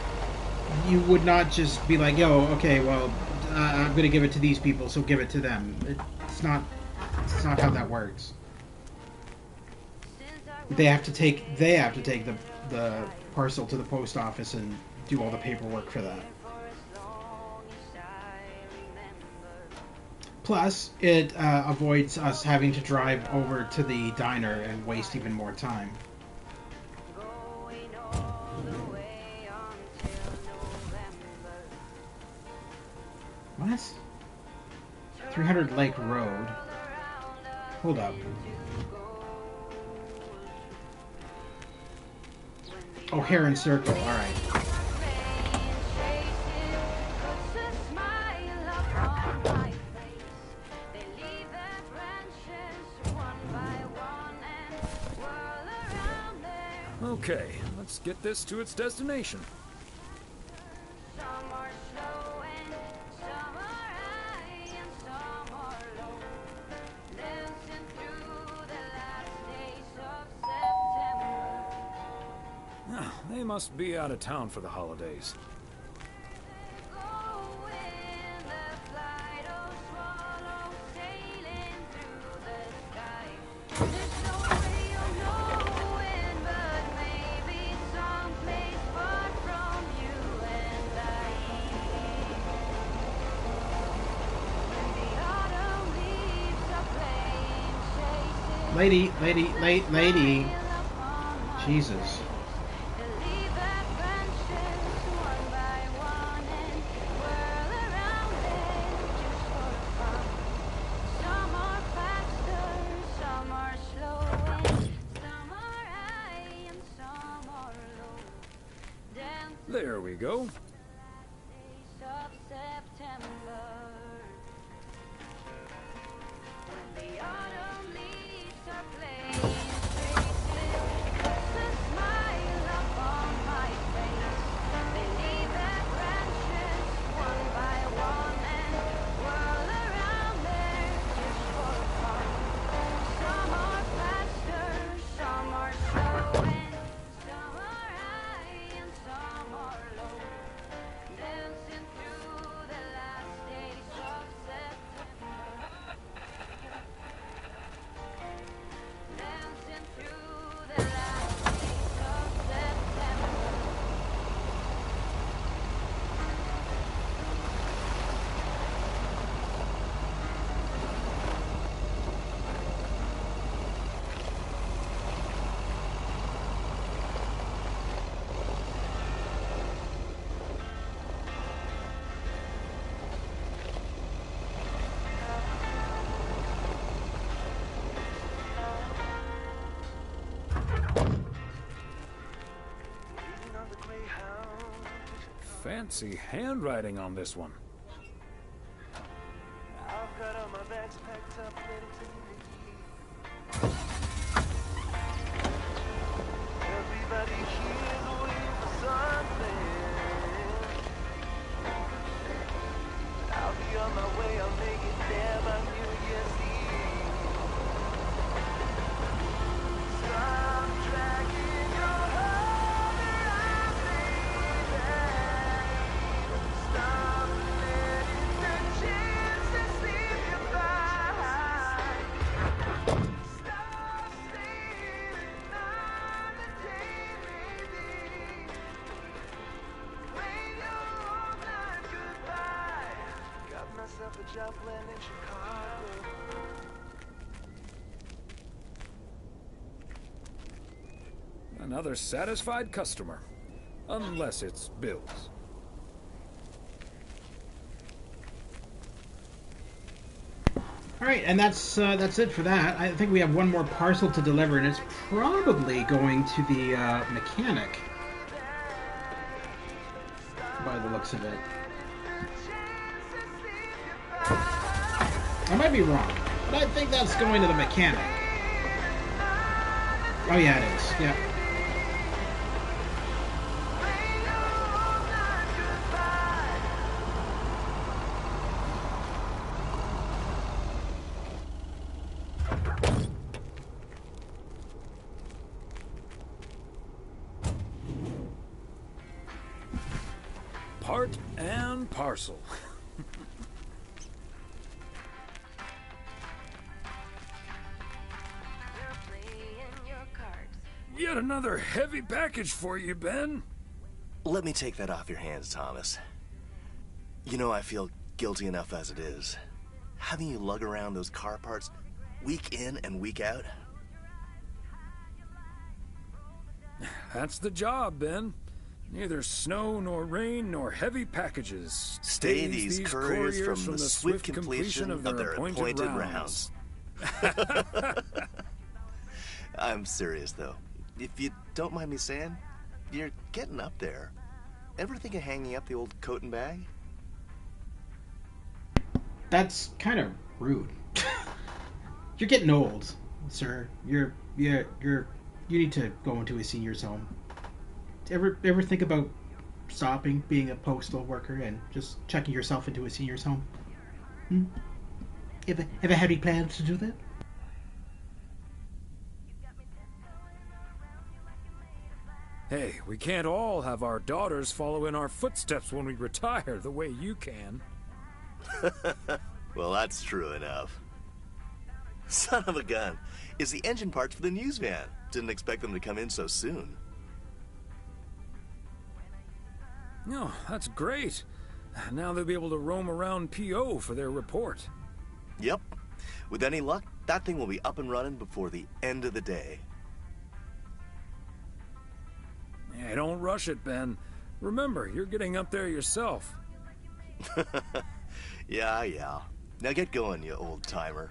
you would not just be like, yo, okay, well, I'm going to give it to these people, so give it to them. It's not how that works. They have to take the parcel to the post office and do all the paperwork for that. Plus, it avoids us having to drive over to the diner and waste even more time. What? 300 Lake Road. Hold up. Oh, Heron Circle, alright. Okay, let's get this to its destination. They must be out of town for the holidays. Lady. Jesus. There we go. Fancy handwriting on this one. I've got all my bags packed up, ready to leave. Everybody here's waiting for something. I'll be on my way, I'll make it there by New Year's Eve. Stop dragging your heart around, baby. Stop letting the chances slip you by. Stop saying another day, maybe. When you're all done, goodbye. Got myself a job plan in Chicago. Another satisfied customer. Unless it's Bill's. All right, and that's it for that. I think we have one more parcel to deliver, and it's probably going to the mechanic, by the looks of it. I might be wrong, but I think that's going to the mechanic. Oh yeah, it is. Yeah. Part and parcel. Yet another heavy package for you, Ben. Let me take that off your hands, Thomas. You know I feel guilty enough as it is. Having you lug around those car parts week in and week out. That's the job, Ben. Neither snow nor rain nor heavy packages. Stay these couriers from the swift completion of their appointed rounds. I'm serious, though. If you don't mind me saying, you're getting up there. Ever think of hanging up the old coat and bag? That's kind of rude. You're getting old, sir. You need to go into a senior's home. Ever think about stopping being a postal worker and just checking yourself into a senior's home? Ever had any plans to do that? Hey, we can't all have our daughters follow in our footsteps when we retire the way you can. Well, that's true enough. Son of a gun. It's the engine parts for the news van. Didn't expect them to come in so soon. No, that's great. Now they'll be able to roam around PO for their report. Yep. With any luck, that thing will be up and running before the end of the day. Hey, don't rush it, Ben. Remember, you're getting up there yourself. Yeah. Now get going, you old-timer.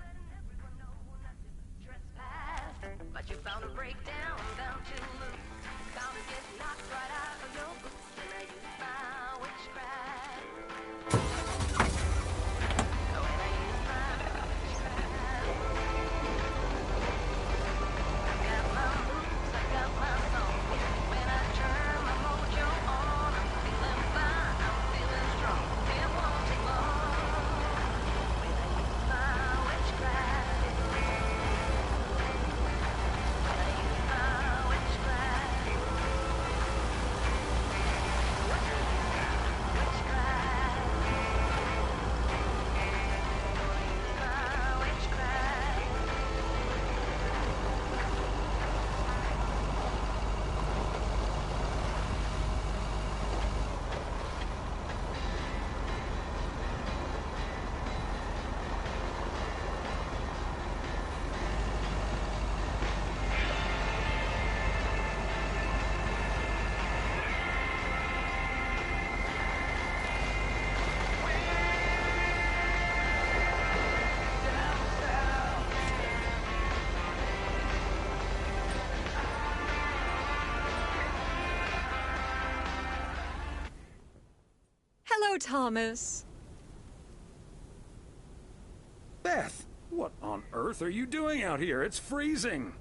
But you found a breakdown down to loop. Found it get knocked right out of your boots. And now you found witchcraft. Oh, and now you found witchcraft. I got my moves, I got my song. When I turn my mojo on, I'm feeling fine, I'm feeling strong. It won't take long. When you find witchcraft. Hello, Thomas. Beth, what on earth are you doing out here? It's freezing.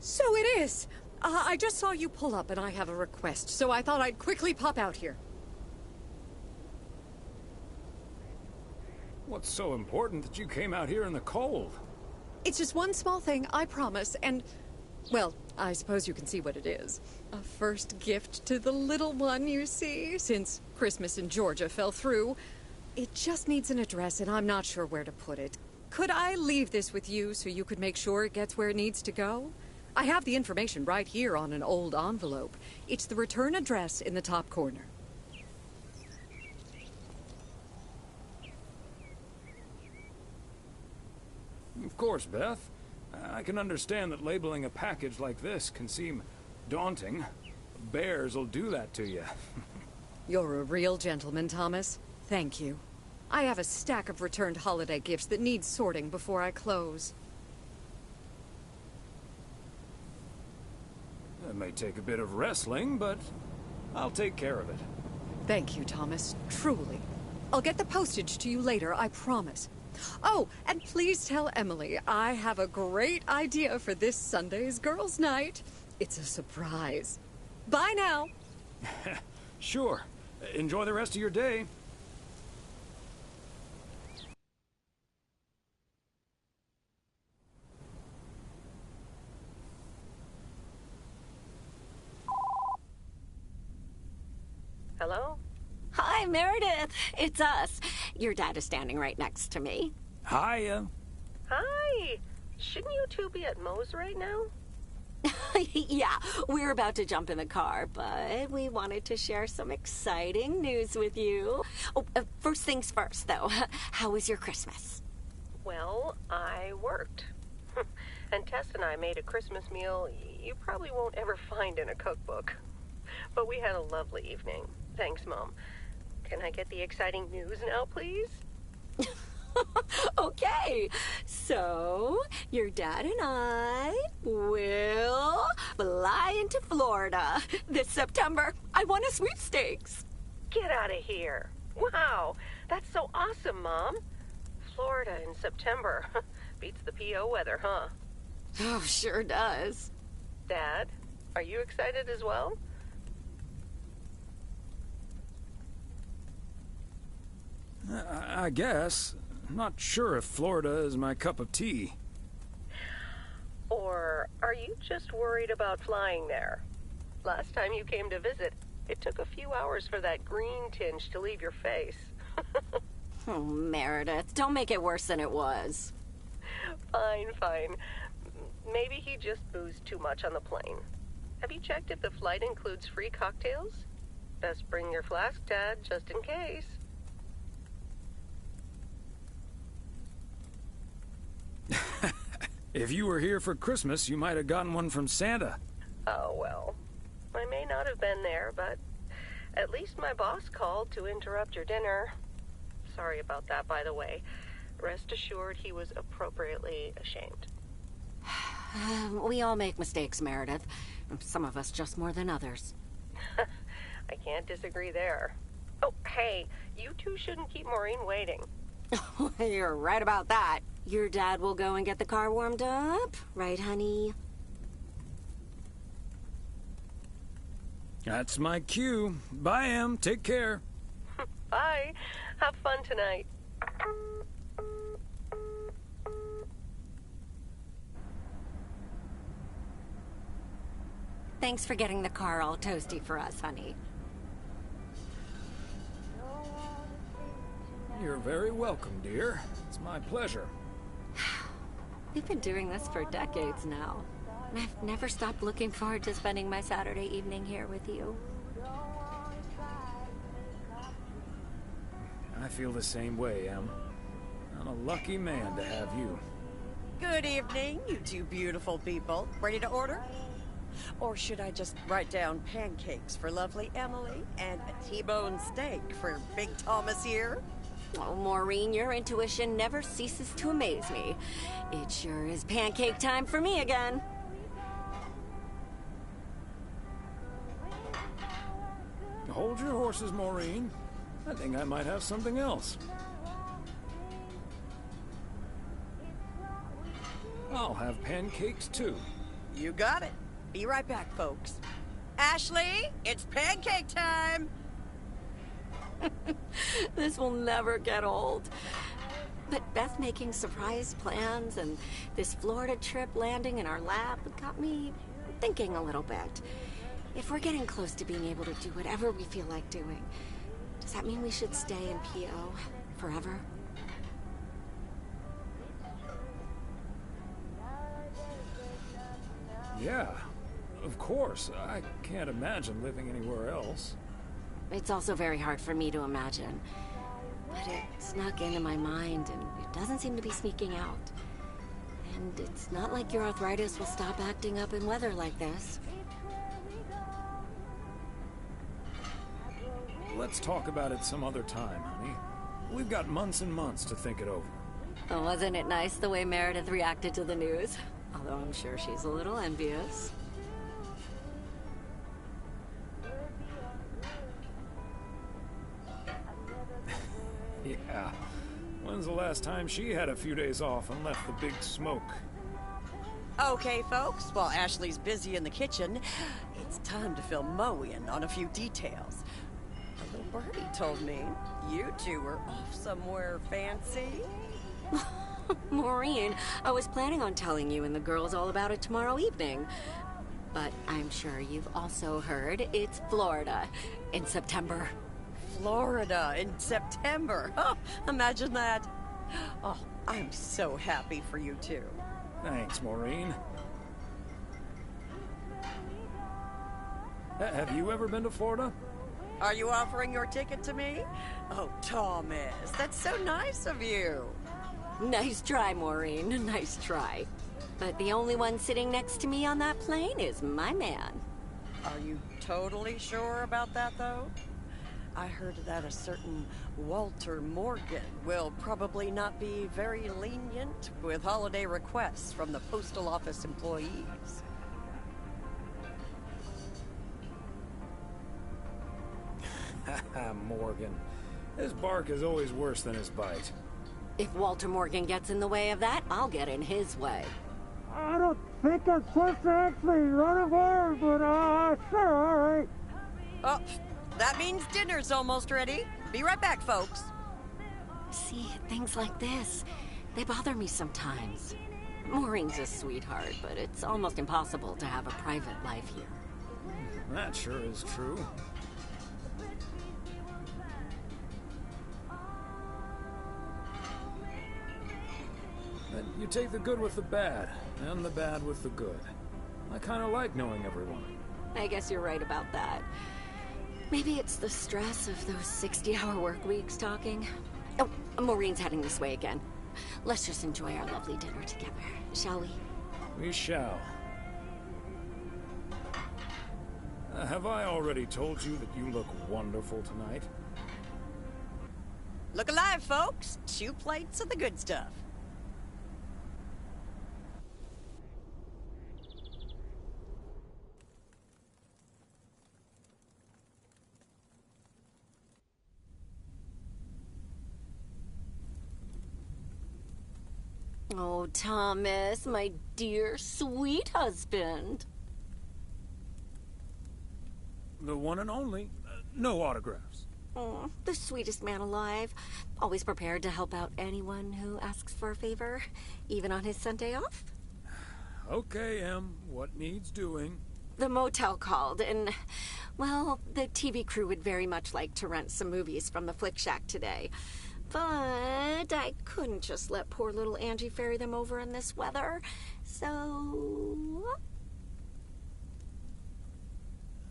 So it is. I just saw you pull up and I have a request, so I thought I'd quickly pop out here. What's so important that you came out here in the cold? It's just one small thing, I promise, and, well, I suppose you can see what it is. A first gift to the little one, you see, since Christmas in Georgia fell through. It just needs an address and I'm not sure where to put it. Could I leave this with you so you could make sure it gets where it needs to go? I have the information right here on an old envelope. It's the return address in the top corner. Of course, Beth. I can understand that labeling a package like this can seem daunting. Bears will do that to you. You're a real gentleman, Thomas. Thank you. I have a stack of returned holiday gifts that need sorting before I close. It may take a bit of wrestling, but I'll take care of it. Thank you, Thomas. Truly. I'll get the postage to you later, I promise. Oh, and please tell Emily I have a great idea for this Sunday's girls' night. It's a surprise. Bye now. Sure. Enjoy the rest of your day. Hello? Hi, Meredith. It's us. Your dad is standing right next to me. Hiya. Hi. Shouldn't you two be at Moe's right now? Yeah, we're about to jump in the car, but we wanted to share some exciting news with you. Oh, first things first, though. How was your Christmas? Well, I worked. And Tess and I made a Christmas meal you probably won't ever find in a cookbook. But we had a lovely evening. Thanks, Mom. Can I get the exciting news now, please? Okay, so your dad and I will fly into Florida this September. I won a sweepstakes. Get out of here. Wow, that's so awesome, Mom. Florida in September. Beats the PO weather, huh? Oh, sure does. Dad, are you excited as well? I guess. Not sure if Florida is my cup of tea. Or are you just worried about flying there? Last time you came to visit, it took a few hours for that green tinge to leave your face. Oh, Meredith, don't make it worse than it was. Fine. Maybe he just boozed too much on the plane. Have you checked if the flight includes free cocktails? Best bring your flask, Dad, just in case. If you were here for Christmas, you might have gotten one from Santa. Oh, well. I may not have been there, but at least my boss called to interrupt your dinner. Sorry about that, by the way. Rest assured he was appropriately ashamed. We all make mistakes, Meredith. Some of us just more than others. I can't disagree there. Oh, hey, you two shouldn't keep Maureen waiting. You're right about that. Your dad will go and get the car warmed up, right, honey? That's my cue. Bye, Em. Take care. Bye. Have fun tonight. Thanks for getting the car all toasty for us, honey. You're very welcome, dear. It's my pleasure. We've been doing this for decades now. I've never stopped looking forward to spending my Saturday evening here with you. I feel the same way, Em. I'm a lucky man to have you. Good evening, you two beautiful people. Ready to order? Or should I just write down pancakes for lovely Emily and a T-bone steak for Big Thomas here? Oh, Maureen, your intuition never ceases to amaze me. It sure is pancake time for me again. Hold your horses, Maureen. I think I might have something else. I'll have pancakes too. You got it. Be right back, folks. Ashley, it's pancake time! This will never get old. But Beth making surprise plans and this Florida trip landing in our lap got me thinking a little bit. If we're getting close to being able to do whatever we feel like doing, does that mean we should stay in PO forever? Yeah, of course. I can't imagine living anywhere else. It's also very hard for me to imagine. But it snuck into my mind, and it doesn't seem to be sneaking out. And it's not like your arthritis will stop acting up in weather like this. Let's talk about it some other time, honey. We've got months and months to think it over. Oh, wasn't it nice the way Meredith reacted to the news? Although I'm sure she's a little envious. Yeah. When's the last time she had a few days off and left the big smoke? Okay, folks, while Ashley's busy in the kitchen, it's time to fill Mo in on a few details. A little birdie told me you two were off somewhere fancy. Maureen, I was planning on telling you and the girls all about it tomorrow evening. But I'm sure you've also heard it's Florida in September. Florida in September. Oh, imagine that. Oh, I'm so happy for you two. Thanks, Maureen. Have you ever been to Florida? Are you offering your ticket to me? Oh, Thomas, that's so nice of you. Nice try, Maureen. Nice try. But the only one sitting next to me on that plane is my man. Are you totally sure about that, though? I heard that a certain Walter Morgan will probably not be very lenient with holiday requests from the postal office employees. Morgan. His bark is always worse than his bite. If Walter Morgan gets in the way of that, I'll get in his way. I don't think I'm supposed to actually run away, but sure, all right. Oh, that means dinner's almost ready. Be right back, folks. See, things like this, they bother me sometimes. Maureen's a sweetheart, but it's almost impossible to have a private life here. That sure is true. But you take the good with the bad, and the bad with the good. I kind of like knowing everyone. I guess you're right about that. Maybe it's the stress of those 60-hour work weeks talking. Oh, Maureen's heading this way again. Let's just enjoy our lovely dinner together, shall we? We shall. Have I already told you that you look wonderful tonight? Look alive, folks. 2 plates of the good stuff. Oh, Thomas, my dear, sweet husband. The one and only. No autographs. Oh, the sweetest man alive. Always prepared to help out anyone who asks for a favor, even on his Sunday off. Okay, Em. What needs doing? The motel called, and, well, the TV crew would very much like to rent some movies from the Flick Shack today. But I couldn't just let poor little Angie ferry them over in this weather, so...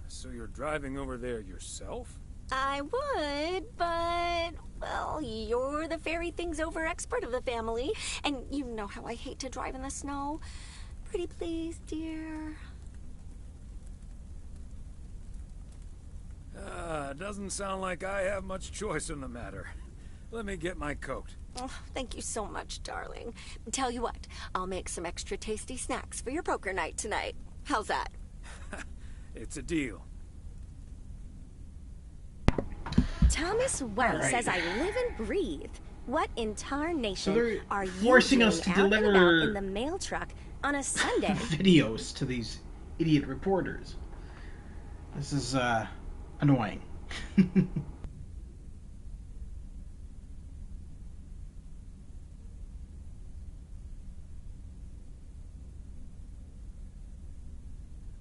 So you're driving over there yourself? I would, but, well, you're the ferry things over expert of the family, and you know how I hate to drive in the snow. Pretty please, dear. Doesn't sound like I have much choice in the matter. Let me get my coat. Oh, thank you so much, darling. Tell you what, I'll make some extra tasty snacks for your poker night tonight. How's that? It's a deal. Thomas Weiss Alright. says I live and breathe. What in tarnation they're are you forcing doing us to out and deliver about in the mail truck on a Sunday? videos to these idiot reporters. This is annoying.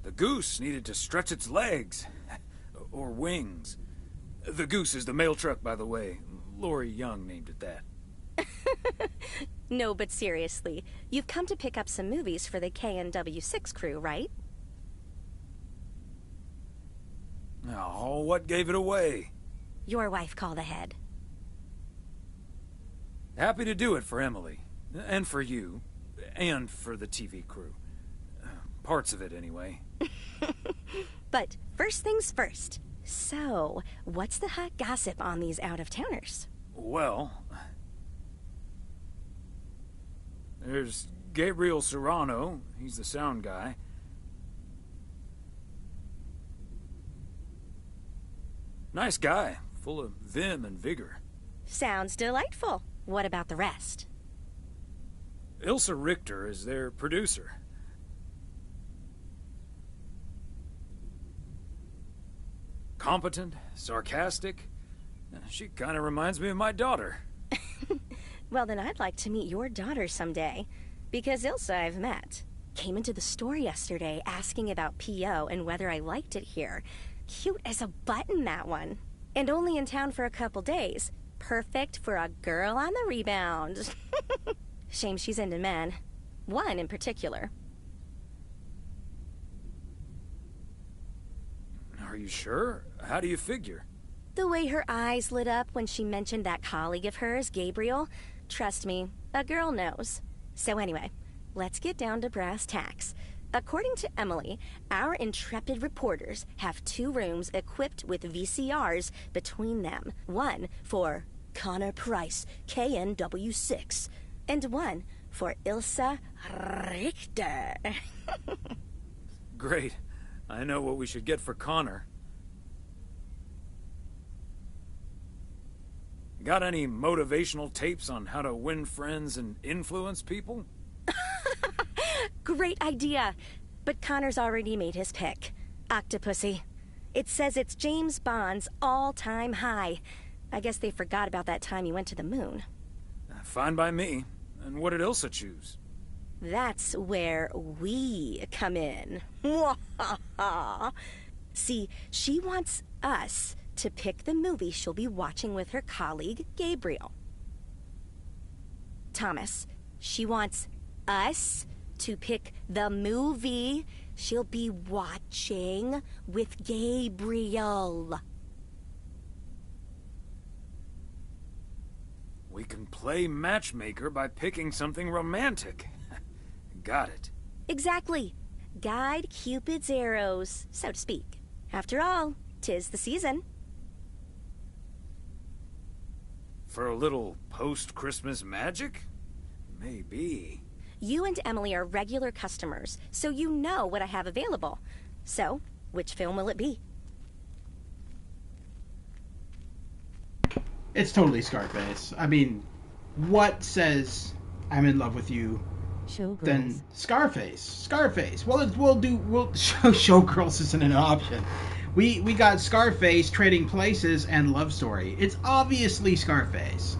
The goose needed to stretch its legs. Or wings. The goose is the mail truck, by the way. Lori Young named it that. No, but seriously, you've come to pick up some movies for the KNW6 crew, right? Oh, what gave it away? Your wife called ahead. Happy to do it for Emily. And for you. And for the TV crew. Parts of it, anyway. But first things first. So, what's the hot gossip on these out-of-towners? Well... There's Gabriel Serrano. He's the sound guy. Nice guy. Full of vim and vigor. Sounds delightful. What about the rest? Ilsa Richter is their producer. Competent, sarcastic. She kind of reminds me of my daughter. Well, then I'd like to meet your daughter someday. Because Ilsa I've met. Came into the store yesterday asking about PO and whether I liked it here. Cute as a button, that one. And only in town for a couple days. Perfect for a girl on the rebound. Shame she's into men. One in particular. Are you sure? How do you figure? The way her eyes lit up when she mentioned that colleague of hers, Gabriel. Trust me, a girl knows. So anyway, let's get down to brass tacks. According to Emily, our intrepid reporters have 2 rooms equipped with VCRs between them. One for Connor Price, KNW6, and one for Ilsa Richter. Great. I know what we should get for Connor. Got any motivational tapes on how to win friends and influence people? Great idea. But Connor's already made his pick. Octopussy. It says it's James Bond's all-time high. I guess they forgot about that time he went to the moon. Fine by me. And what did Ilsa choose? That's where we come in. See, she wants us to pick the movie she'll be watching with her colleague, Gabriel. Thomas, she wants us to pick the movie she'll be watching with Gabriel. We can play matchmaker by picking something romantic. Got it. Exactly. Guide Cupid's arrows, so to speak. After all, 'tis the season. For a little post-Christmas magic? Maybe. You and Emily are regular customers, so you know what I have available. So, which film will it be? It's totally Scarface. I mean, what says I'm in love with you Showgirls. than Scarface? Scarface. Well, Showgirls isn't an option. We got Scarface, Trading Places, and Love Story. It's obviously Scarface.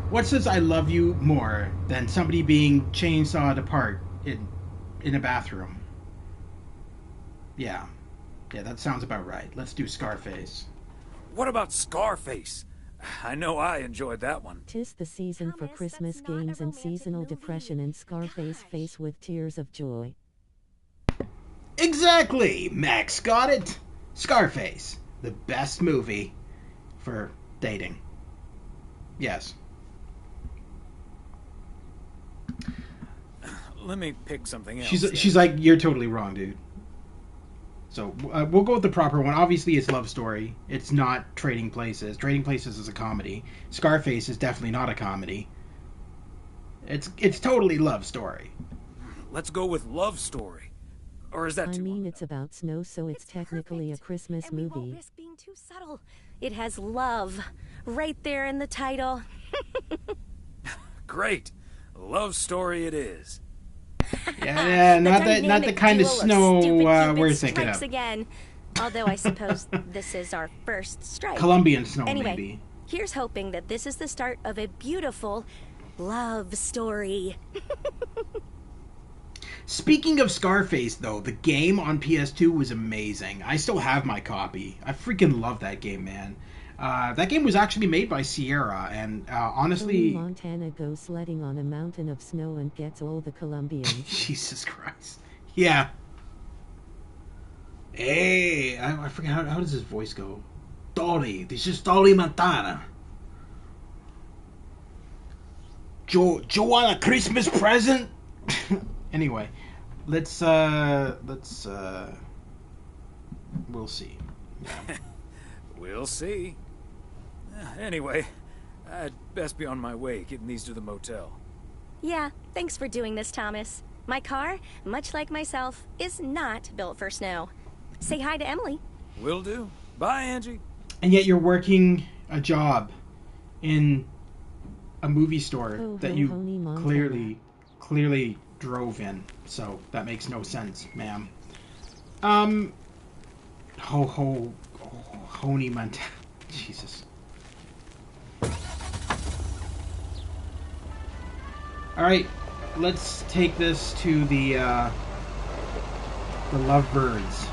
What says I love you more than somebody being chainsawed apart in a bathroom? Yeah, that sounds about right. Let's do Scarface. What about Scarface? I know I enjoyed that one. 'Tis the season for Christmas games and seasonal depression, and Scarface face with tears of joy. Exactly! Max got it! Scarface. The best movie for dating. Yes. Let me pick something else. She's like, you're totally wrong, dude. So we'll go with the proper one. Obviously, it's Love Story. It's not Trading Places. Trading Places is a comedy. Scarface is definitely not a comedy. It's totally Love Story. Let's go with Love Story. Or is that I too mean, it's about snow, so it's technically a Christmas And we won't movie. risk being too subtle. It has love right there in the title. Great. Love story it is. Yeah, not the dynamic kind of duo snow Stupid Cupid we're thinking strikes of. again. Although I suppose this is our first strike. Colombian snow, anyway, maybe. Here's hoping that this is the start of a beautiful love story. Speaking of Scarface, though, the game on PS2 was amazing. I still have my copy. I freaking love that game, man. That game was actually made by Sierra, and honestly... Tony Montana goes sledding on a mountain of snow and gets all the Colombians. Jesus Christ. Yeah. Hey, I forget, how does his voice go? Tony, this is Tony Montana. Joe want a Christmas present? Anyway, let's we'll see. Yeah. We'll see. Anyway, I'd best be on my way, getting these to the motel. Yeah, thanks for doing this, Thomas. My car, much like myself, is not built for snow. Say hi to Emily. Will do. Bye, Angie. And yet you're working a job in a movie store that you clearly drove in. So that makes no sense, ma'am. Honey Montana. Jesus. Alright, let's take this to the Lovebirds.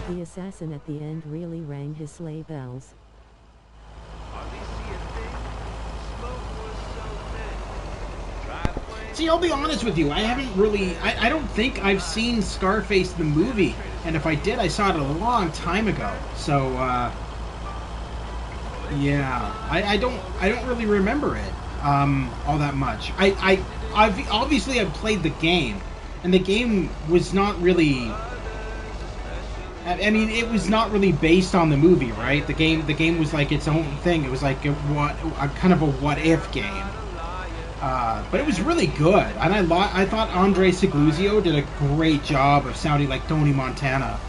The assassin at the end really rang his sleigh bells. See, I'll be honest with you. I haven't really... I don't think I've seen Scarface the movie. And if I did, I saw it a long time ago. So, yeah. I don't really remember it all that much. I've obviously I've played the game. And the game was not really... I mean, it was not really based on the movie, right? The game was like its own thing. It was like a kind of a what-if game. But it was really good, and I thought Andre Sigluzio did a great job of sounding like Tony Montana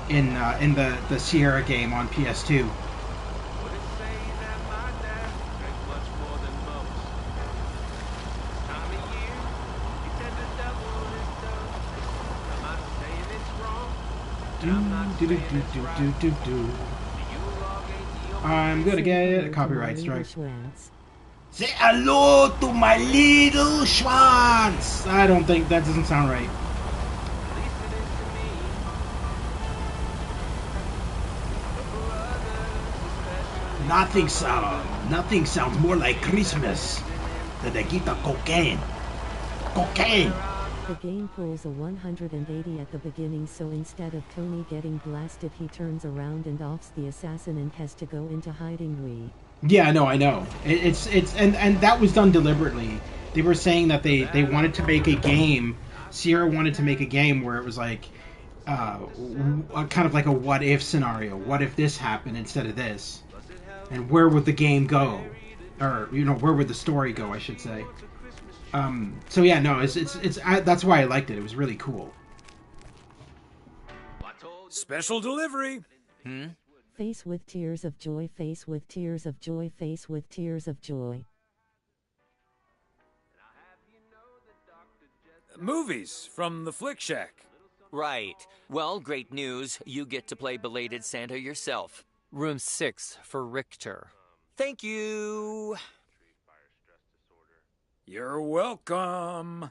in the Sierra game on PS2. I'm gonna get a copyright strike. Say hello to my little Schwanz! I don't think that doesn't sound right. Nothing sounds more like Christmas than they get the cocaine. Cocaine! The game pulls a 180 at the beginning, so instead of Tony getting blasted, he turns around and offs the assassin and has to go into hiding. Yeah, no, I know. It's and that was done deliberately. They were saying that they wanted to make a game. Sierra wanted to make a game where it was like kind of like a what if scenario. What if this happened instead of this? And where would the game go? Or where would the story go, I should say. So yeah, no, it's that's why I liked it. It was really cool. Special delivery. Face with tears of joy, face with tears of joy, face with tears of joy. Movies from the Flick Shack. Right. Well, great news. You get to play Belated Santa yourself. Room 6 for Richter. Thank you. You're welcome.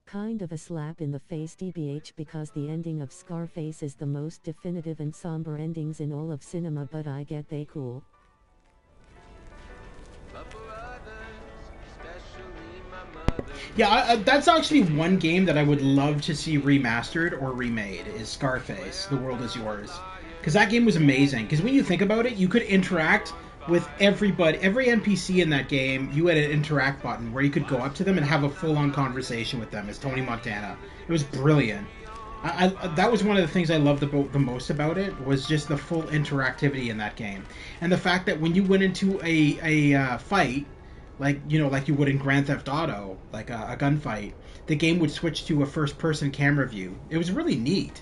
Kind of a slap in the face, DBH, because the ending of Scarface is the most definitive and somber endings in all of cinema, but I get they cool. Yeah, that's actually one game that I would love to see remastered or remade, is Scarface, The World Is Yours. Because that game was amazing. Because when you think about it, you could interact with everybody, every NPC in that game, you had an interact button where you could go up to them and have a full-on conversation with them as Tony Montana. It was brilliant. That was one of the things I loved the most about it, was just the full interactivity in that game. And the fact that when you went into a fight, like you would in Grand Theft Auto, like a gunfight, the game would switch to a first-person camera view. It was really neat.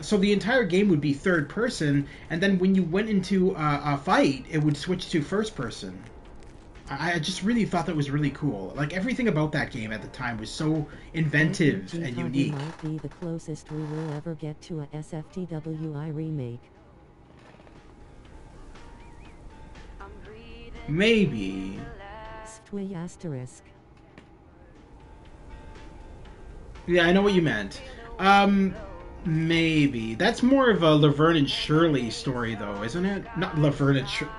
So the entire game would be third person, and then when you went into a fight, it would switch to first person. I just really thought that was really cool. Like, everything about that game at the time was so inventive and unique. Might be the closest we will ever get to a SFTWI remake. Maybe. Stwy asterisk. Yeah, I know what you meant. Maybe. That's more of a Laverne and Shirley story, though, isn't it? Not Laverne and Shirley.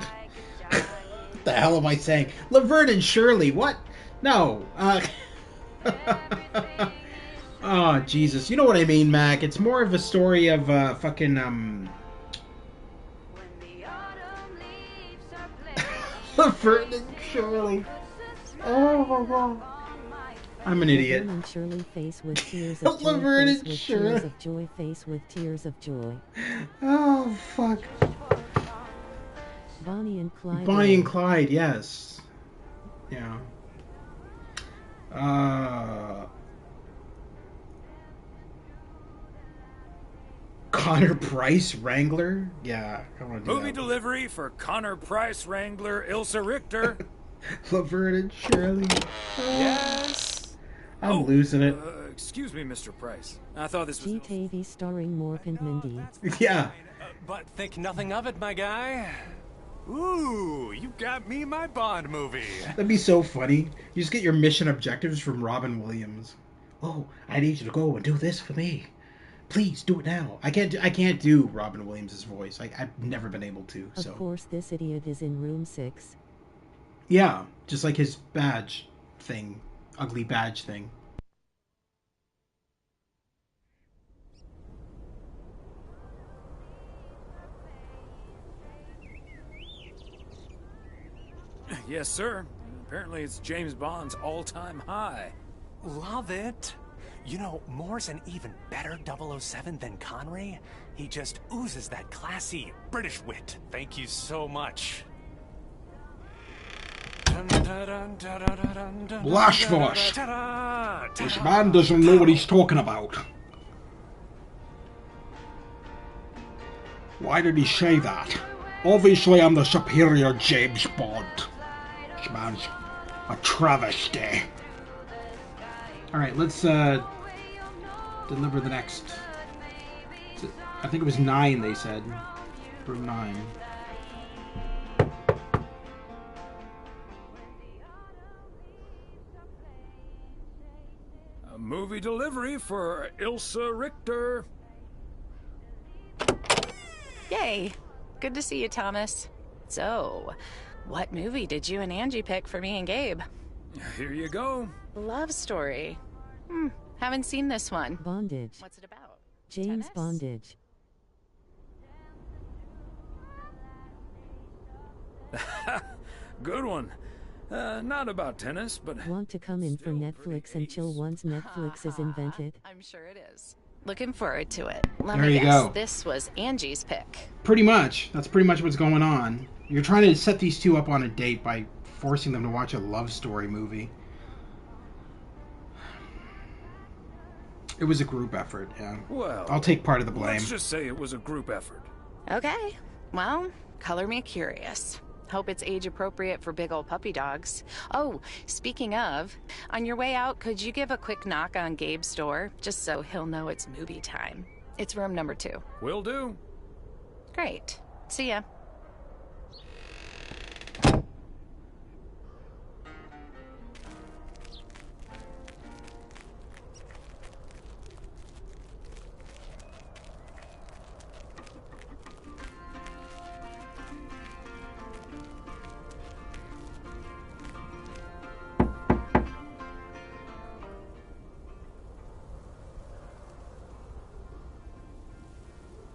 What the hell am I saying? Laverne and Shirley, what? No. Oh, Jesus. You know what I mean, Mac. It's more of a story of, Laverne and Shirley. Oh, my God. I'm an idiot. Laverne and Shirley face with tears of joy. Laverne and Tears Shirley. of joy. Face with tears of joy. Oh, fuck. Bonnie and Clyde. Bonnie and Clyde, yes. Yeah. Connor Price, Wrangler? Yeah, I want to do Movie that. delivery for Connor Price, Wrangler, Ilsa Richter. Laverne and Shirley. Yes. I'm losing it. Excuse me, Mr. Price. I thought this was... GTV starring Mork and Mindy. Yeah. But think nothing of it, my guy. Ooh, you got me my Bond movie. That'd be so funny. You just get your mission objectives from Robin Williams. Oh, I need you to go and do this for me. Please do it now. I can't do Robin Williams' voice. I've never been able to. So. Of course, this idiot is in room 6. Yeah, just like his badge thing, ugly badge thing. Yes, sir. Apparently it's James Bond's all-time high. Love it. You know, Moore's an even better 007 than Connery. He just oozes that classy British wit. Thank you so much. Blashforce. This man doesn't know what he's talking about. Why did he say that? Obviously I'm the superior James Bond. This man's a travesty. Alright, let's deliver the next... I think it was 9 they said. Room 9. A movie delivery for Ilsa Richter. Yay. Good to see you, Thomas. So, what movie did you and Angie pick for me and Gabe? Here you go. Love story. Haven't seen this one. Bondage. What's it about? James Bondage. Good one. Not about tennis, but... Want to come in for Netflix and chill once Netflix is invented? I'm sure it is. Looking forward to it. Let There me you guess. go. This was Angie's pick. Pretty much. That's pretty much what's going on. You're trying to set these two up on a date by forcing them to watch a love story movie. It was a group effort, yeah. Well, I'll take part of the blame. Let's just say it was a group effort. Okay. Well, color me curious. Hope it's age appropriate for big old puppy dogs. Oh, speaking of, on your way out, could you give a quick knock on Gabe's door, just so he'll know it's movie time? It's room number 2. Will do. Great. See ya.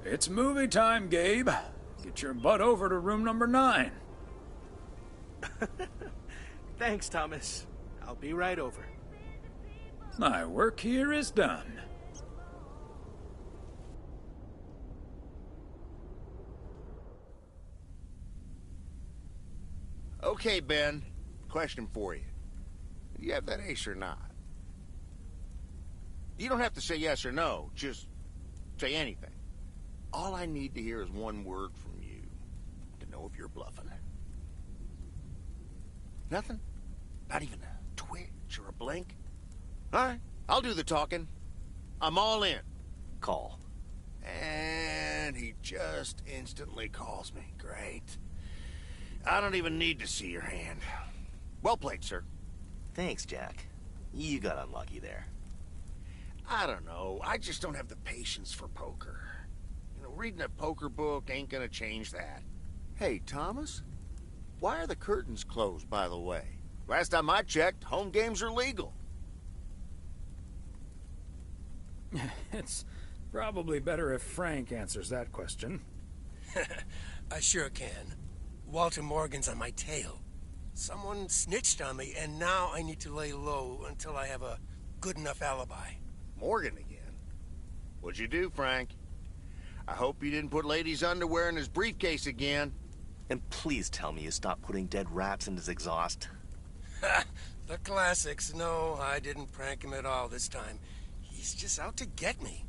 It's movie time, Gabe. Get your butt over to room number 9. Thanks, Thomas. I'll be right over. My work here is done. Okay, Ben. Question for you. Do you have that ace or not? You don't have to say yes or no. Just say anything. All I need to hear is one word from you to know if you're bluffing. Nothing? Not even a twitch or a blink? All right, I'll do the talking. I'm all in. Call. And he just instantly calls me. Great. I don't even need to see your hand. Well played, sir. Thanks, Jack. You got unlucky there. I don't know. I just don't have the patience for poker. You know, reading a poker book ain't gonna change that. Hey, Thomas? Why are the curtains closed, by the way? Last time I checked, home games are legal. It's probably better if Frank answers that question. I sure can. Walter Morgan's on my tail. Someone snitched on me, and now I need to lay low until I have a good enough alibi. Morgan again? What'd you do, Frank? I hope you didn't put ladies' underwear in his briefcase again. And please tell me you stopped putting dead rats in his exhaust. The classics. No, I didn't prank him at all this time. He's just out to get me.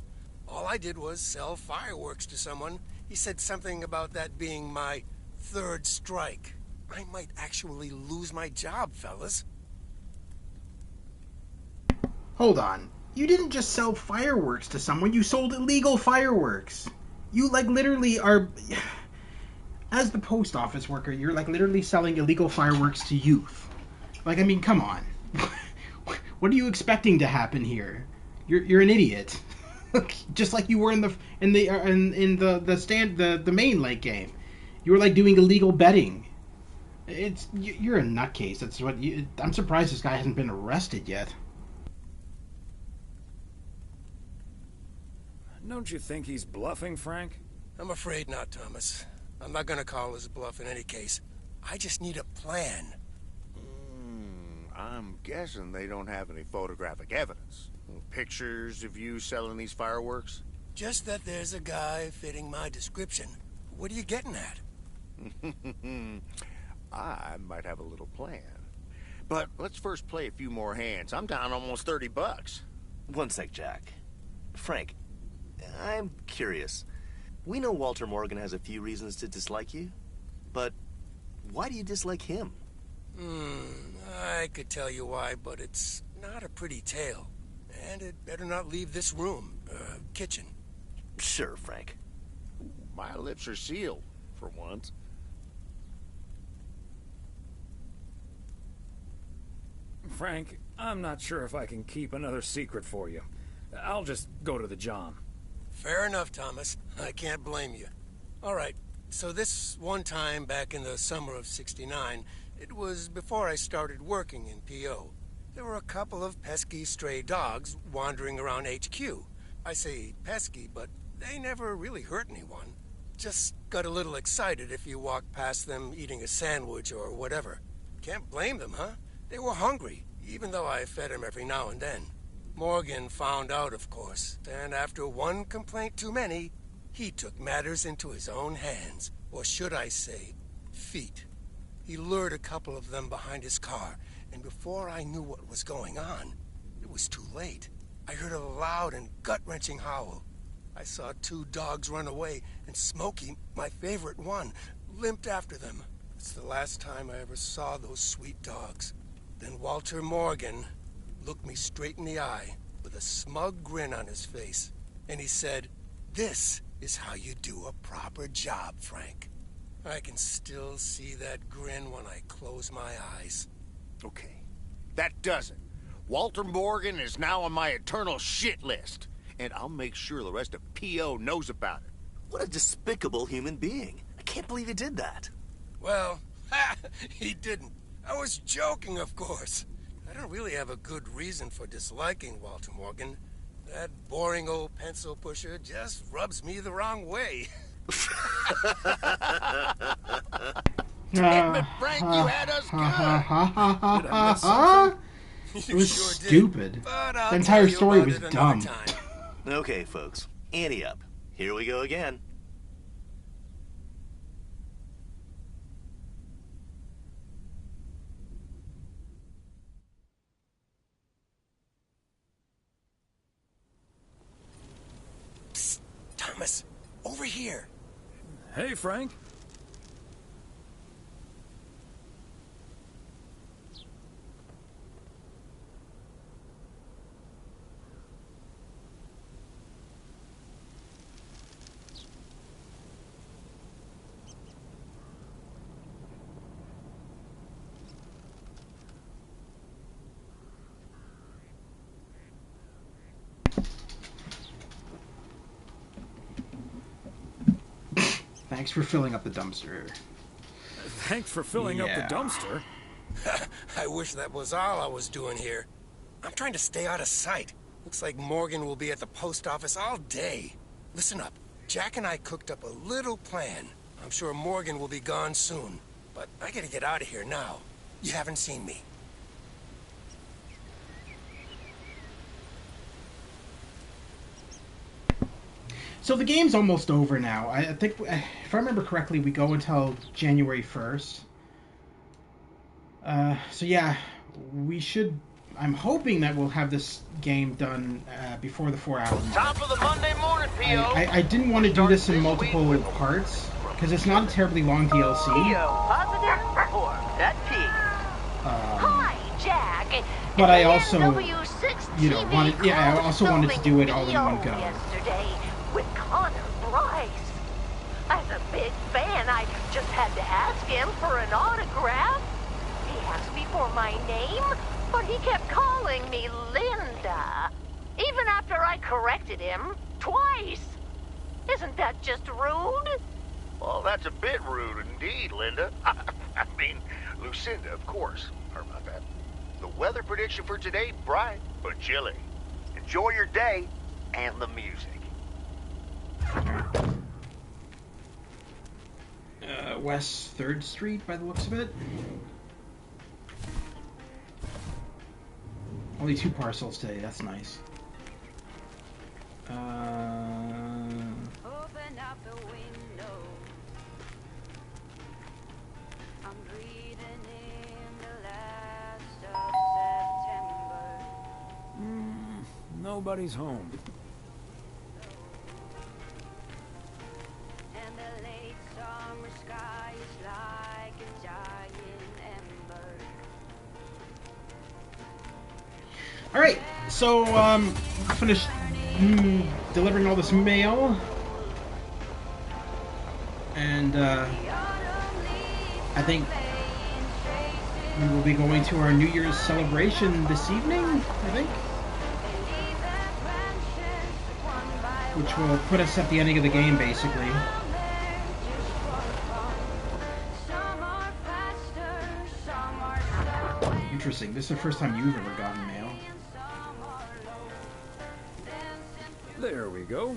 All I did was sell fireworks to someone. He said something about that being my third strike. I might actually lose my job, fellas. Hold on. You didn't just sell fireworks to someone, you sold illegal fireworks. You, like, literally are... As the post office worker, you're, like, literally selling illegal fireworks to youth. Like, I mean, come on. What are you expecting to happen here? You're an idiot. Just like you were in the main lake game. You were, like, doing illegal betting. You're a nutcase. That's what you... I'm surprised this guy hasn't been arrested yet. Don't you think he's bluffing, Frank? I'm afraid not, Thomas. I'm not gonna call his bluff in any case. I just need a plan. I'm guessing they don't have any photographic evidence. Pictures of you selling these fireworks? Just that there's a guy fitting my description. What are you getting at? I might have a little plan. But let's first play a few more hands. I'm down almost $30. One sec, Jack. Frank, I'm curious. We know Walter Morgan has a few reasons to dislike you, but why do you dislike him? I could tell you why, but it's not a pretty tale. And it better not leave this room, kitchen. Sure, Frank. My lips are sealed, for once. Frank, I'm not sure if I can keep another secret for you. I'll just go to the John. Fair enough, Thomas. I can't blame you. All right, so this one time back in the summer of '69, it was before I started working in PO. There were a couple of pesky stray dogs wandering around HQ. I say pesky, but they never really hurt anyone. Just got a little excited if you walked past them eating a sandwich or whatever. Can't blame them, huh? They were hungry, even though I fed them every now and then. Morgan found out, of course, and after one complaint too many, he took matters into his own hands, or should I say, feet. He lured a couple of them behind his car, and before I knew what was going on, it was too late. I heard a loud and gut-wrenching howl. I saw two dogs run away, and Smokey, my favorite one, limped after them. It's the last time I ever saw those sweet dogs. Then Walter Morgan looked me straight in the eye with a smug grin on his face, and he said, "This is how you do a proper job, Frank." I can still see that grin when I close my eyes. Okay, that does it. Walter Morgan is now on my eternal shit list, and I'll make sure the rest of PO knows about it. What a despicable human being. I can't believe he did that. Well, he didn't. I was joking, of course. I don't really have a good reason for disliking Walter Morgan. That boring old pencil pusher just rubs me the wrong way. Damn it, Frank, you had us good. Did I miss something? It You was sure did, stupid. but I'll The entire tell you story about was it another dumb. time. Okay, folks. Ante up. Here we go again. Psst, Thomas, over here. Hey, Frank. Thanks for filling up the dumpster. Thanks for filling up the Yeah. dumpster. I wish that was all I was doing here. I'm trying to stay out of sight. Looks like Morgan will be at the post office all day. Listen up. Jack and I cooked up a little plan. I'm sure Morgan will be gone soon. But I gotta get out of here now. You haven't seen me. So the game's almost over now. I think, if I remember correctly, we go until January 1st. So yeah, we should... I'm hoping that we'll have this game done before the 4 hours. Time for the Monday morning, P.O. I didn't want to do this in multiple parts, because it's not a terribly long DLC. Positive or that P. Hi, Jack. But I also, W6 you know, wanted... Yeah, I also wanted to do it all in one go. Yesterday with Connor Bryce. As a big fan, I just had to ask him for an autograph. He asked me for my name, but he kept calling me Linda. Even after I corrected him twice. Isn't that just rude? Well, that's a bit rude indeed, Linda. I mean, Lucinda, of course. Sorry about that. The weather prediction for today, bright but chilly. Enjoy your day and the music. West 3rd Street, by the looks of it. Only 2 parcels today, that's nice. Open up the window. I'm breathing in the last of September. Nobody's home. And the late summer sky is like a dying ember. Alright, so, finished delivering all this mail. And, I think we will be going to our New Year's celebration this evening, I think. Which will put us at the ending of the game, basically. Interesting. This is the first time you've ever gotten mail. There we go.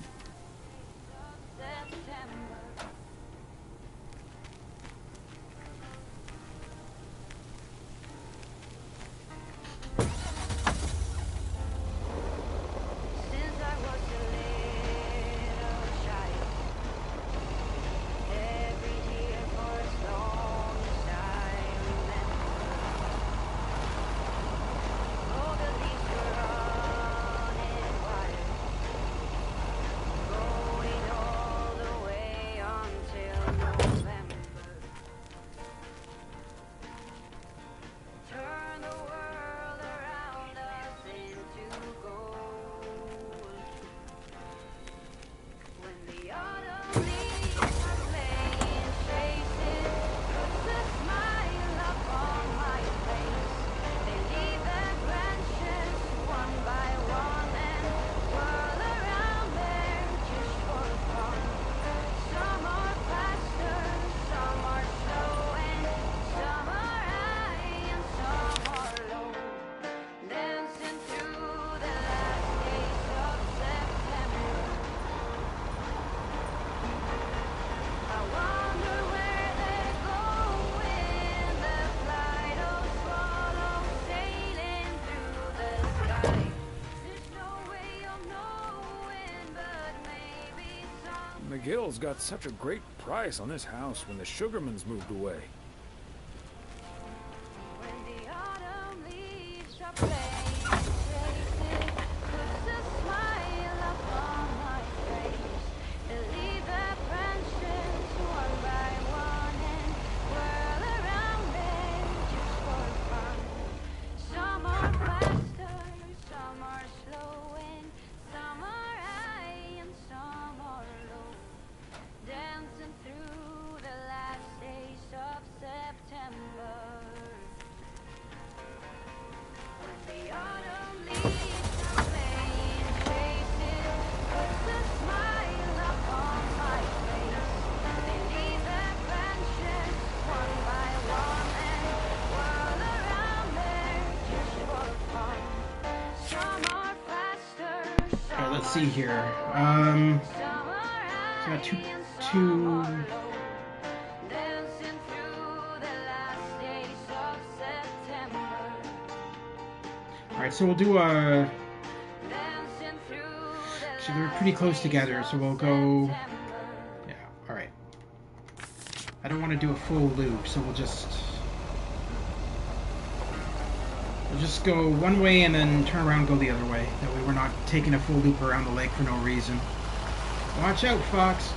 McGill's got such a great price on this house when the Sugarmans moved away. Let's see here. So got two. All right, so we'll do a. So they're pretty close together, so we'll go. Yeah. All right. I don't want to do a full loop, so we'll just go one way and then turn around and go the other way. That way we're not taking a full loop around the lake for no reason. Watch out, Fox.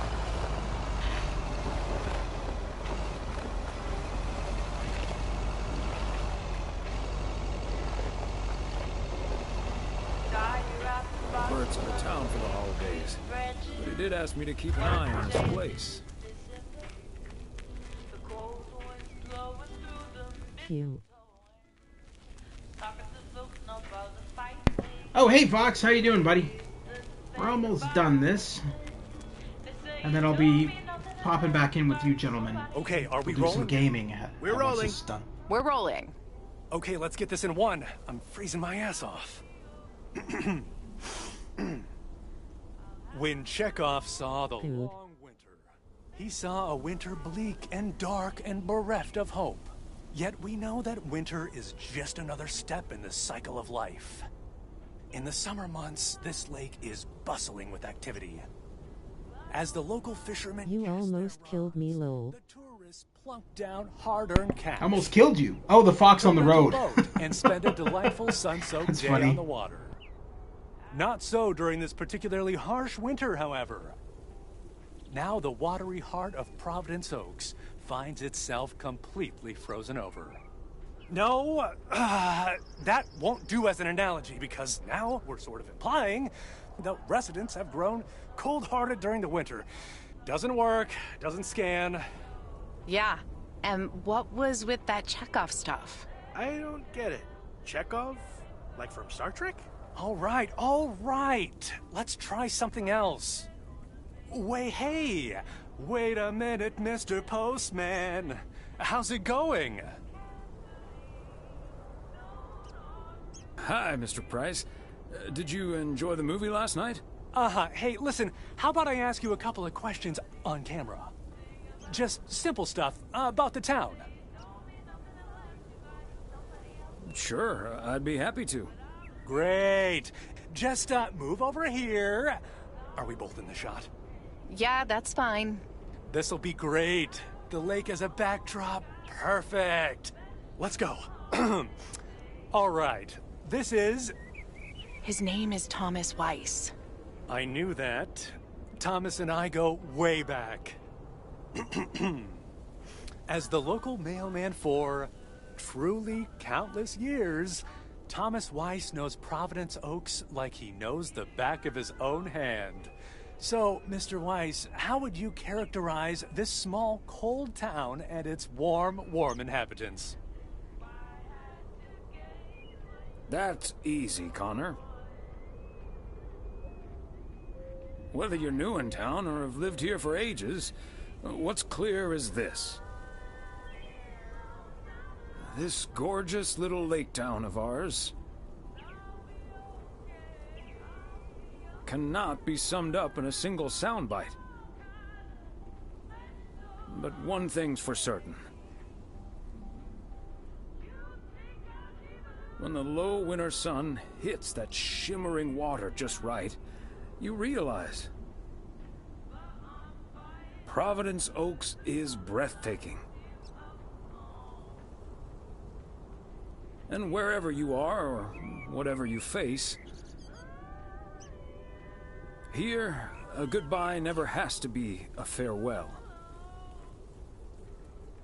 Bert's out of town for the holidays, but he did ask me to keep an eye on his place. Cute. Oh, hey, Fox. How you doing, buddy? We're almost done this. And then I'll be popping back in with you gentlemen. Okay, are we we'll do rolling? some gaming. We're once rolling. this is done. We're rolling. Okay, let's get this in one. I'm freezing my ass off. When Chekhov saw the long winter, he saw a winter bleak and dark and bereft of hope. Yet we know that winter is just another step in the cycle of life. In the summer months, this lake is bustling with activity. As the local fishermen You almost killed me, lol. plunk down hard-earned cash. Almost killed you. Oh, the fox on the road. And spend a delightful sun-soaked That's day funny. on the water. Not so during this particularly harsh winter, however. Now the watery heart of Providence Oaks finds itself completely frozen over. No, that won't do as an analogy, because now we're sort of implying the residents have grown cold-hearted during the winter. Doesn't work, doesn't scan. Yeah. And what was with that Chekhov stuff? I don't get it. Chekhov? Like from Star Trek? All right. Let's try something else. Hey, wait a minute, Mr. Postman. How's it going? Hi, Mr. Price. Did you enjoy the movie last night? Hey, listen, how about I ask you a couple of questions on camera? Just simple stuff about the town. Sure, I'd be happy to. Great. Just move over here. Are we both in the shot? Yeah, that's fine. This'll be great. The lake as a backdrop. Perfect. Let's go. All right. This is... His name is Thomas Weiss. I knew that. Thomas and I go way back. As the local mailman for truly countless years, Thomas Weiss knows Providence Oaks like he knows the back of his own hand. So, Mr. Weiss, how would you characterize this small, cold town and its warm inhabitants? That's easy, Connor. Whether you're new in town or have lived here for ages, what's clear is this. This gorgeous little lake town of ours cannot be summed up in a single soundbite. But one thing's for certain. When the low winter sun hits that shimmering water just right, you realize Providence Oaks is breathtaking. And wherever you are, or whatever you face, here, a goodbye never has to be a farewell.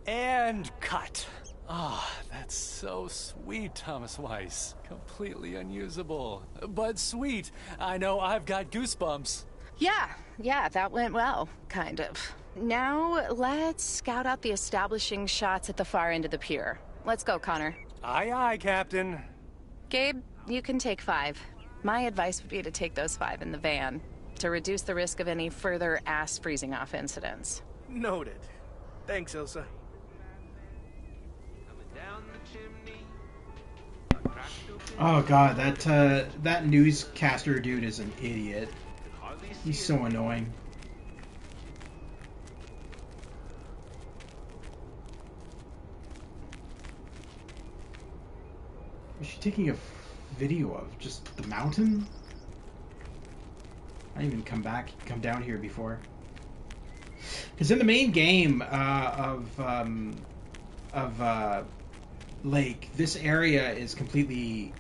And cut. Ah, that's so sweet, Thomas Weiss. Completely unusable, but sweet. I know I've got goosebumps. Yeah, that went well, kind of. Now, let's scout out the establishing shots at the far end of the pier. Let's go, Connor. Aye, aye, Captain. Gabe, you can take 5. My advice would be to take those 5 in the van, to reduce the risk of any further ass freezing off incidents. Noted. Thanks, Ilsa. Oh god, that newscaster dude is an idiot. He's so annoying. Was she taking a video of just the mountain? I didn't even come down here before. Because in the main game of Lake, this area is completely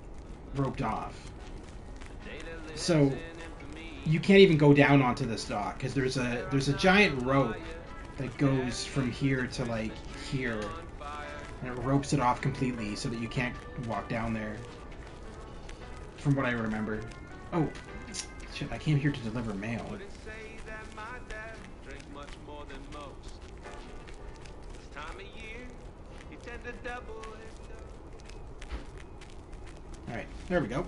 roped off. So you can't even go down onto this dock because there's a giant rope that goes from here to like here, and it ropes it off completely so that you can't walk down there. From what I remember. Oh, shit! I came here to deliver mail. Alright, there we go.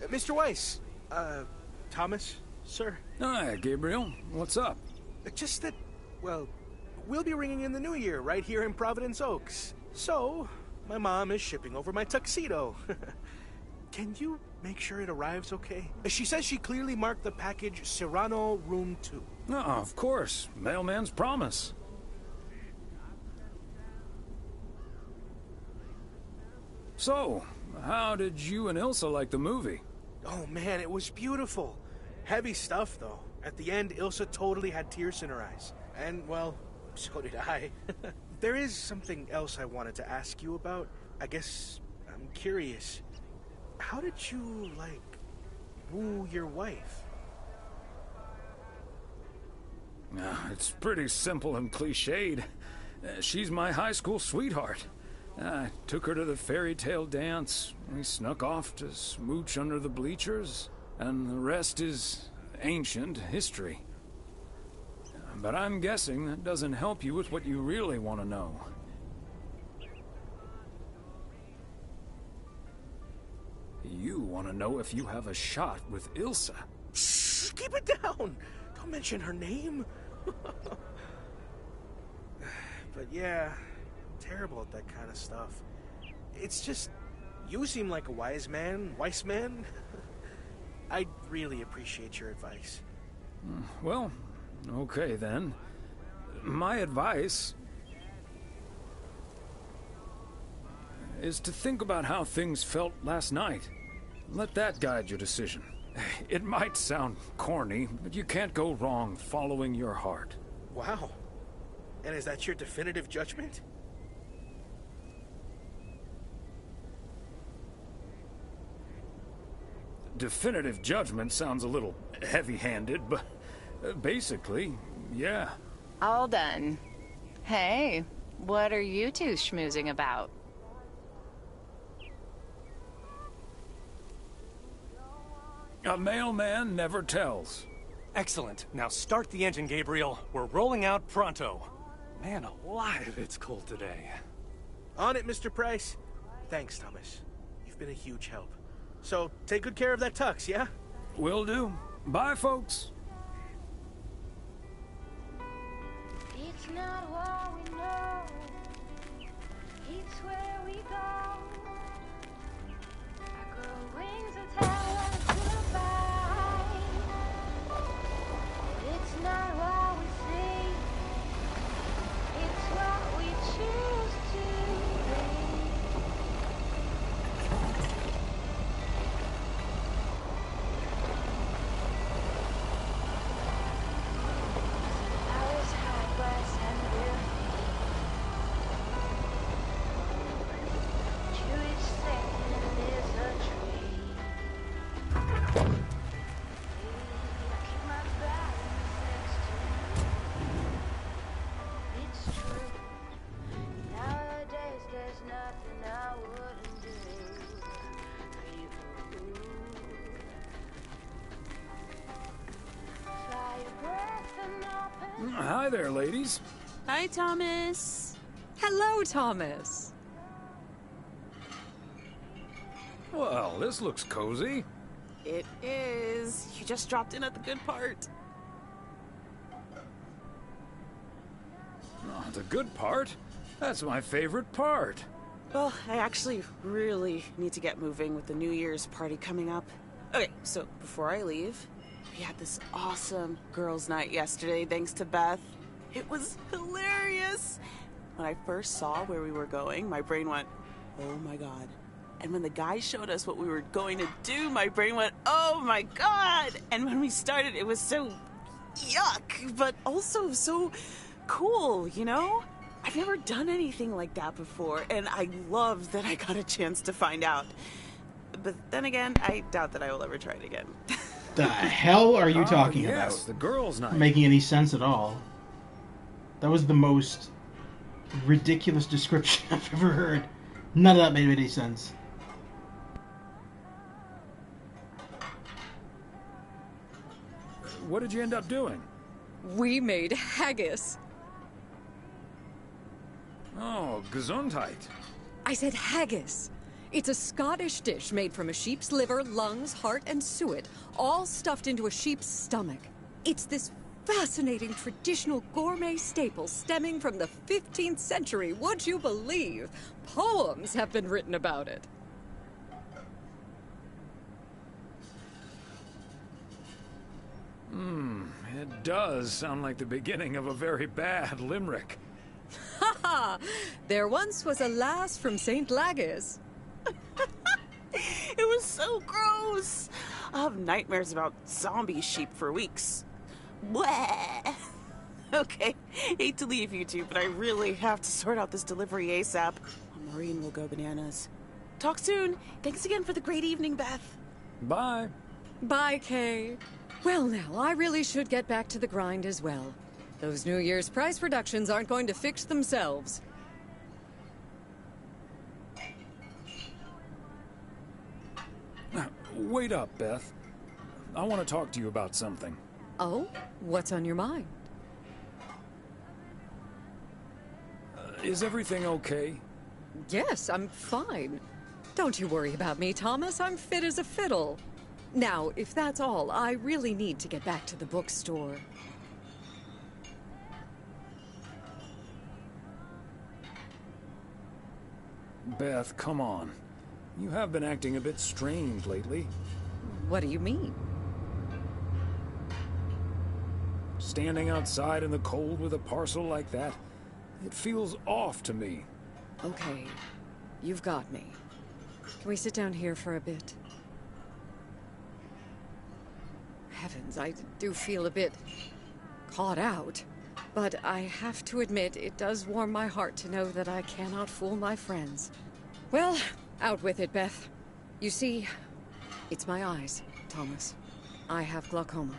Mr. Weiss, Thomas, sir. Hi, Gabriel. What's up? Just that, well, we'll be ringing in the new year right here in Providence Oaks. So, my mom is shipping over my tuxedo. Can you make sure it arrives okay? She says she clearly marked the package Serrano Room 2. No, of course. Mailman's promise. So, how did you and Ilsa like the movie? Oh man, it was beautiful. Heavy stuff though. At the end, Ilsa totally had tears in her eyes. And, well, so did I. There is something else I wanted to ask you about. I guess I'm curious. How did you, like, woo your wife? It's pretty simple and cliched. She's my high school sweetheart. I took her to the fairy tale dance. We snuck off to smooch under the bleachers, and the rest is ancient history. But I'm guessing that doesn't help you with what you really want to know. You want to know if you have a shot with Ilsa. Shh, keep it down. Don't mention her name. But yeah, I'm terrible at that kind of stuff. It's just, you seem like a wise man. I'd really appreciate your advice. Well, okay then. My advice is to think about how things felt last night. Let that guide your decision. It might sound corny, but you can't go wrong following your heart. Wow. And is that your definitive judgment? Definitive judgment sounds a little heavy-handed, but basically, yeah. All done. Hey, what are you two schmoozing about? A mailman never tells. Excellent. Now start the engine, Gabriel. We're rolling out pronto. Man alive, it's cold today. On it, Mr. Price. Thanks, Thomas. You've been a huge help. So, take good care of that tux, yeah? Will do. Bye, folks. It's not what we know, it's where we go. I grow wings and tell us goodbye. Hi there, ladies. Hi, Thomas. Hello, Thomas. Well, this looks cozy. It is. You just dropped in at the good part. Oh, the good part? That's my favorite part. Well, I actually really need to get moving with the New Year's party coming up. Okay, so before I leave, we had this awesome girls' night yesterday thanks to Beth. It was hilarious. When I first saw where we were going, my brain went, oh my god. And when the guy showed us what we were going to do, my brain went, oh my god. And when we started, it was so yuck, but also so cool, you know? I've never done anything like that before, and I love that I got a chance to find out. But then again, I doubt that I will ever try it again. The hell are you talking yes, about? The girls' night. Not making any sense at all. That was the most ridiculous description I've ever heard. None of that made any sense. What did you end up doing? We made haggis. Oh, gesundheit. I said haggis. It's a Scottish dish made from a sheep's liver, lungs, heart, and suet, all stuffed into a sheep's stomach. It's this fascinating traditional gourmet staple stemming from the 15th century. Would you believe? Poems have been written about it. It does sound like the beginning of a very bad limerick. Ha ha! There once was a lass from St. Lagis. It was so gross. I'll have nightmares about zombie sheep for weeks. Bleh. Okay, hate to leave you two, but I really have to sort out this delivery ASAP. Maureen will go bananas. Talk soon. Thanks again for the great evening, Beth. Bye. Bye, Kay. Well, now, I really should get back to the grind as well. Those New Year's prize reductions aren't going to fix themselves. Wait up, Beth. I want to talk to you about something. Oh? What's on your mind? Is everything okay? Yes, I'm fine. Don't you worry about me, Thomas. I'm fit as a fiddle. Now, if that's all, I really need to get back to the bookstore. Beth, come on. You have been acting a bit strange lately. What do you mean? Standing outside in the cold with a parcel like that, it feels off to me. Okay, you've got me. Can we sit down here for a bit? Heavens, I do feel a bit caught out. But I have to admit, it does warm my heart to know that I cannot fool my friends. Well, out with it, Beth. You see, it's my eyes, Thomas. I have glaucoma,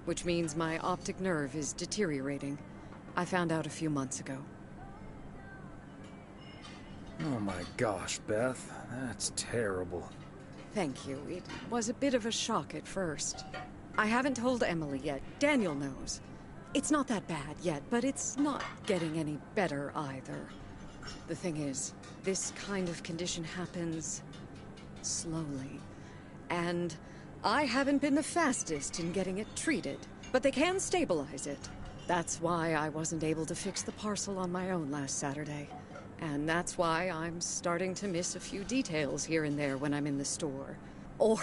which means my optic nerve is deteriorating. I found out a few months ago. Oh my gosh, Beth. That's terrible. Thank you. It was a bit of a shock at first. I haven't told Emily yet. Daniel knows. It's not that bad yet, but it's not getting any better either. The thing is, this kind of condition happens slowly. And I haven't been the fastest in getting it treated, but they can stabilize it. That's why I wasn't able to fix the parcel on my own last Saturday. And that's why I'm starting to miss a few details here and there when I'm in the store. Or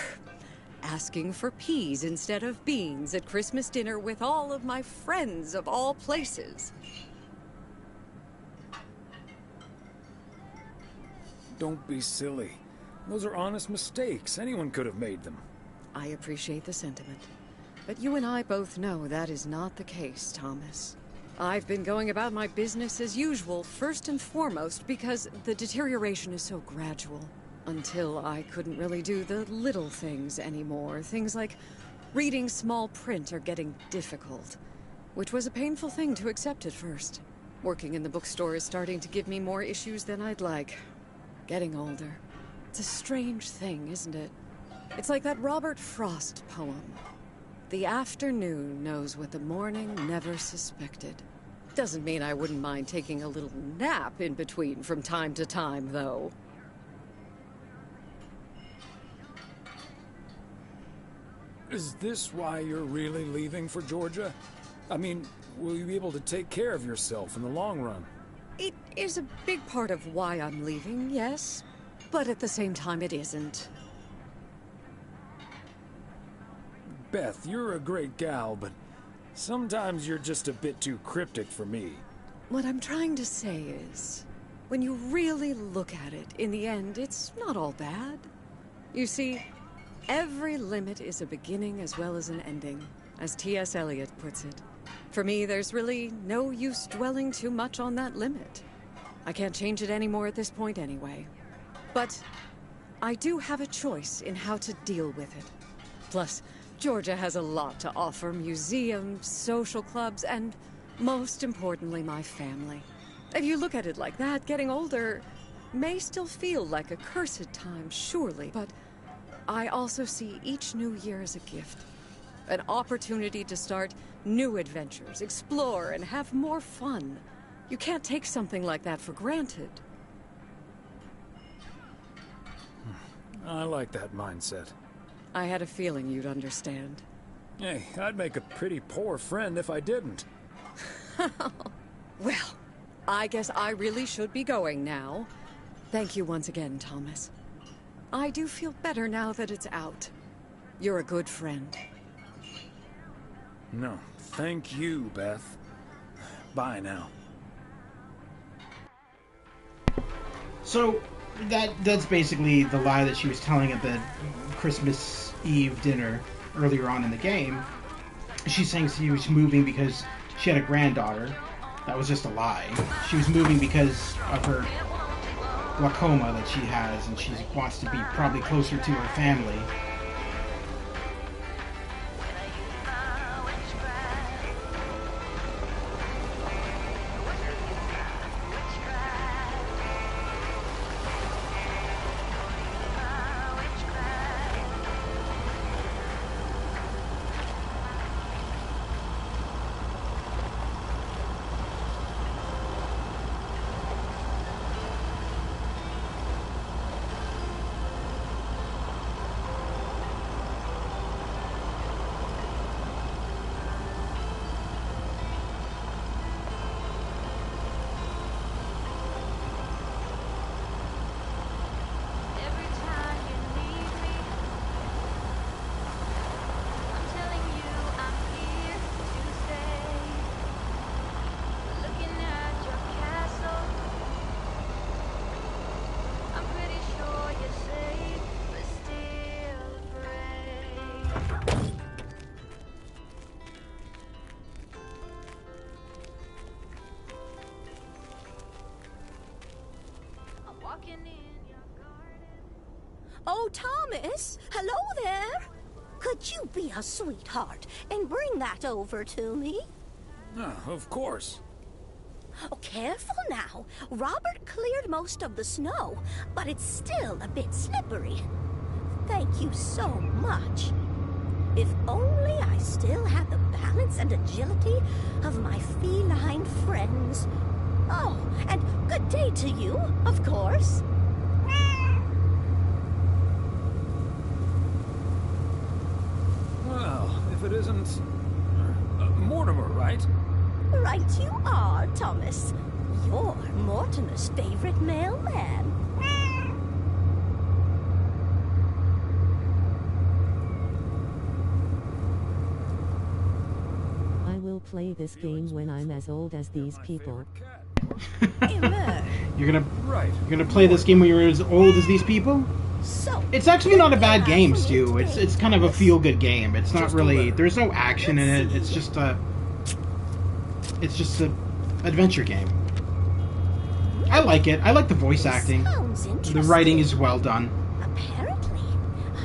asking for peas instead of beans at Christmas dinner with all of my friends of all places. Don't be silly. Those are honest mistakes. Anyone could have made them. I appreciate the sentiment. But you and I both know that is not the case, Thomas. I've been going about my business as usual, first and foremost, because the deterioration is so gradual. Until I couldn't really do the little things anymore. Things like reading small print are getting difficult, which was a painful thing to accept at first. Working in the bookstore is starting to give me more issues than I'd like. Getting older. It's a strange thing, isn't it? It's like that Robert Frost poem. The afternoon knows what the morning never suspected. Doesn't mean I wouldn't mind taking a little nap in between from time to time, though. Is this why you're really leaving for Georgia? I mean, will you be able to take care of yourself in the long run? It is a big part of why I'm leaving, yes. But at the same time, it isn't. Beth, you're a great gal, but sometimes you're just a bit too cryptic for me. What I'm trying to say is, when you really look at it, in the end, it's not all bad. You see, every limit is a beginning as well as an ending, as T.S. Eliot puts it. For me, there's really no use dwelling too much on that limit. I can't change it anymore at this point anyway. But I do have a choice in how to deal with it. Plus, Georgia has a lot to offer: museums, social clubs, and most importantly, my family. If you look at it like that, getting older may still feel like a cursed time, surely, but I also see each new year as a gift. An opportunity to start new adventures, explore, and have more fun. You can't take something like that for granted. I like that mindset. I had a feeling you'd understand. Hey, I'd make a pretty poor friend if I didn't. Well, I guess I really should be going now. Thank you once again, Thomas. I do feel better now that it's out. You're a good friend. No, thank you, Beth. Bye now. So, that's basically the lie that she was telling at the Christmas Eve dinner earlier on in the game. She's saying she was moving because she had a granddaughter. That was just a lie. She was moving because of her glaucoma that she has, and she wants to be probably closer to her family. Oh, Thomas! Hello there! Could you be a sweetheart and bring that over to me? Of course. Oh, careful now. Robert cleared most of the snow, but it's still a bit slippery. Thank you so much. If only I still had the balance and agility of my feline friends. Oh, and good day to you, of course. Well, if it isn't... Mortimer, right? Right you are, Thomas. You're Mortimer's favorite mailman. I will play this game when I'm as old as these people. You're gonna play this game when you're as old as these people? It's actually not a bad game, Stu. It's kind of a feel-good game. It's not really... There's no action in it. It's just a... It's just an adventure game. I like it. I like the voice acting. The writing is well done. Apparently,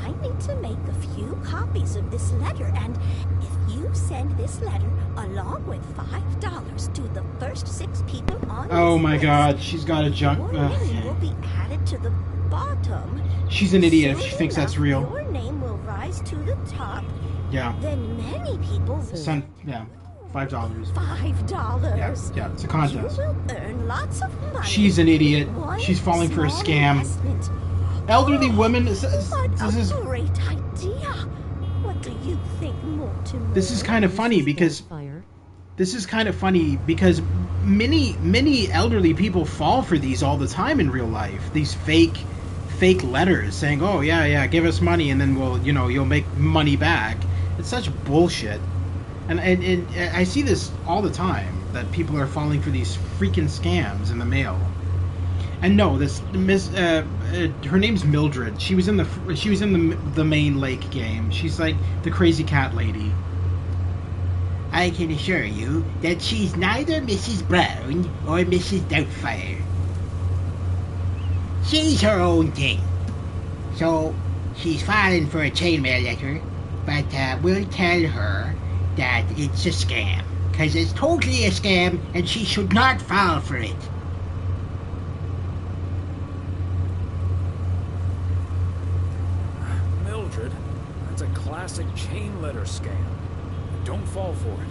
I need to make a few copies of this letter, and if you send this letter along with $5 to the first 6 people on Oh this my list, god, she's got a junk... your name will be added to the bottom. She's an idiot if she Soon thinks that's enough, real. Your name will rise to the top. Yeah. Then many people will... Yeah. $5. $5. Yeah, it's a contest. You will earn lots of money. She's an idiot. One She's falling for a small scam. investment. Elderly women. This is Great idea. What do you think, Mortimer? this is kind of funny because many elderly people fall for these all the time in real life. These fake letters saying, "Oh yeah, give us money and then you'll make money back." It's such bullshit. And I see this all the time, that people are falling for these freaking scams in the mail. And no, this her name's Mildred. She was in the main lake game. She's like the crazy cat lady. I can assure you that she's neither Mrs. Brown or Mrs. Doubtfire. She's her own thing. So she's filing for a chainmail letter, but we'll tell her that it's a scam, because it's totally a scam and she should not fall for it. Mildred, that's a classic chain letter scam. Don't fall for it.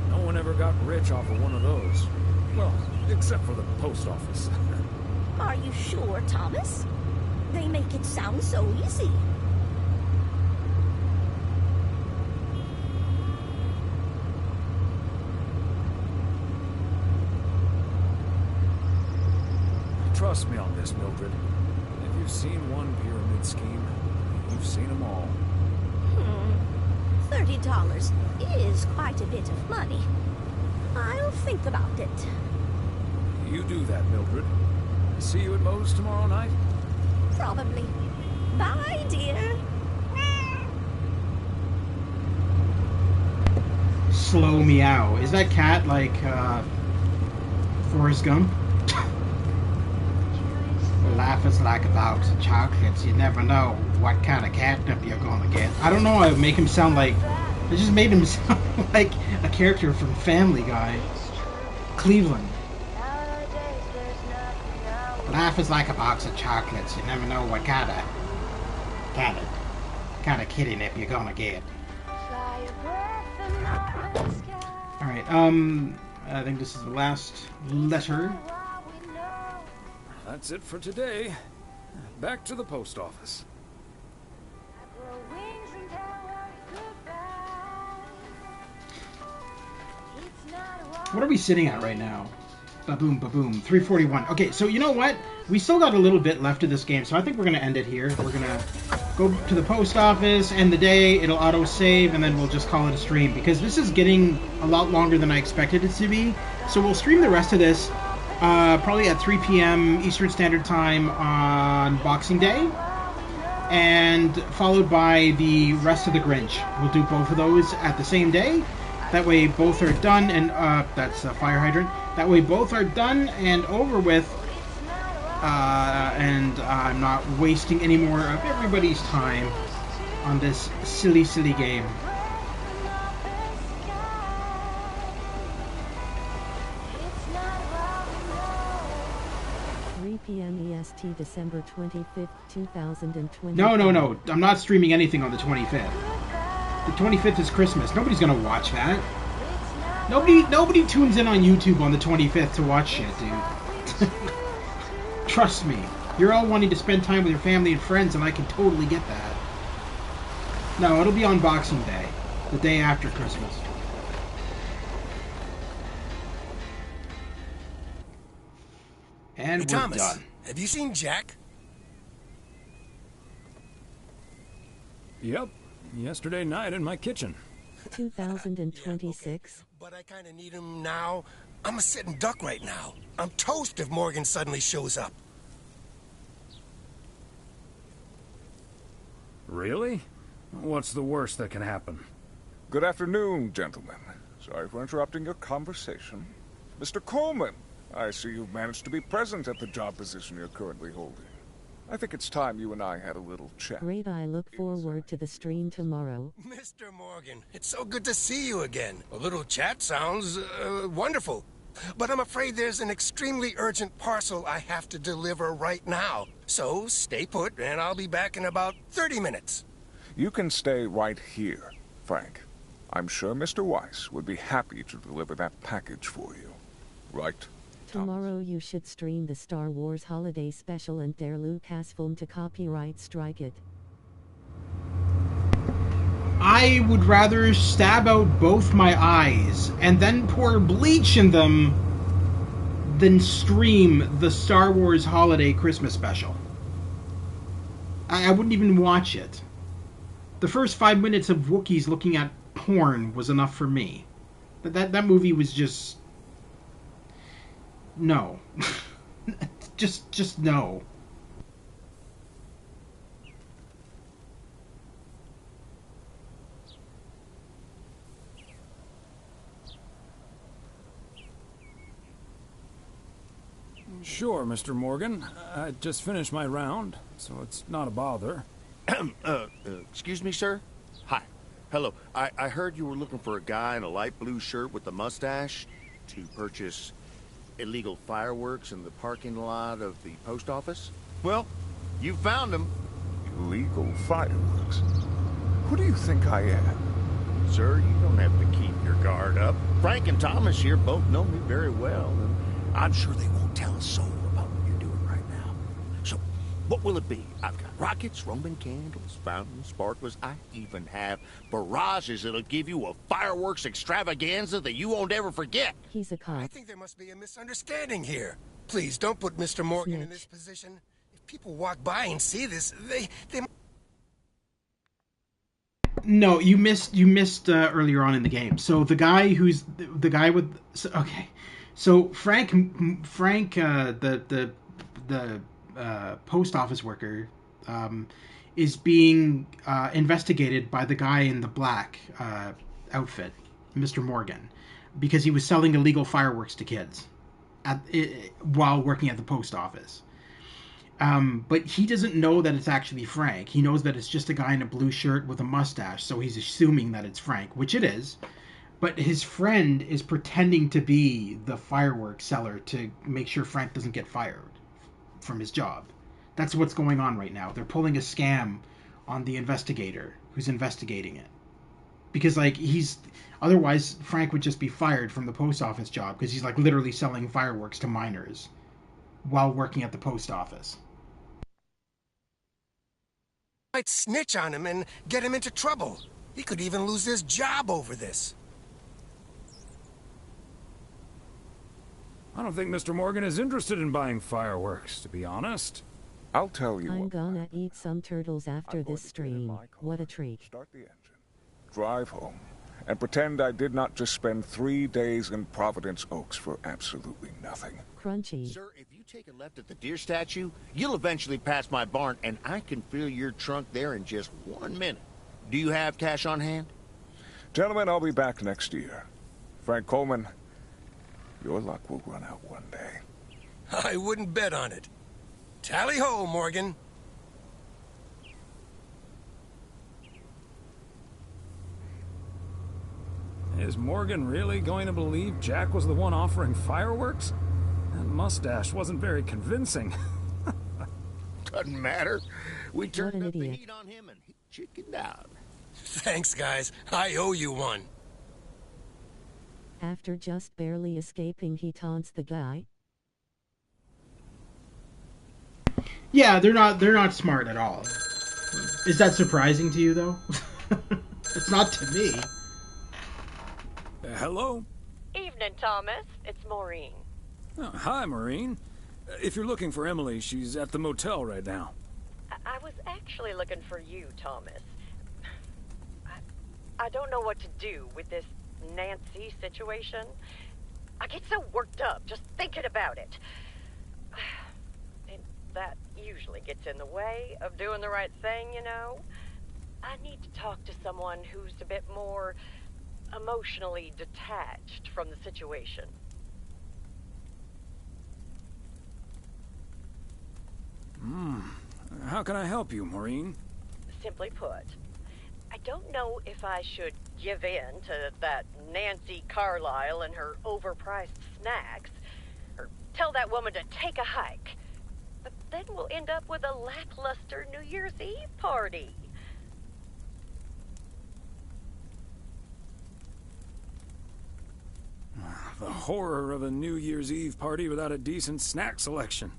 No one ever got rich off of one of those. Well, except for the post office. Are you sure, Thomas? They make it sound so easy. Trust me on this, Mildred. If you've seen one pyramid scheme, you've seen them all. $30 is quite a bit of money. I'll think about it. You do that, Mildred. See you at Moe's tomorrow night? Probably. Bye, dear. Slow meow. Is that cat like Forrest Gump? Life is like a box of chocolates. You never know what kind of catnip you're gonna get. I don't know. I make him sound like. I just made him sound like a character from Family Guy. Cleveland. Life is like a box of chocolates. You never know what kind of kitty nip you're gonna get. All right. I think this is the last letter. That's it for today. Back to the post office. What are we sitting at right now? Ba-boom, ba-boom. 341. Okay, so you know what? We still got a little bit left of this game, so I think we're going to end it here. We're going to go to the post office, end the day, it'll auto-save, and then we'll just call it a stream. Because this is getting a lot longer than I expected it to be. So we'll stream the rest of this probably at 3 p.m. Eastern Standard Time on Boxing Day. And followed by the rest of the Grinch. We'll do both of those at the same day. That way both are done, and that's a fire hydrant. That way both are done and over with, and I'm not wasting any more of everybody's time on this silly, silly game. PM EST December 25th, 2020. No. I'm not streaming anything on the 25th. The 25th is Christmas. Nobody's gonna watch that. Nobody tunes in on YouTube on the 25th to watch shit, dude. Trust me. You're all wanting to spend time with your family and friends, and I can totally get that. No, it'll be on Boxing Day, the day after Christmas. And hey, we're Thomas, done. Have you seen Jack? Yep. Yesterday night in my kitchen. 2026. But I kind of need him now. I'm a sitting duck right now. I'm toast if Morgan suddenly shows up. Really? What's the worst that can happen? Good afternoon, gentlemen. Sorry for interrupting your conversation. Mr. Coleman, I see you've managed to be present at the job position you're currently holding. I think it's time you and I had a little chat. Great, I look forward to the stream tomorrow. Mr. Morgan, it's so good to see you again. A little chat sounds wonderful. But I'm afraid there's an extremely urgent parcel I have to deliver right now. So stay put, and I'll be back in about 30 minutes. You can stay right here, Frank. I'm sure Mr. Weiss would be happy to deliver that package for you. Right? Tomorrow you should stream the Star Wars Holiday Special and dare Lucasfilm to copyright strike it. I would rather stab out both my eyes and then pour bleach in them than stream the Star Wars Holiday Christmas Special. I wouldn't even watch it. The first 5 minutes of Wookiees looking at porn was enough for me. That movie was just... no. just no. Sure, Mr. Morgan. I just finished my round, so it's not a bother. Excuse me, sir? Hi. Hello. I heard you were looking for a guy in a light blue shirt with a mustache to purchase illegal fireworks in the parking lot of the post office? Well, you found him. Illegal fireworks? Who do you think I am? Sir, you don't have to keep your guard up. Frank and Thomas here both know me very well, and I'm sure they won't tell a soul about what you're doing right now. So, what will it be? I've got rockets, Roman candles, fountains, sparklers. I even have barrages that'll give you a fireworks extravaganza that you won't ever forget. He's a cop. I think there must be a misunderstanding here. Please, don't put Mr. Morgan in this position. If people walk by and see this, they... No, you missed earlier on in the game. So the guy who's the guy with... okay. So Frank, the post office worker, is being investigated by the guy in the black outfit, Mr. Morgan, because he was selling illegal fireworks to kids while working at the post office. But he doesn't know that it's actually Frank. He knows that it's just a guy in a blue shirt with a mustache, so he's assuming that it's Frank, which it is. But his friend is pretending to be the fireworks seller to make sure Frank doesn't get fired from his job. That's what's going on right now. They're pulling a scam on the investigator who's investigating it. Because, like, otherwise, Frank would just be fired from the post office job because he's, like, literally selling fireworks to minors while working at the post office. Might snitch on him and get him into trouble. He could even lose his job over this. I don't think Mr. Morgan is interested in buying fireworks, to be honest. I'll tell you I'm gonna eat some turtles after this stream. What a treat. Start the engine, drive home, and pretend I did not just spend 3 days in Providence Oaks for absolutely nothing. Crunchy. Sir, if you take a left at the deer statue, you'll eventually pass my barn, and I can fill your trunk there in just 1 minute. Do you have cash on hand? Gentlemen, I'll be back next year. Frank Coleman, your luck will run out one day. I wouldn't bet on it. Tally-ho, Morgan. Is Morgan really going to believe Jack was the one offering fireworks? That mustache wasn't very convincing. Doesn't matter. We turned up the idiot. heat on him and he chickened out. Thanks, guys. I owe you one. After just barely escaping, he taunts the guy. Yeah, they're not smart at all. Is that surprising to you, though? It's not to me. Hello? Evening, Thomas. It's Maureen. Oh, hi, Maureen. If you're looking for Emily, she's at the motel right now. I was actually looking for you, Thomas. I don't know what to do with this Nancy situation. I get so worked up just thinking about it. And that usually gets in the way of doing the right thing, you know? I need to talk to someone who's a bit more emotionally detached from the situation. How can I help you, Maureen? Simply put, I don't know if I should give in to that Nancy Carlisle and her overpriced snacks, or tell that woman to take a hike. But then we'll end up with a lackluster New Year's Eve party. The horror of a New Year's Eve party without a decent snack selection.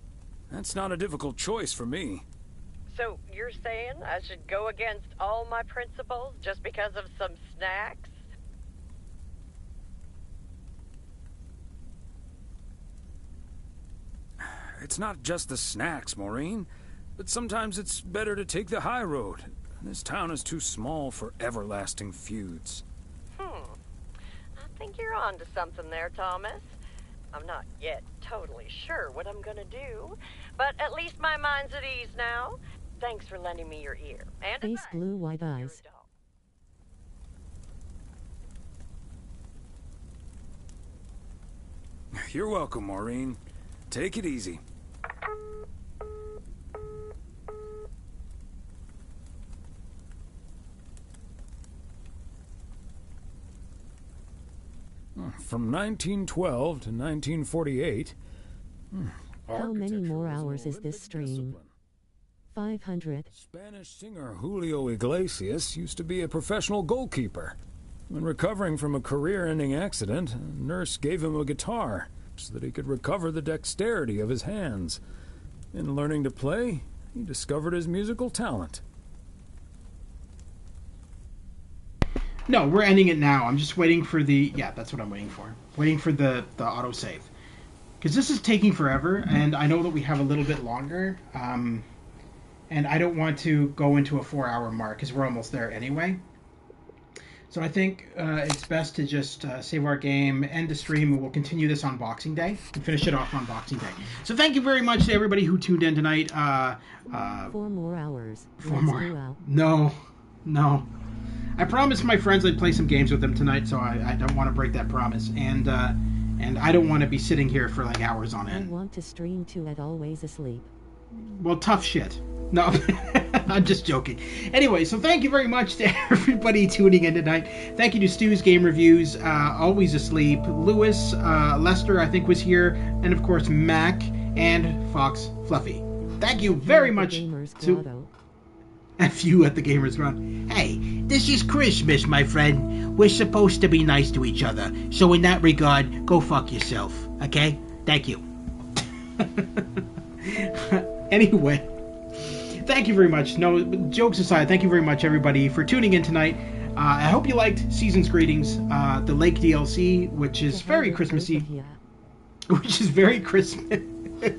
That's not a difficult choice for me. So you're saying I should go against all my principles just because of some snacks? It's not just the snacks, Maureen. But sometimes it's better to take the high road. This town is too small for everlasting feuds. I think you're on to something there, Thomas. I'm not yet totally sure what I'm gonna do, but at least my mind's at ease now. Thanks for lending me your ear. And Face blue, white eyes. You're welcome, Maureen. Take it easy. From 1912 to 1948. How many more hours is this stream? 500. Spanish singer Julio Iglesias used to be a professional goalkeeper. When recovering from a career-ending accident, a nurse gave him a guitar so that he could recover the dexterity of his hands. In learning to play, he discovered his musical talent. No, we're ending it now. I'm just waiting for the... Yeah, that's what I'm waiting for. Waiting for the autosave. Because this is taking forever, and I know that we have a little bit longer. And I don't want to go into a 4-hour mark, because we're almost there anyway. So I think it's best to just save our game, end the stream, and we'll continue this on Boxing Day. And finish it off on Boxing Day. So thank you very much to everybody who tuned in tonight. 4 more hours. 4 more. No. I promised my friends I'd play some games with them tonight, so I don't want to break that promise. And I don't want to be sitting here for like hours on end. I want to stream too at Always Asleep. Well, tough shit. No, I'm just joking. Anyway, so thank you very much to everybody tuning in tonight. Thank you to Stu's Game Reviews, Always Asleep, Lewis, Lester, I think was here, and of course Mac and Fox Fluffy. Thank you very much to... F you at the Gamers Run. Hey, this is Christmas, my friend. We're supposed to be nice to each other. So in that regard, go fuck yourself. Okay? Thank you. Anyway, thank you very much. No, jokes aside, thank you very much, everybody, for tuning in tonight. I hope you liked Season's Greetings, the Lake DLC, which is very Christmassy. Which is very Christmas.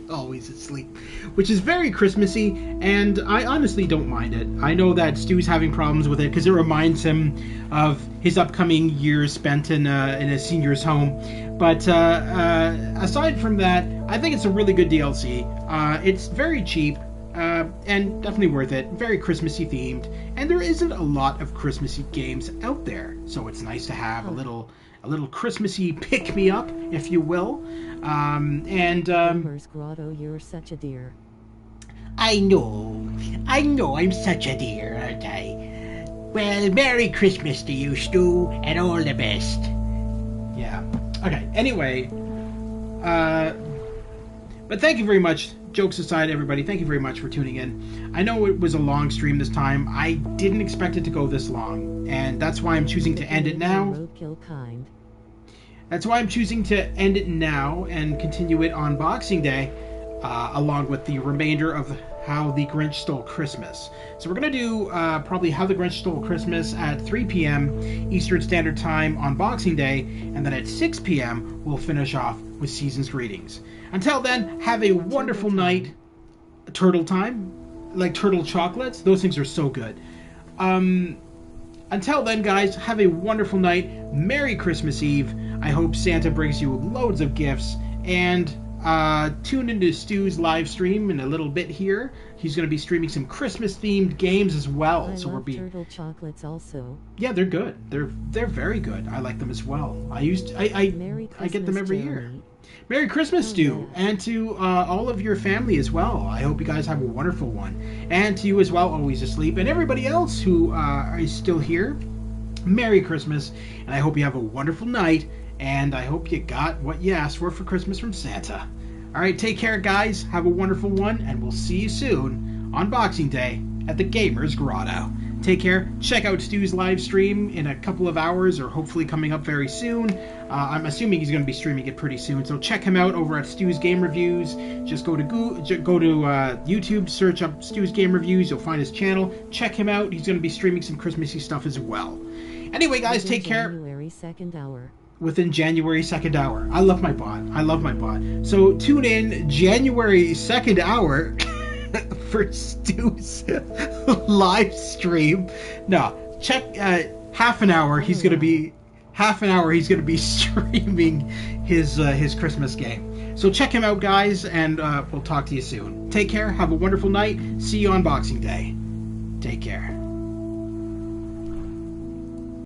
Always Asleep, which is very Christmassy, and I honestly don't mind it. I know that Stu's having problems with it because it reminds him of his upcoming years spent in a senior's home. But aside from that, I think it's a really good DLC. It's very cheap and definitely worth it. Very Christmassy themed, and there isn't a lot of Christmassy games out there, so it's nice to have a little Christmassy pick-me-up, if you will. Gamers Grotto, you're such a dear. I know I'm such a dear, aren't I? Well, Merry Christmas to you, Stu, and all the best. Yeah. Okay, anyway. But thank you very much. Jokes aside, everybody, thank you very much for tuning in. I know it was a long stream this time. I didn't expect it to go this long, and that's why I'm choosing to end it now. Roadkill kind. That's why I'm choosing to end it now and continue it on Boxing Day, along with the remainder of How the Grinch Stole Christmas. So we're going to do probably How the Grinch Stole Christmas at 3 p.m. Eastern Standard Time on Boxing Day, and then at 6 p.m. we'll finish off with Season's Greetings. Until then, have a wonderful night. Turtle time? Like turtle chocolates? Those things are so good. Until then, guys, have a wonderful night. Merry Christmas Eve. I hope Santa brings you loads of gifts. And tune into Stu's live stream in a little bit here. He's going to be streaming some Christmas-themed games as well. I love turtle chocolates also. Yeah, they're good. They're very good. I like them as well. I get them every year. Merry Christmas, Stu, and to all of your family as well. I hope you guys have a wonderful one. And to you as well, Always Asleep, and everybody else who is still here. Merry Christmas, and I hope you have a wonderful night, and I hope you got what you asked for Christmas from Santa. All right, take care, guys. Have a wonderful one, and we'll see you soon on Boxing Day at the Gamers Grotto. Take care. Check out Stu's live stream in a couple of hours, or hopefully coming up very soon. I'm assuming he's going to be streaming it pretty soon, so check him out over at Stu's Game Reviews. Just go to YouTube, search up Stu's Game Reviews. You'll find his channel. Check him out. He's going to be streaming some Christmassy stuff as well. Anyway, guys, take care. January 2nd hour. Within January 2nd hour. I love my bot. I love my bot. So tune in January 2nd hour for Stu's live stream. No, check half an hour. He's gonna be streaming his Christmas game. So check him out, guys, and we'll talk to you soon. Take care. Have a wonderful night. See you on Boxing Day. Take care.